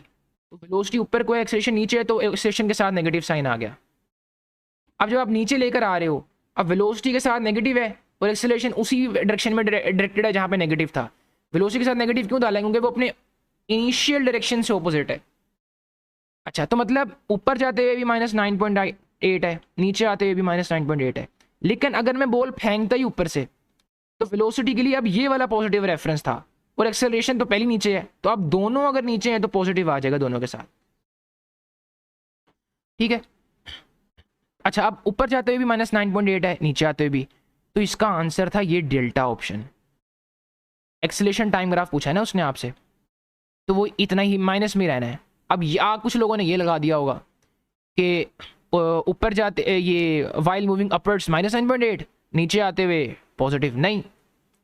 तो वेलोसिटी ऊपर को, एक्सेलरेशन नीचे है, तो एक्सेलरेशन के साथ नेगेटिव साइन आ गया। अब जब आप नीचे लेकर आ रहे हो, अब वेलोसिटी के साथ नेगेटिव है और एक्सेलरेशन उसी डायरेक्शन में डायरेक्टेड है जहाँ पे नेगेटिव था। वेलोसिटी के साथ नेगेटिव क्यों डालेंगे? क्योंकि वो अपने इनिशियल डायरेक्शन से ऑपोजिट है। अच्छा, तो मतलब ऊपर जाते हुए भी -9.8 है, नीचे आते हुए भी -9.8 है। लेकिन अगर मैं बॉल फेंकता ही ऊपर से तो वेलोसिटी के लिए अब ये वाला पॉजिटिव रेफरेंस था और एक्सेलरेशन तो पहले नीचे है, तो अब दोनों अगर नीचे हैं तो पॉजिटिव आ जाएगा दोनों के साथ। ठीक है। अच्छा, अब ऊपर जाते हुए भी -9.8 है, नीचे आते हुए भी, तो इसका आंसर था ये delta option. Acceleration time graph पूछा है ना उसने आपसे, तो वो इतना ही माइनस में रहना है। अब कुछ लोगों ने ये लगा दिया होगा कि ऊपर जाते ये वाइल मूविंग अपवर्ड्स -9.8, नीचे आते हुए पॉजिटिव। नहीं,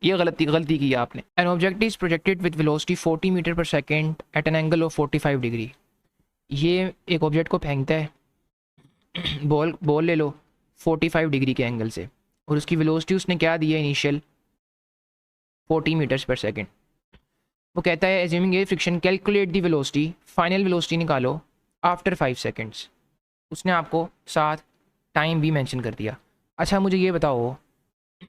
ये गलती की है आपने। An object is projected with velocity 40 metre पर second at an angle of 45 degree. ये एक ऑब्जेक्ट को फेंकता है, बॉल ले लो 45 डिग्री के एंगल से, और उसकी वेलोसिटी उसने क्या दी है इनिशियल 40 मीटर्स पर सेकेंड। वो कहता है assuming A friction calculate the velocity, final velocity निकालो आफ्टर 5 सेकेंड्स। उसने आपको साथ टाइम भी मेंशन कर दिया। अच्छा, मुझे ये बताओ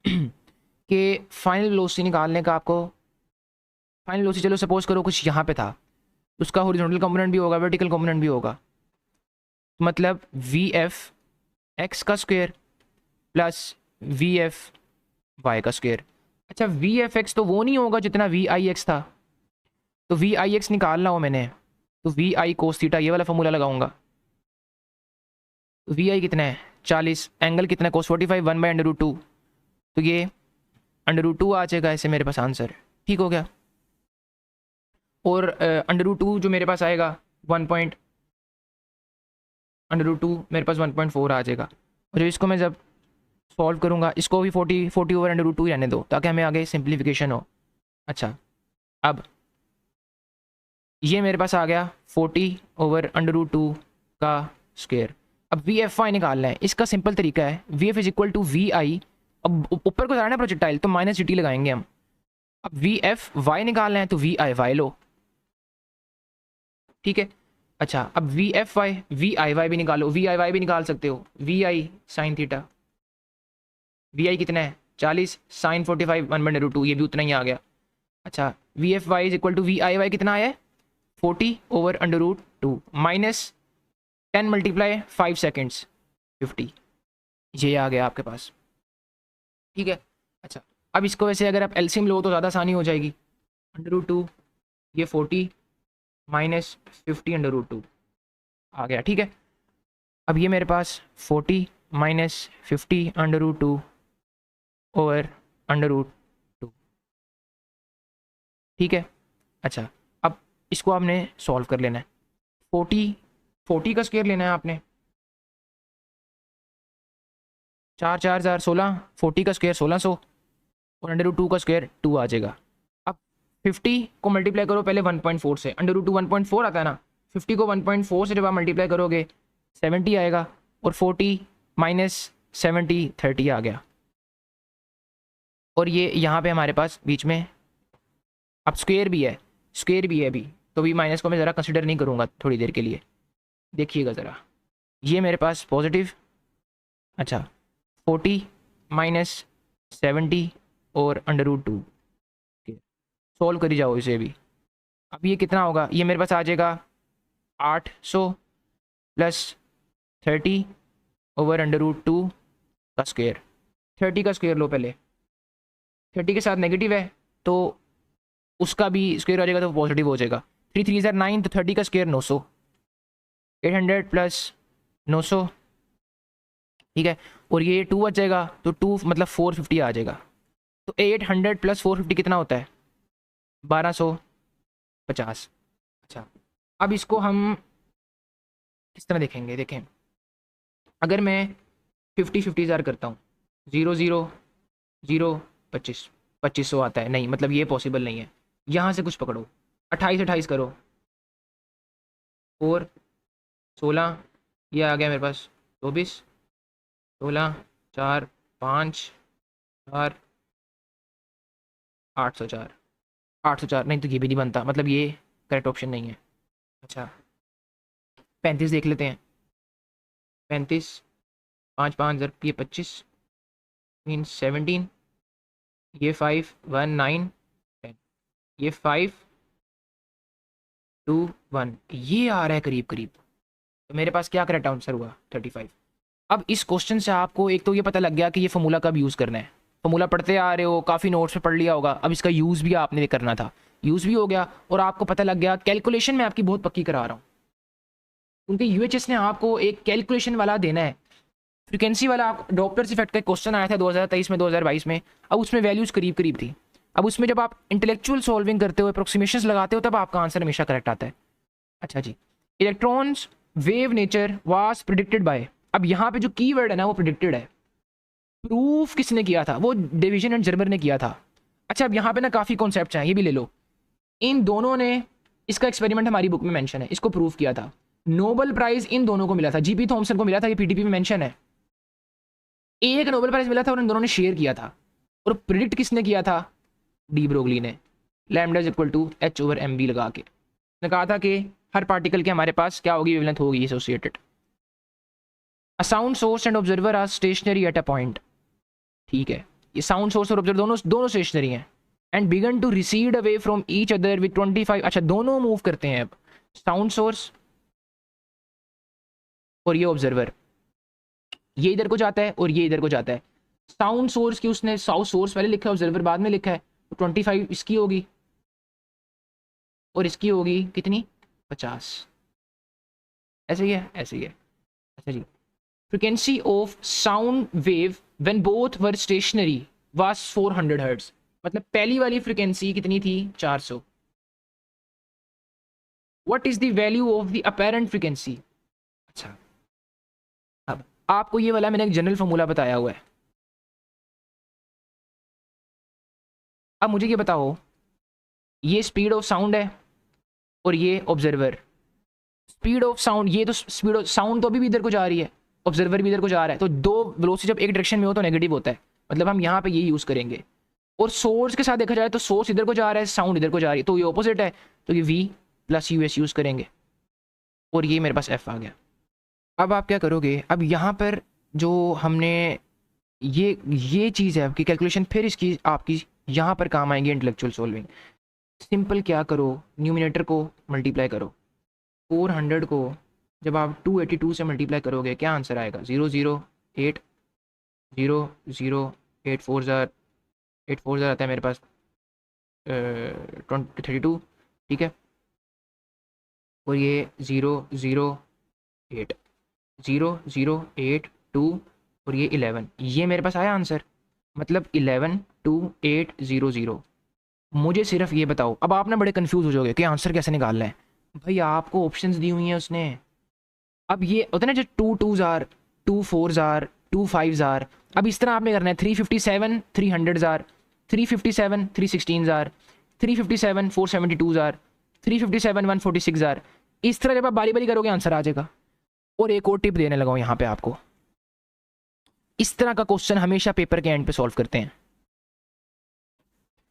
कि फाइनल वेलोसिटी निकालने का आपको, फाइनल वेलोसिटी चलो सपोज करो कुछ यहाँ पे था, उसका हॉरिजॉन्टल कंपोनेंट भी होगा, वर्टिकल कंपोनेंट भी होगा, मतलब वी एफ एक्स का square plus V F Y का स्क्वायर। अच्छा, वी एफ एक्स तो वो नहीं होगा जितना वी आई एक्स था, तो वी आई एक्स निकालना हो मैंने तो वी आई कोस थीटा ये वाला फॉर्मूला लगाऊंगा। तो वी आई कितना है 40, एंगल कितना है कोस 45, 1/√2, तो ये √2 आ जाएगा ऐसे मेरे पास आंसर। ठीक हो गया। और √2 जो मेरे पास आएगा 1/√2 मेरे पास 1.4 आ जाएगा। और जब इसको मैं जब सॉल्व करूँगा, इसको भी 40 ओवर √2 रहने दो ताकि हमें आगे सिंप्लीफिकेशन हो। अच्छा, अब ये मेरे पास आ गया 40 ओवर √2 का स्क्वायर। अब वी एफ वाई निकालना है। इसका सिंपल तरीका है, V F is equal to V I, अब ऊपर को जाना है प्रोजेक्टाइल तो माइनस जी लगाएंगे हम। अब वी एफ वाई निकालना है तो वी आई वाई लो। ठीक है। अच्छा, अब V F Y V I Y भी निकालो, वी आई वाई भी निकाल सकते हो, V I sine theta, V I कितना है 40, साइन 45 1/√2, ये भी उतना ही आ गया। अच्छा, V F Y is equal to V I Y कितना आया है 40 ओवर √2 माइनस 10 मल्टीप्लाई 5 सेकेंड्स 50, ये आ गया आपके पास। ठीक है। अच्छा, अब इसको वैसे अगर आप एलसीएम लो तो ज़्यादा आसानी हो जाएगी। √2 ये 40 माइनस 50 √2 आ गया। ठीक है। अब ये मेरे पास 40 माइनस 50 ओवर √2। ठीक है। अच्छा, अब इसको आपने सॉल्व कर लेना है। 40 का स्क्वायर लेना है आपने, 4 4 हज़ार 16, 40 का स्क्वायर 1600 और √2 का स्क्वायर 2 आ जाएगा। अब 50 को मल्टीप्लाई करो पहले 1.4 से, √2 1.4 आता है ना, 50 को 1.4 से जब आप मल्टीप्लाई करोगे 70 आएगा, और 40 माइनस 70 30 आ गया। और ये यहाँ पे हमारे पास बीच में अब स्क्वायर भी है, अभी तो भी माइनस को मैं ज़रा कंसिडर नहीं करूँगा थोड़ी देर के लिए। देखिएगा ज़रा, ये मेरे पास पॉजिटिव, अच्छा 40 माइनस 70 और √2 सॉल्व करी जाओ इसे भी। अब ये कितना होगा, ये मेरे पास आ जाएगा 800 प्लस 30 ओवर √2 का स्क्वायर। 30 का स्क्वायर लो पहले, 30 के साथ नेगेटिव है तो उसका भी स्क्वायर हो जाएगा तो पॉजिटिव हो जाएगा। 3 3 ज़ार 9, तो 30 का स्क्वायर 900, 800 प्लस 900। ठीक है। और ये 2 बच जाएगा तो 2 मतलब 450 आ जाएगा। तो 800 प्लस 450 कितना होता है 1250। अच्छा, अब इसको हम किस तरह देखेंगे, देखें अगर मैं 50 करता हूँ, 0 0 0 25 2500 आता है, नहीं मतलब ये पॉसिबल नहीं है। यहाँ से कुछ पकड़ो, 28 करो, 4 16, ये आ गया मेरे पास 24, 16 4 5 4 804, 804 नहीं तो ये भी नहीं बनता, मतलब ये करेक्ट ऑप्शन नहीं है। अच्छा 35 देख लेते हैं। 35, 5 5 ज़र ये 25 मीन 17, ये 5 1 9 10, ये 5 2 1, ये आ रहा है करीब करीब। तो मेरे पास क्या करेक्ट आंसर हुआ 35। अब इस क्वेश्चन से आपको एक तो ये पता लग गया कि ये फॉर्मूला कब यूज़ करना है। फॉर्मूला पढ़ते आ रहे हो, काफ़ी नोट्स में पढ़ लिया होगा, अब इसका यूज़ भी आपने करना था, यूज़ भी हो गया और आपको पता लग गया। कैलकुलेशन मैं आपकी बहुत पक्की करा रहा हूँ, क्योंकि यूएचएस ने आपको एक कैलकुलेशन वाला देना है। फ्रीक्वेंसी वाला डॉपलर इफेक्ट का क्वेश्चन आया था 2023 में, 2022 में, अब उसमें वैल्यूज़ करीब करीब थी। अब उसमें जब आप इंटेलेक्चुअल सॉल्विंग करते हो, अप्रोक्सीमेशंस लगाते हो, तब आपका आंसर हमेशा करेक्ट आता है। अच्छा जी, electrons wave nature was predicted by, अब यहाँ पे जो कीवर्ड है ना वो प्रिडिक्टेड है। प्रूफ किसने किया था? वो डिवीजन एंड जर्मर ने किया था। अच्छा अब यहाँ पे ना काफ़ी कॉन्सेप्ट हैं, ये भी ले लो। इन दोनों ने, इसका एक्सपेरिमेंट हमारी बुक में मेंशन है, इसको प्रूफ किया था। नोबेल प्राइज इन दोनों को मिला था, जीपी थॉमसन को मिला था, ये पीटीपी में मेंशन है। एक नोबेल प्राइज मिला था और इन दोनों ने शेयर किया था। और प्रिडिक्ट किसने किया था? डी ब्रोगली ने, lambda is equal to h/mv लगा के। उसने कहा था कि हर पार्टिकल के हमारे पास क्या होगी, वेवलेंथ होगी associated. A sound source and observer are stationary at a point, ठीक है, ये साउंड सोर्स और ऑब्जर्वर दोनों स्टेशनरी हैं। And began to recede away from each other with 25, अच्छा दोनों मूव करते हैं। अब साउंड सोर्स और ये ऑब्जर्वर, ये इधर को जाता है और ये इधर को जाता है। साउंड सोर्स की उसने साउंड सोर्स पहले लिखा है, ऑब्जर्वर बाद में लिखा है, तो 25 इसकी होगी और इसकी होगी कितनी, 50। ऐसे ही है, ऐसे ही है। अच्छा जी, frequency of sound wave when both were stationary was 400 hertz, मतलब पहली वाली फ्रीक्वेंसी कितनी थी, 400। What is the value of the apparent frequency? अच्छा अब आपको ये वाला मैंने एक जनरल फॉर्मूला बताया हुआ है। अब मुझे ये बताओ, ये स्पीड ऑफ साउंड है और ये ऑब्जर्वर। स्पीड ऑफ साउंड, ये तो स्पीड ऑफ साउंड तो अभी भी इधर को जा रही है, ऑब्जर्वर भी इधर को जा रहा है, तो दो वेलोसिटी जब एक डायरेक्शन में हो तो नेगेटिव होता है, मतलब हम यहाँ पे ये यूज़ करेंगे। और सोर्स के साथ देखा जाए तो सोर्स इधर को जा रहा है, साउंड इधर को जा रही है, तो ये ऑपोजिट है, तो ये v प्लस यूएस यूज़ करेंगे और ये मेरे पास f आ गया। अब आप क्या करोगे, अब यहाँ पर जो हमने ये चीज़ है आपकी कैलकुलेशन, फिर इसकी आपकी यहाँ पर काम आएंगे इंटेलेक्चुअल सॉल्विंग। सिंपल क्या करो, न्यूमिनेटर को मल्टीप्लाई करो, 400 को जब आप 282 से मल्टीप्लाई करोगे क्या आंसर आएगा, 008 008 4 ज़ार 8 4 ज़ार आता है मेरे पास 32, ठीक है, और ये 008 008 2 और ये 11, ये मेरे पास आया आंसर, मतलब 112800। मुझे सिर्फ ये बताओ, अब आप ना बड़े कंफ्यूज हो जाओगे कि आंसर कैसे निकालना है। भाई आपको ऑप्शंस दी हुई हैं उसने। अब ये होता है ना जो 2 2 ज़ार 2 4 ज़ार 2 5 ज़ार, अब इस तरह आपने करना है 357 300 ज़ार 357 316 ज़ार 357 472 ज़ार 357 146 ज़ार। इस तरह जब आप बारी बारी करोगे आंसर आ जाएगा। और एक और टिप देने लगा हूँ यहाँ पे आपको, इस तरह का क्वेश्चन हमेशा पेपर के एंड पे सॉल्व करते हैं।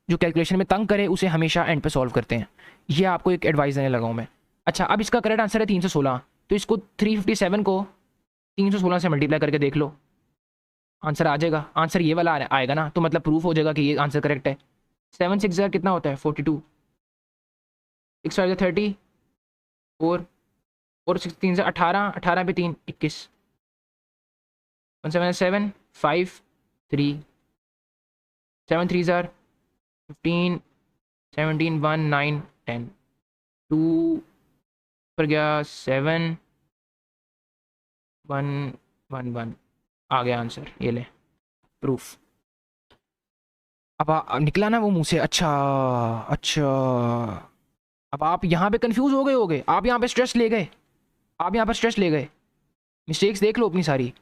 जो कैलकुलेशन में तंग करे उसे हमेशा एंड पे सॉल्व करते हैं, ये आपको एक एडवाइस देने लगा हूँ मैं। अच्छा अब इसका करेक्ट आंसर है 316, तो इसको 357 को 316 से मल्टीप्लाई करके देख लो, आंसर आ जाएगा। आंसर ये वाला आएगा ना, तो मतलब प्रूफ हो जाएगा कि ये आंसर करेक्ट है। 7 6 ज़ार कितना होता है 42, 6 5 30 और 16 से 18, 18 पे 3 21, 1 7 7 5 3 7 3 ज़ार 15 17 1 9 10 2 पर गया 7 1 1 1 आ गया आंसर, ये ले प्रूफ। अब निकला ना वो मुंह से, अच्छा अच्छा। अब आप यहाँ पे कंफ्यूज हो गए होगे, आप यहाँ पे स्ट्रेस ले गए, आप यहाँ पर स्ट्रेस ले गए, मिस्टेक्स देख लो अपनी सारी।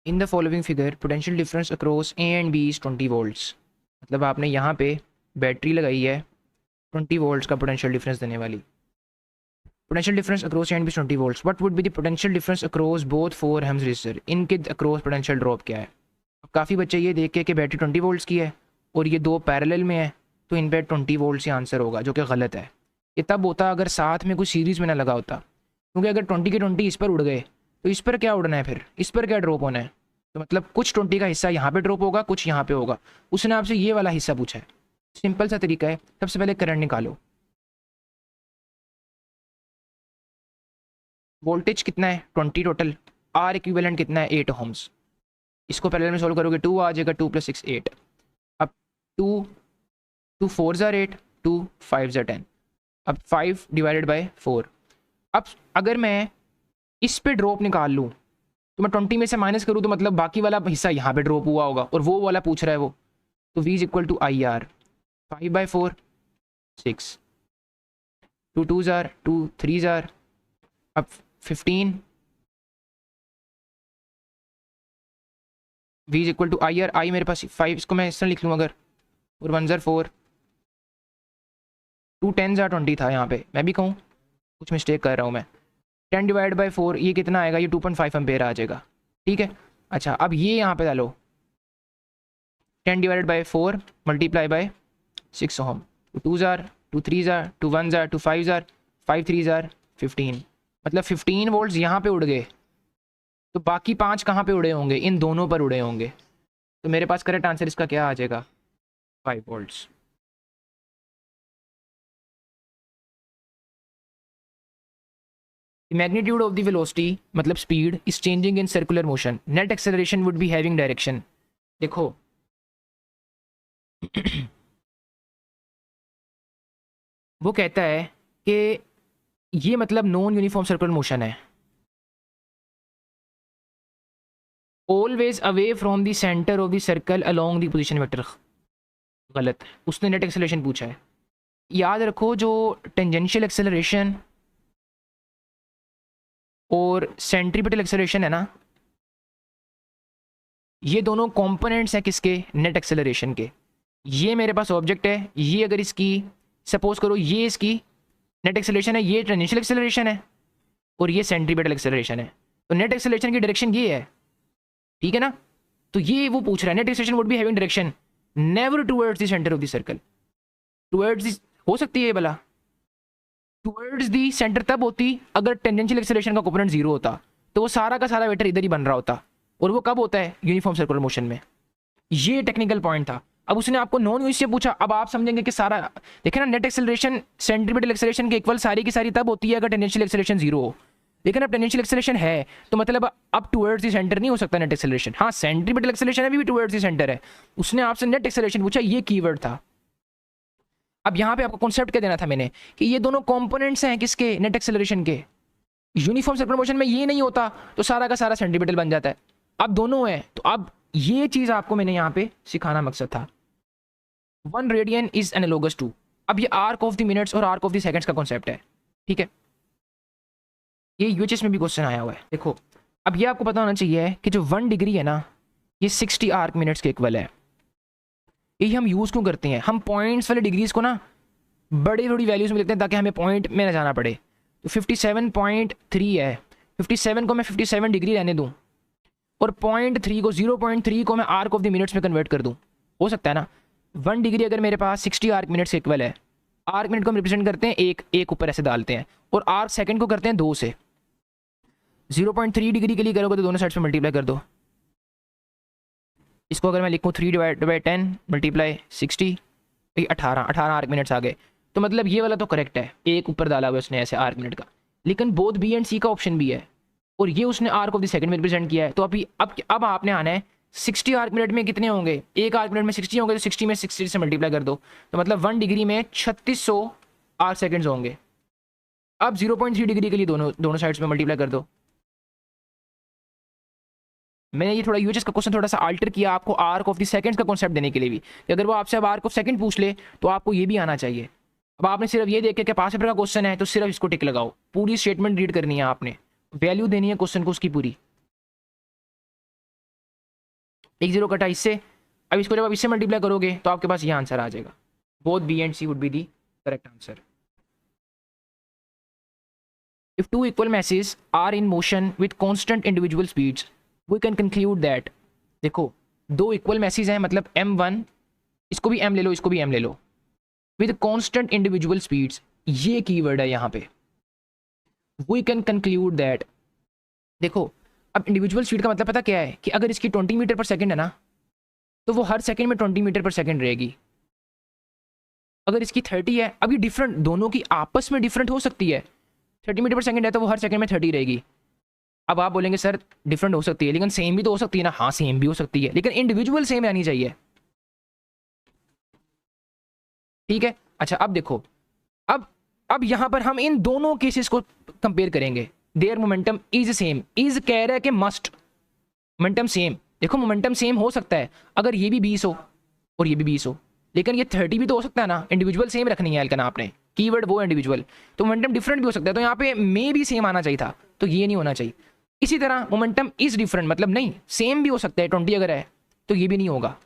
In the following figure potential difference across A and B is 20 volts, मतलब आपने यहाँ पे बैटरी लगाई है 20 वोल्ट्स का पोटेंशियल डिफरेंस देने वाली। Potential difference across A and B 20 volts, what would be the potential difference across both 4 ohms resistor, इनके अक्रॉस पोटेंशियल ड्रॉप क्या है? काफ़ी बच्चे ये देख के कि बैटरी 20 वोल्ट्स की है और ये दो पैरेलल में है तो इन पे 20 वोल्ट से आंसर होगा, जो कि गलत है। ये तब होता अगर साथ में कुछ सीरीज़ में ना लगा होता, क्योंकि अगर 20 के 20 इस पर उड़ गए तो इस पर क्या उड़ना है, फिर इस पर क्या ड्रॉप होना है। तो मतलब कुछ 20 का हिस्सा यहाँ पे ड्रॉप होगा, कुछ यहाँ पे होगा। उसने आपसे ये वाला हिस्सा पूछा है। सिंपल सा तरीका है। सबसे पहले करंट निकालो। वोल्टेज कितना है 20 टोटल। आर इक्विवेलेंट कितना है 8 ओम्स। इसको पैरेलल में सोल्व करोगे 2 आ जाएगा, 2 + 6 8। अब 2 2 4 ज़ार 8, 2 5 ज़ार 10। अब 5 डिवाइडेड बाय 4। अब अगर मैं इस पे ड्रॉप निकाल लूँ तो मैं 20 में से माइनस करूँ तो मतलब बाकी वाला हिस्सा यहाँ पे ड्रॉप हुआ होगा और वो वाला पूछ रहा है वो। तो V = IR 5/4 6, 2 2 ज़ार 2 3 ज़ार। अब 15 V = IR। आई मेरे पास 5, इसको मैं इस तरह लिख लूँ अगर, और 1 ज़ार 4, 2 10 ज़ार 20 था यहाँ पे। मैं भी कहूँ कुछ मिस्टेक कर रहा हूँ मैं। 10 डिवाइड बाई 4 ये कितना आएगा, ये 2.5 एम्पेयर आ जाएगा। ठीक है। अच्छा अब ये यहाँ पे डालो 10 डिवाइडेड बाई 4 मल्टीप्लाई बाय 6 ओम। 2 ज़ार 2 3 ज़ार 2 1 ज़ार 2 5 ज़ार 5 3 ज़ार 15। मतलब 15 वोल्ट्स यहाँ पे उड़ गए, तो बाकी 5 कहाँ पे उड़े होंगे, इन दोनों पर उड़े होंगे। तो मेरे पास करेक्ट आंसर इसका क्या आ जाएगा, 5 volts. The magnitude of the velocity मतलब speed is changing in circular motion. Net acceleration would be having direction. देखो वो कहता है कि ये मतलब नॉन यूनिफॉर्म सर्कुलर मोशन है। Always away from the centre of the circle along the position vector. गलत। उसने नेट एक्सेलरेशन पूछा है। याद रखो जो टेंजेंशियल एक्सेलरेशन और सेंट्रीपिटल एक्सेलरेशन है ना, ये दोनों कंपोनेंट्स हैं किसके, नेट एक्सेलरेशन के। ये मेरे पास ऑब्जेक्ट है, ये अगर इसकी सपोज करो ये इसकी नेट एक्सेलरेशन है, ये टेंजेंशियल एक्सेलरेशन है और ये सेंट्रीपिटल एक्सेलरेशन है। तो नेट एक्सेलरेशन की डायरेक्शन ये है, ठीक है ना। तो ये वो पूछ रहा है net acceleration would be having direction never towards the centre of the circle. Towards हो सकती है भला, टुवर्ड्स दी सेंटर तब होती अगर टेंजेंशियल एक्सेलरेशन का कंपोनेंट 0 होता, तो वो सारा का सारा वेक्टर इधर ही बन रहा होता। और वो कब होता है, यूनिफॉर्म सर्कुलर मोशन में। ये टेक्निकल पॉइंट था। अब उसने आपको नॉन यूज से पूछा, अब आप समझेंगे कि सारा देखे ना, नेट एक्सेलरेशन सेंट्रीपिटल एक्सेलरेशन के इक्वल सारी की सारी तब होती है अगर टेंजेंशियल एक्सेलरेशन 0 हो। लेकिन अब टेंजेंशियल एक्सेलरेशन है तो मतलब अब टुवर्ड्स द सेंटर नहीं हो सकता नेट एक्सेलरेशन। हाँ सेंट्रीपिटल एक्सेलरेशन अभी भी टुवर्ड्स द सेंटर है। उसने आपसे नेट एक्सेलरेशन पूछा, ये कीवर्ड था। अब यहाँ पे आपको कॉन्सेप्ट क्या देना था मैंने, कि ये दोनों कंपोनेंट्स हैं किसके, नेट एक्सेलरेशन के। यूनिफॉर्म सर्कुलर मोशन में ये नहीं होता तो सारा का सारा सेंट्रीपिटल बन जाता है। अब दोनों हैं तो अब ये चीज आपको मैंने यहाँ पे सिखाना मकसद था। 1 रेडियन इज एनालोगस टू। अब ये आर्क ऑफ द मिनट्स और आर्क ऑफ द सेकंड्स का कॉन्सेप्ट है, ठीक है। ये यूएचएस में भी क्वेश्चन आया हुआ है। देखो अब ये आपको पता होना चाहिए कि जो 1 डिग्री है ना, ये 60 आर्क मिनट्स के इक्वल है। यही हम यूज़ क्यों करते हैं, हम पॉइंट्स वाले डिग्रीज को ना बड़ी बड़ी वैल्यूज में लिखते हैं ताकि हमें पॉइंट में ना जाना पड़े। तो 57.3 है, 57 को मैं 57 डिग्री रहने दूँ और 0.3 को 0.3 को मैं आर्क ऑफ द मिनट्स में कन्वर्ट कर दूँ, हो सकता है ना। 1 डिग्री अगर मेरे पास 60 आर्क मिनट्स के इक्वल है, आर्क मिनट को हम रिप्रेजेंट करते हैं एक ऊपर ऐसे डालते हैं, और आर्क सेकंड को करते हैं 2 से। 0.3 डिग्री के लिए करोगे तो दोनों साइड से मल्टीप्लाई कर दो। इसको अगर मैं लिखूँ 3 divide by 10 multiply 60, 18 arc minutes आ गए। तो मतलब ये वाला तो करेक्ट है, एक ऊपर डाला हुआ उसने ऐसे आर्क मिनट का। लेकिन बोथ बी एंड सी का ऑप्शन भी है और ये उसने आर्क ऑफ द सेकंड में रिप्रेजेंट किया है। तो अभी अब आपने आना है 60 आर्क मिनट में कितने होंगे, एक आर्क मिनट में 60 होंगे, तो 60 में 60 से मल्टीप्लाई कर दो। तो मतलब 1 डिग्री में 3600 आर्क सेकेंड्स होंगे। अब 0.3 डिग्री के लिए दोनों साइड्स में मल्टीप्लाई कर दो। मैंने ये थोड़ा यूएचएस का क्वेश्चन थोड़ा सा अल्टर किया आपको आर्क ऑफ द सेकंड्स का कॉन्सेप्ट देने के लिए भी, कि अगर वो आपसे अब आर्क ऑफ सेकंड पूछ ले तो आपको ये भी आना चाहिए। अब आपने सिर्फ ये देख के पास पेपर का क्वेश्चन है तो सिर्फ इसको टिक लगाओ, पूरी स्टेटमेंट रीड करनी है आपने, वैल्यू देनी है क्वेश्चन को उसकी पूरी। 1 0 कटा इससे, अब इसको जब आप इससे मल्टीप्लाई करोगे तो आपके पास ये आंसर आ जाएगा। Both B and C would be the correct answer. If two equal masses are in motion with constant individual speeds, we can conclude that, देखो दो इक्वल मैसेज हैं, मतलब m1, इसको भी m ले लो, इसको भी m ले लो, विद कॉन्स्टेंट इंडिविजुअल स्पीड्स, ये कीवर्ड है यहाँ पे। वी कैन कंक्लूड दैट, देखो अब इंडिविजुअल स्पीड का मतलब पता क्या है कि अगर इसकी 20 मीटर पर सेकंड है ना, तो वो हर सेकंड में 20 मीटर पर सेकंड रहेगी। अगर इसकी 30 है, अभी डिफरेंट, दोनों की आपस में डिफरेंट हो सकती है। 30 मीटर पर सेकंड है तो वो हर सेकंड में 30 रहेगी। अब आप बोलेंगे सर डिफरेंट हो सकती है, लेकिन सेम भी तो हो सकती है ना। हाँ सेम भी हो सकती है, लेकिन इंडिविजुअल सेम रहनी चाहिए, ठीक है। अच्छा अब देखो, अब यहां पर हम इन दोनों केसेस को कंपेयर करेंगे। देयर मोमेंटम इज सेम, इज कह रहा है कि मस्ट मोमेंटम सेम। देखो मोमेंटम सेम हो सकता है अगर ये भी 20 हो और ये भी 20 हो, लेकिन ये 30 भी तो हो सकता है ना। इंडिविजुअल सेम रखनी है ना आपने, कीवर्ड वो इंडिविजुअल, तो मोमेंटम डिफरेंट भी हो सकता है। तो यहाँ पे मे भी सेम आना चाहिए था, तो ये नहीं होना चाहिए। इसी तरह मोमेंटम इज डिफरेंट, मतलब नहीं सेम भी हो सकता है, 20 अगर है तो ये भी नहीं होगा।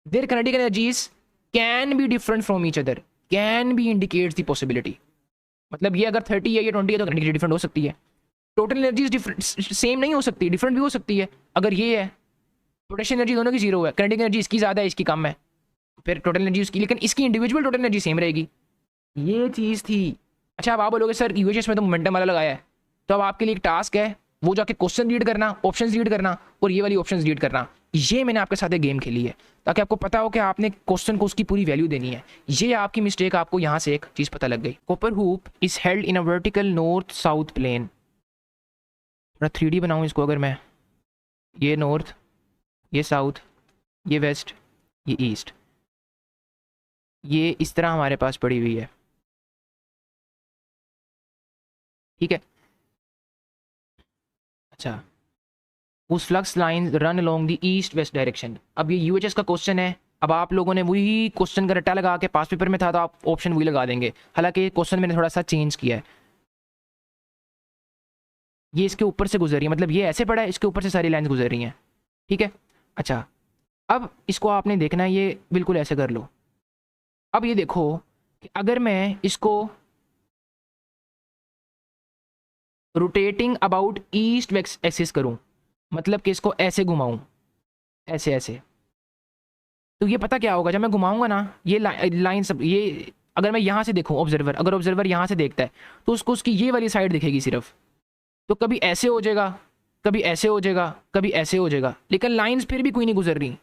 Their kinetic energies can be different from each other, can be indicates the possibility, मतलब ये अगर 30 है ये 20 है तो काइनेटिक डिफरेंट हो सकती है। टोटल एनर्जी डिफरेंट सेम नहीं हो सकती, डिफरेंट भी हो सकती है। अगर ये है पोटेंशियल एनर्जी दोनों की जीरो है, काइनेटिक एनर्जी इसकी ज़्यादा है इसकी कम है, फिर टोटल एनर्जी उसकी, लेकिन इसकी इंडिविजुअल टोटल एनर्जी सेम रहेगी। ये चीज़ थी। अच्छा अब आप बोलोगे सर यूएचएस में तो मोमेंटम वाला लगाया है, तो अब आपके लिए एक टास्क है वो जाके क्वेश्चन रीड करना, ऑप्शन रीड करना और ये वाली ऑप्शन रीड करना। ये मैंने आपके साथ एक गेम खेली है ताकि आपको पता हो कि आपने क्वेश्चन को उसकी पूरी वैल्यू देनी है। ये आपकी मिस्टेक, आपको यहाँ से एक चीज़ पता लग गई। Copper hoop is held in a vertical north south plane. थोड़ा 3D बनाऊँ इसको, अगर मैं ये नॉर्थ, ये साउथ, ये वेस्ट, ये ईस्ट, ये इस तरह हमारे पास पड़ी हुई है, ठीक है। अच्छा उस flux line run along the east west direction. अब ये यूएचएस का क्वेश्चन है, अब आप लोगों ने वही क्वेश्चन का रट्टा लगा के पास पेपर में था तो आप ऑप्शन वही लगा देंगे, हालांकि क्वेश्चन मैंने थोड़ा सा चेंज किया है। ये इसके ऊपर से गुजर रही है, मतलब ये ऐसे पड़ा है इसके ऊपर से सारी लाइन्स गुजर रही हैं, ठीक है। अच्छा अब इसको आपने देखना है, ये बिल्कुल ऐसे कर लो। अब ये देखो कि अगर मैं इसको rotating about east west axis करूं, मतलब कि इसको ऐसे घुमाऊं, ऐसे ऐसे, तो ये पता क्या होगा जब मैं घुमाऊंगा ना, ये लाइन सब, ये अगर मैं यहाँ से देखूं ऑब्जर्वर, अगर ऑब्जर्वर यहाँ से देखता है तो उसको उसकी ये वाली साइड दिखेगी सिर्फ। तो कभी ऐसे हो जाएगा, कभी ऐसे हो जाएगा, कभी ऐसे हो जाएगा, लेकिन लाइंस फिर भी कोई नहीं गुजर रही।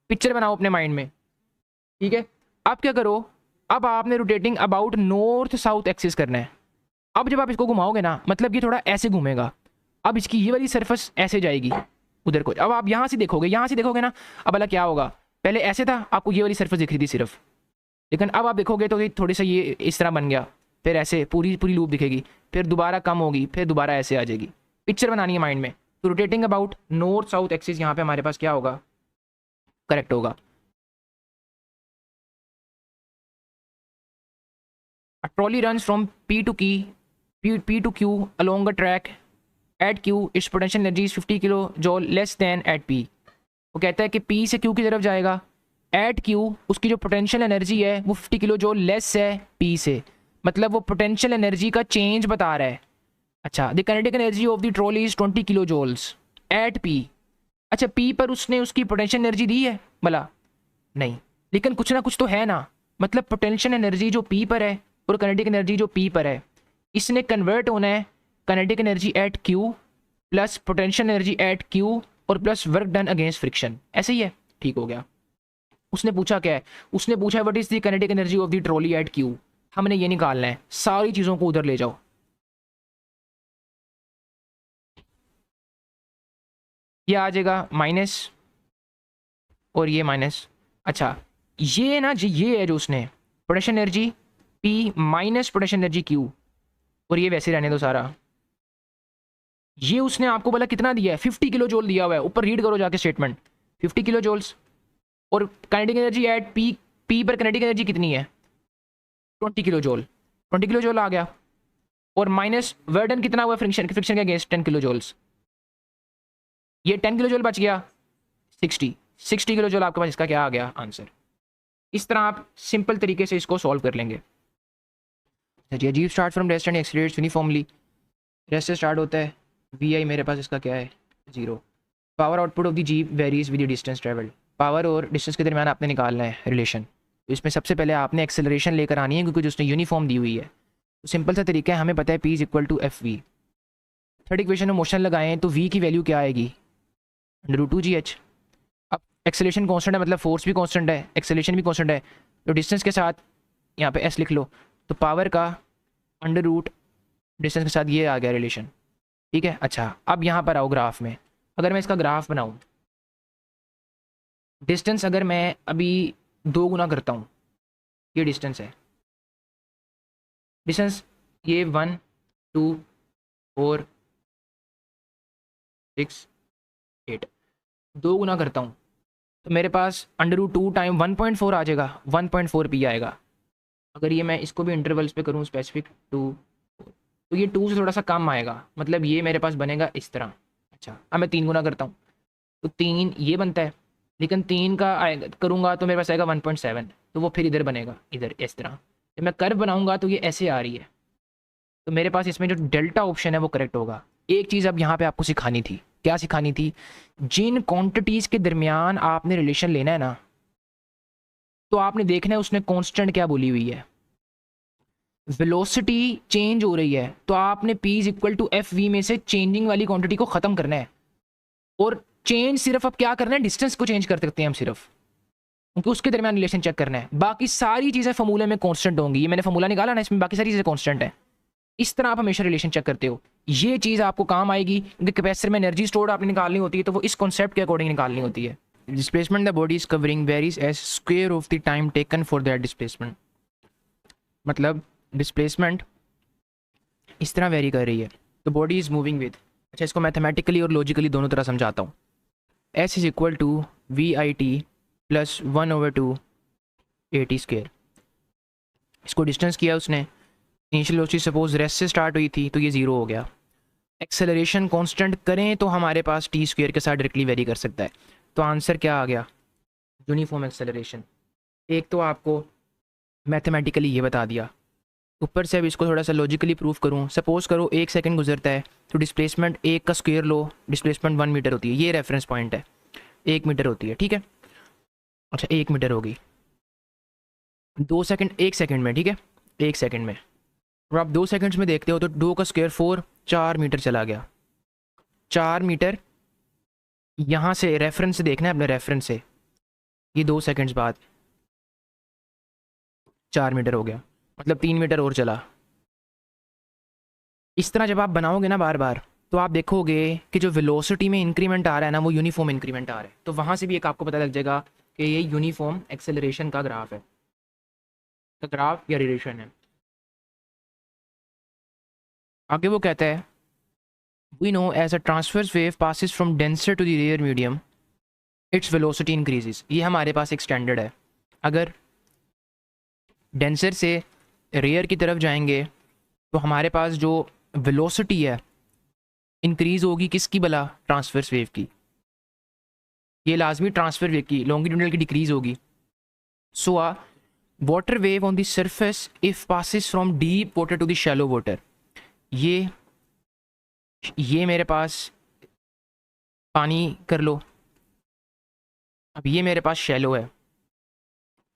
पिक्चर बनाओ अपने माइंड में, ठीक है। अब क्या करो, अब आपने rotating about north south axis करना है। अब जब आप इसको घुमाओगे ना, मतलब ये थोड़ा ऐसे घूमेगा, अब इसकी ये वाली सरफेस ऐसे जाएगी उधर को। अब आप यहाँ से देखोगे, यहाँ से देखोगे ना, अब अला क्या होगा, पहले ऐसे था आपको ये वाली सरफेस दिख रही थी सिर्फ, लेकिन अब आप देखोगे तो ये थोड़ी सा ये इस तरह बन गया, फिर ऐसे पूरी पूरी लूप दिखेगी, फिर दोबारा कम होगी, फिर दोबारा ऐसे आ जाएगी। पिक्चर बनानी है माइंड में। तो rotating about north south axis यहाँ पे हमारे पास क्या होगा, करेक्ट होगा। A trolley runs from P to Q along a track at Q. Its potential energy is 50 kilojoule less than at P. वो कहता है कि P से Q की तरफ जाएगा, at Q उसकी जो पोटेंशियल एनर्जी है वो 50 किलो जॉल लेस है P से, मतलब वो पोटेंशियल एनर्जी का चेंज बता रहा है। अच्छा the kinetic energy of the trolley is 20 kilo joules at P। अच्छा P पर उसने उसकी पोटेंशियल एनर्जी दी है भला? नहीं, लेकिन कुछ ना कुछ तो है ना, मतलब पोटेंशियल एनर्जी जो P पर है और काइनेटिक एनर्जी जो P पर है, इसने कन्वर्ट होना है kinetic energy at Q plus potential energy at Q और plus work done against friction. ऐसे ही है, ठीक हो गया। उसने पूछा क्या है, उसने पूछा what is the kinetic energy of the trolley at Q। हमने ये निकालना है, सारी चीज़ों को उधर ले जाओ। ये आ जाएगा माइनस और ये माइनस। अच्छा ये ना जी, ये है जो उसने potential energy P minus potential energy Q, और ये वैसे रहने दो सारा। ये उसने आपको बोला कितना दिया है, 50 किलो जूल दिया हुआ है, ऊपर रीड करो जाके स्टेटमेंट, 50 किलो जूल्स। और काइनेटिक एनर्जी एट P पर काइनेटिक एनर्जी कितनी है, 20 किलो जूल, 20 किलो जूल आ गया। और माइनस वर्डन कितना हुआ फ्रिक्शन के अगेंस्ट 10 किलो जूल्स, ये 10 किलो जूल बच गया, 60 किलो जूल आपके पास, इसका क्या आ गया आंसर। इस तरह आप सिंपल तरीके से इसको सॉल्व कर लेंगे। अजीब start from rest and accelerates uniformly, rest से स्टार्ट होता है, वी आई मेरे पास इसका क्या है 0, power output of the jeep varies with the distance travelled. Power और डिस्टेंस के दरमियान आपने निकालना है रिलेशन। तो इसमें सबसे पहले आपने एक्सेलरेशन लेकर आनी है क्योंकि उसने यूनिफॉर्म दी हुई है। तो सिंपल सा तरीका है, हमें पता है P is equal to F V. Third equation में मोशन लगाएं तो V की वैल्यू क्या आएगी, √2gh। अब एक्सेलरेशन कांस्टेंट है, मतलब फोर्स भी कांस्टेंट है, एक्सेलरेशन भी कांस्टेंट है, तो डिस्टेंस के साथ यहाँ पे s लिख लो, तो पावर का √ डिस्टेंस के साथ ये आ गया रिलेशन। ठीक है। अच्छा, अब यहाँ पर आओ ग्राफ में। अगर मैं इसका ग्राफ बनाऊँ, डिस्टेंस अगर मैं अभी 2 गुना करता हूँ, ये डिस्टेंस है, डिस्टेंस ये 1 2 4 6 8, 2 गुना करता हूँ तो मेरे पास √2 टाइम 1.4 आ जाएगा, 1.4p आएगा। अगर ये मैं इसको भी इंटरवल्स पे करूँ स्पेसिफिक 2 तो ये 2 से थोड़ा सा कम आएगा, मतलब ये मेरे पास बनेगा इस तरह। अच्छा, अब मैं 3 गुना करता हूँ तो 3 ये बनता है, लेकिन 3 का आएगा करूँगा तो मेरे पास आएगा 1.7, तो वो फिर इधर बनेगा, इधर इस तरह। जब मैं कर्व बनाऊँगा तो ये ऐसे आ रही है, तो मेरे पास इसमें जो डेल्टा ऑप्शन है वो करेक्ट होगा। एक चीज़ अब यहाँ पे आपको सिखानी थी, क्या सिखानी थी, जिन क्वांटिटीज़ के दरमियान आपने रिलेशन लेना है ना, तो आपने देखना है उसने कांस्टेंट क्या बोली हुई है। वेलोसिटी चेंज हो रही है तो आपने P is equal to F V में से चेंजिंग वाली क्वांटिटी को ख़त्म करना है, और चेंज सिर्फ अब क्या करना है, डिस्टेंस को चेंज कर सकते हैं हम सिर्फ, क्योंकि उसके दरमियान रिलेशन चेक करना है। बाकी सारी चीज़ें फॉर्मूले में कांस्टेंट होंगी, ये मैंने फॉर्मूला निकाला ना, इसमें बाकी सारी चीज़ें कांस्टेंट है। इस तरह आप हमेशा रिलेशन चेक करते हो, ये चीज़ आपको काम आएगी, क्योंकि कैपेसिटर में एनर्जी स्टोर्ड आपने निकालनी होती है, तो वो इस कॉन्सेप्ट के अकॉर्डिंग निकालनी होती है। Displacement the body is covering varies as square of the time taken for that displacement. मतलब डिस्प्लेसमेंट इस तरह वेरी कर रही है, तो बॉडी इज मूविंग विद। अच्छा, इसको मैथमेटिकली और लॉजिकली दोनों तरह समझाता हूँ। S is equal to VIT plus 1/2 AT²। इसको डिस्टेंस किया उसने, इनिशियल वेलोसिटी सपोज रेस्ट से स्टार्ट हुई थी तो ये 0 हो गया। एक्सेलरेशन कांस्टेंट करें तो हमारे पास t² के साथ डायरेक्टली वेरी कर सकता है, तो आंसर क्या आ गया, यूनिफॉर्म एक्सेलरेशन। एक तो आपको मैथमेटिकली ये बता दिया, ऊपर से अब इसको थोड़ा सा लॉजिकली प्रूफ करूँ। सपोज करो 1 सेकंड गुजरता है तो डिस्प्लेसमेंट 1 का स्क्वायर लो, डिस्प्लेसमेंट 1 मीटर होती है, ये रेफरेंस पॉइंट है, 1 मीटर होती है। ठीक है। अच्छा, 1 मीटर होगी, 2 सेकंड 1 सेकंड में, ठीक है, 1 सेकंड में, और आप 2 सेकंड्स में देखते हो तो 2 का स्क्वायर 4, 4 मीटर चला गया। 4 मीटर यहाँ से रेफरेंस से देखना है, अपने रेफरेंस से, ये 2 सेकंड्स बाद 4 मीटर हो गया, मतलब 3 मीटर और चला। इस तरह जब आप बनाओगे ना बार बार, तो आप देखोगे कि जो वेलोसिटी में इंक्रीमेंट आ रहा है ना, वो यूनिफॉर्म इंक्रीमेंट आ रहा है, तो वहाँ से भी एक आपको पता लग जाएगा कि ये यूनिफॉर्म एक्सेलरेशन का ग्राफ है, तो ग्राफ या रिलेशन है। आगे वो कहता है, we know as a transverse wave passes from denser to the rarer medium its velocity increases. ये हमारे पास एक स्टैंडर्ड है, अगर डेंसर से रेयर की तरफ जाएंगे तो हमारे पास जो वेलोसिटी है इंक्रीज होगी, किसकी भला, ट्रांसवर्स वेव की। ये लाजमी ट्रांसफर वेव की, लॉन्गिट्यूडनल की डिक्रीज होगी। So a water wave on the surface if passes from deep water to the shallow water. ये मेरे पास पानी कर लो, अब ये मेरे पास शैलो है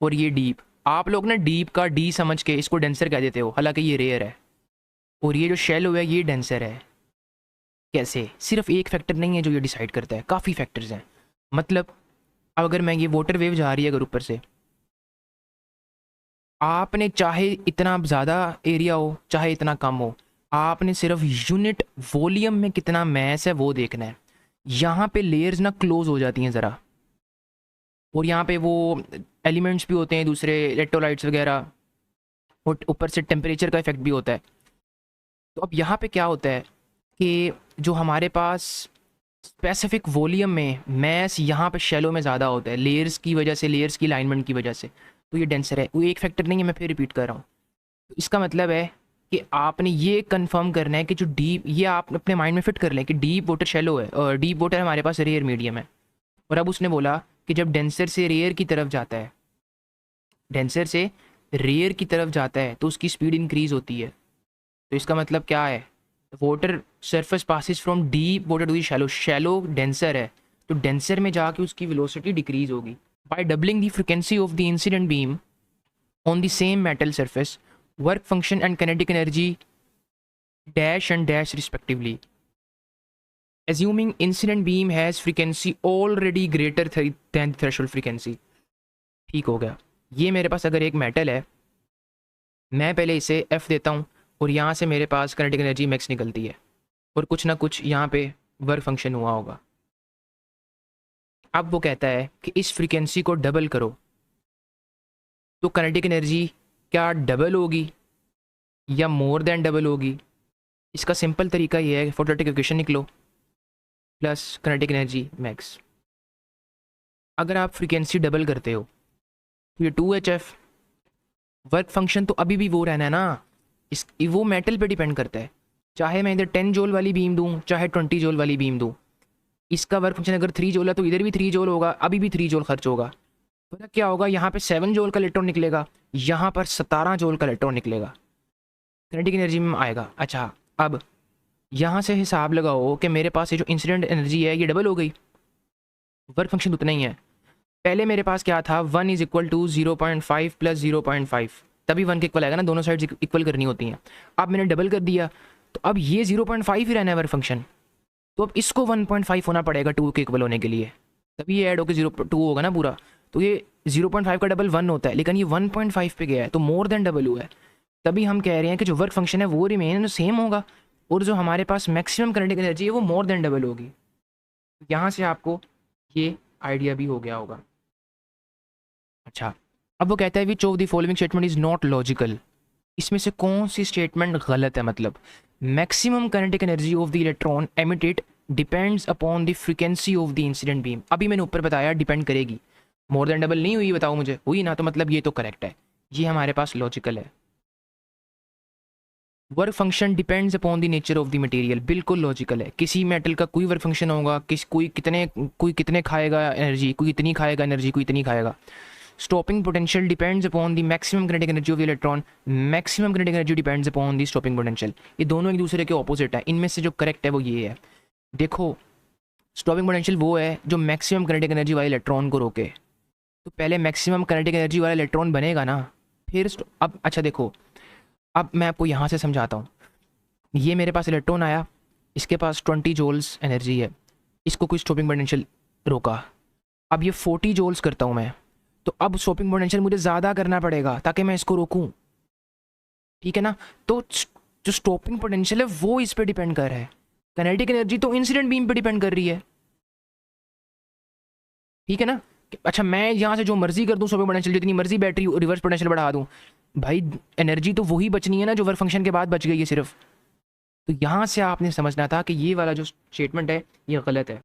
और ये डीप। आप लोग ना डीप का डी समझ के इसको डेंसर कह देते हो, हालांकि ये रेयर है, और ये जो शैलो है ये डेंसर है। कैसे? सिर्फ एक फैक्टर नहीं है जो ये डिसाइड करता है, काफ़ी फैक्टर्स हैं। मतलब अब अगर मैं, ये वाटर वेव जा रही है अगर ऊपर से, आपने चाहे इतना ज़्यादा एरिया हो चाहे इतना कम हो, आपने सिर्फ यूनिट वॉल्यूम में कितना मैस है वो देखना है। यहाँ पे लेयर्स ना क्लोज हो जाती हैं ज़रा, और यहाँ पे वो एलिमेंट्स भी होते हैं दूसरे, इलेक्ट्रोलाइट्स वगैरह, और ऊपर से टेम्परेचर का इफेक्ट भी होता है। तो अब यहाँ पे क्या होता है कि जो हमारे पास स्पेसिफिक वॉल्यूम में मैस यहाँ पे शैलो में ज़्यादा होता है, लेयर्स की वजह से, लेयर्स की अलाइनमेंट की वजह से, तो ये डेंसर है। वो एक फैक्टर नहीं है, मैं फिर रिपीट कर रहा हूँ। तो इसका मतलब है कि आपने ये कंफर्म करना है कि जो डीप, ये आप अपने माइंड में फिट कर लें कि डीप वाटर शैलो है और डीप वाटर हमारे पास रेयर मीडियम है। और अब उसने बोला कि जब डेंसर से रेयर की तरफ जाता है, डेंसर से रेयर की तरफ जाता है तो उसकी स्पीड इंक्रीज होती है। तो इसका मतलब क्या है, water surface passes from deep water to the shallow, shallow denser है तो डेंसर में जाके उसकी वेलोसिटी डिक्रीज होगी। By doubling the frequency of the incident beam on the same metal surface, work function and kinetic energy dash and dash respectively. Assuming incident beam has frequency already greater than the threshold frequency। ठीक हो गया। ये मेरे पास अगर एक metal है, मैं पहले इसे F देता हूँ और यहाँ से मेरे पास काइनेटिक एनर्जी मैक्स निकलती है और कुछ ना कुछ यहाँ पे वर्क फंक्शन हुआ होगा। अब वो कहता है कि इस फ्रीक्वेंसी को डबल करो, तो काइनेटिक एनर्जी क्या डबल होगी या मोर देन डबल होगी? इसका सिंपल तरीका ये है, फोटोटिक इक्वेशन निकलो प्लस काइनेटिक एनर्जी मैक्स। अगर आप फ्रीक्वेंसी डबल करते हो तो ये 2HF, वर्क फंक्शन तो अभी भी वो रहना है ना, वो मेटल पे डिपेंड करता है। चाहे मैं इधर 10 जूल वाली बीम दूँ चाहे 20 जूल वाली बीम दूँ, इसका वर्क फंक्शन अगर 3 जूल है तो इधर भी 3 जूल होगा, अभी भी 3 जूल खर्च होगा। तो क्या होगा, यहाँ पे 7 जूल का इलेक्ट्रॉन निकलेगा, यहाँ पर 17 जूल का इलेक्ट्रॉन निकलेगा, काइनेटिक एनर्जी में आएगा। अच्छा, अब यहाँ से हिसाब लगाओ कि मेरे पास ये जो इंसिडेंट एनर्जी है ये डबल हो गई, वर्क फंक्शन उतना ही है। पहले मेरे पास क्या था, 1 इज इक्वल टू 0.5 प्लस 0.5, तभी 1 के इक्वल आएगा ना, दोनों साइड्स इक्वल करनी होती हैं। अब मैंने डबल कर दिया तो अब ये 0.5 ही रहना है वर्क फंक्शन, तो अब इसको 1.5 होना पड़ेगा 2 के इक्वल होने के लिए, तभी ये ऐड होकर 0.2 होगा ना पूरा। तो ये 0.5 का डबल 1 होता है, लेकिन ये 1.5 पे गया है तो मोर देन डबल हुआ है। तभी हम कह रहे हैं कि जो वर्क फंक्शन है वो रिमेन सेम होगा और जो हमारे पास मैक्सिमम काइनेटिक एनर्जी है वो मोर देन डबल होगी। यहाँ से आपको ये आइडिया भी हो गया होगा। अच्छा, अब वो कहता है which of the following statement is not logical. इसमें से कौन सी स्टेटमेंट गलत है? मतलब maximum kinetic energy of the electron emitted depends upon the frequency of the incident beam. अभी मैंने ऊपर बताया डिपेंड करेगी, मोर देन डबल नहीं हुई, बताओ मुझे, हुई ना? तो मतलब ये तो करेक्ट है, ये हमारे पास लॉजिकल है। Work function depends upon the nature of the material, बिल्कुल लॉजिकल है। किसी मेटल का कोई वर्क फंक्शन होगा, कोई कितने खाएगा एनर्जी, कोई इतनी खाएगा एनर्जी, कोई इतनी खाएगा। Stopping potential depends upon the maximum kinetic energy of the electron, maximum kinetic energy depends upon the stopping potential. ये दोनों एक दूसरे के ऑपोजिट है, इनमें से जो करेक्ट है वो ये है। देखो, स्टॉपिंग पोटेंशियल वो है जो मैक्सिमम काइनेटिक एनर्जी वाले इलेक्ट्रॉन को रोके, तो पहले मैक्सिमम काइनेटिक एनर्जी वाला इलेक्ट्रॉन बनेगा ना, फिर अब अच्छा देखो, अब मैं आपको यहाँ से समझाता हूँ। ये मेरे पास इलेक्ट्रॉन आया, इसके पास 20 जूल्स एनर्जी है, इसको कोई स्टॉपिंग पोटेंशियल रोका, अब ये 40 जूल्स करता हूँ मैं, तो अब स्टॉपिंग पोटेंशियल मुझे ज़्यादा करना पड़ेगा ताकि मैं इसको रोकूं, ठीक है ना? तो जो स्टॉपिंग पोटेंशियल है वो इस पे डिपेंड कर रहा है, काइनेटिक एनर्जी तो इंसिडेंट बीम पे डिपेंड कर रही है, ठीक है ना? अच्छा, मैं यहाँ से जो मर्जी कर दूँ, स्टॉपिंग पोटेंशियल जितनी मर्जी बैटरी रिवर्स पोटेंशियल बढ़ा दूँ, भाई एनर्जी तो वही बचनी है ना जो वर्क फंक्शन के बाद बच गई है सिर्फ। तो यहाँ से आपने समझना था कि ये वाला जो स्टेटमेंट है ये गलत है।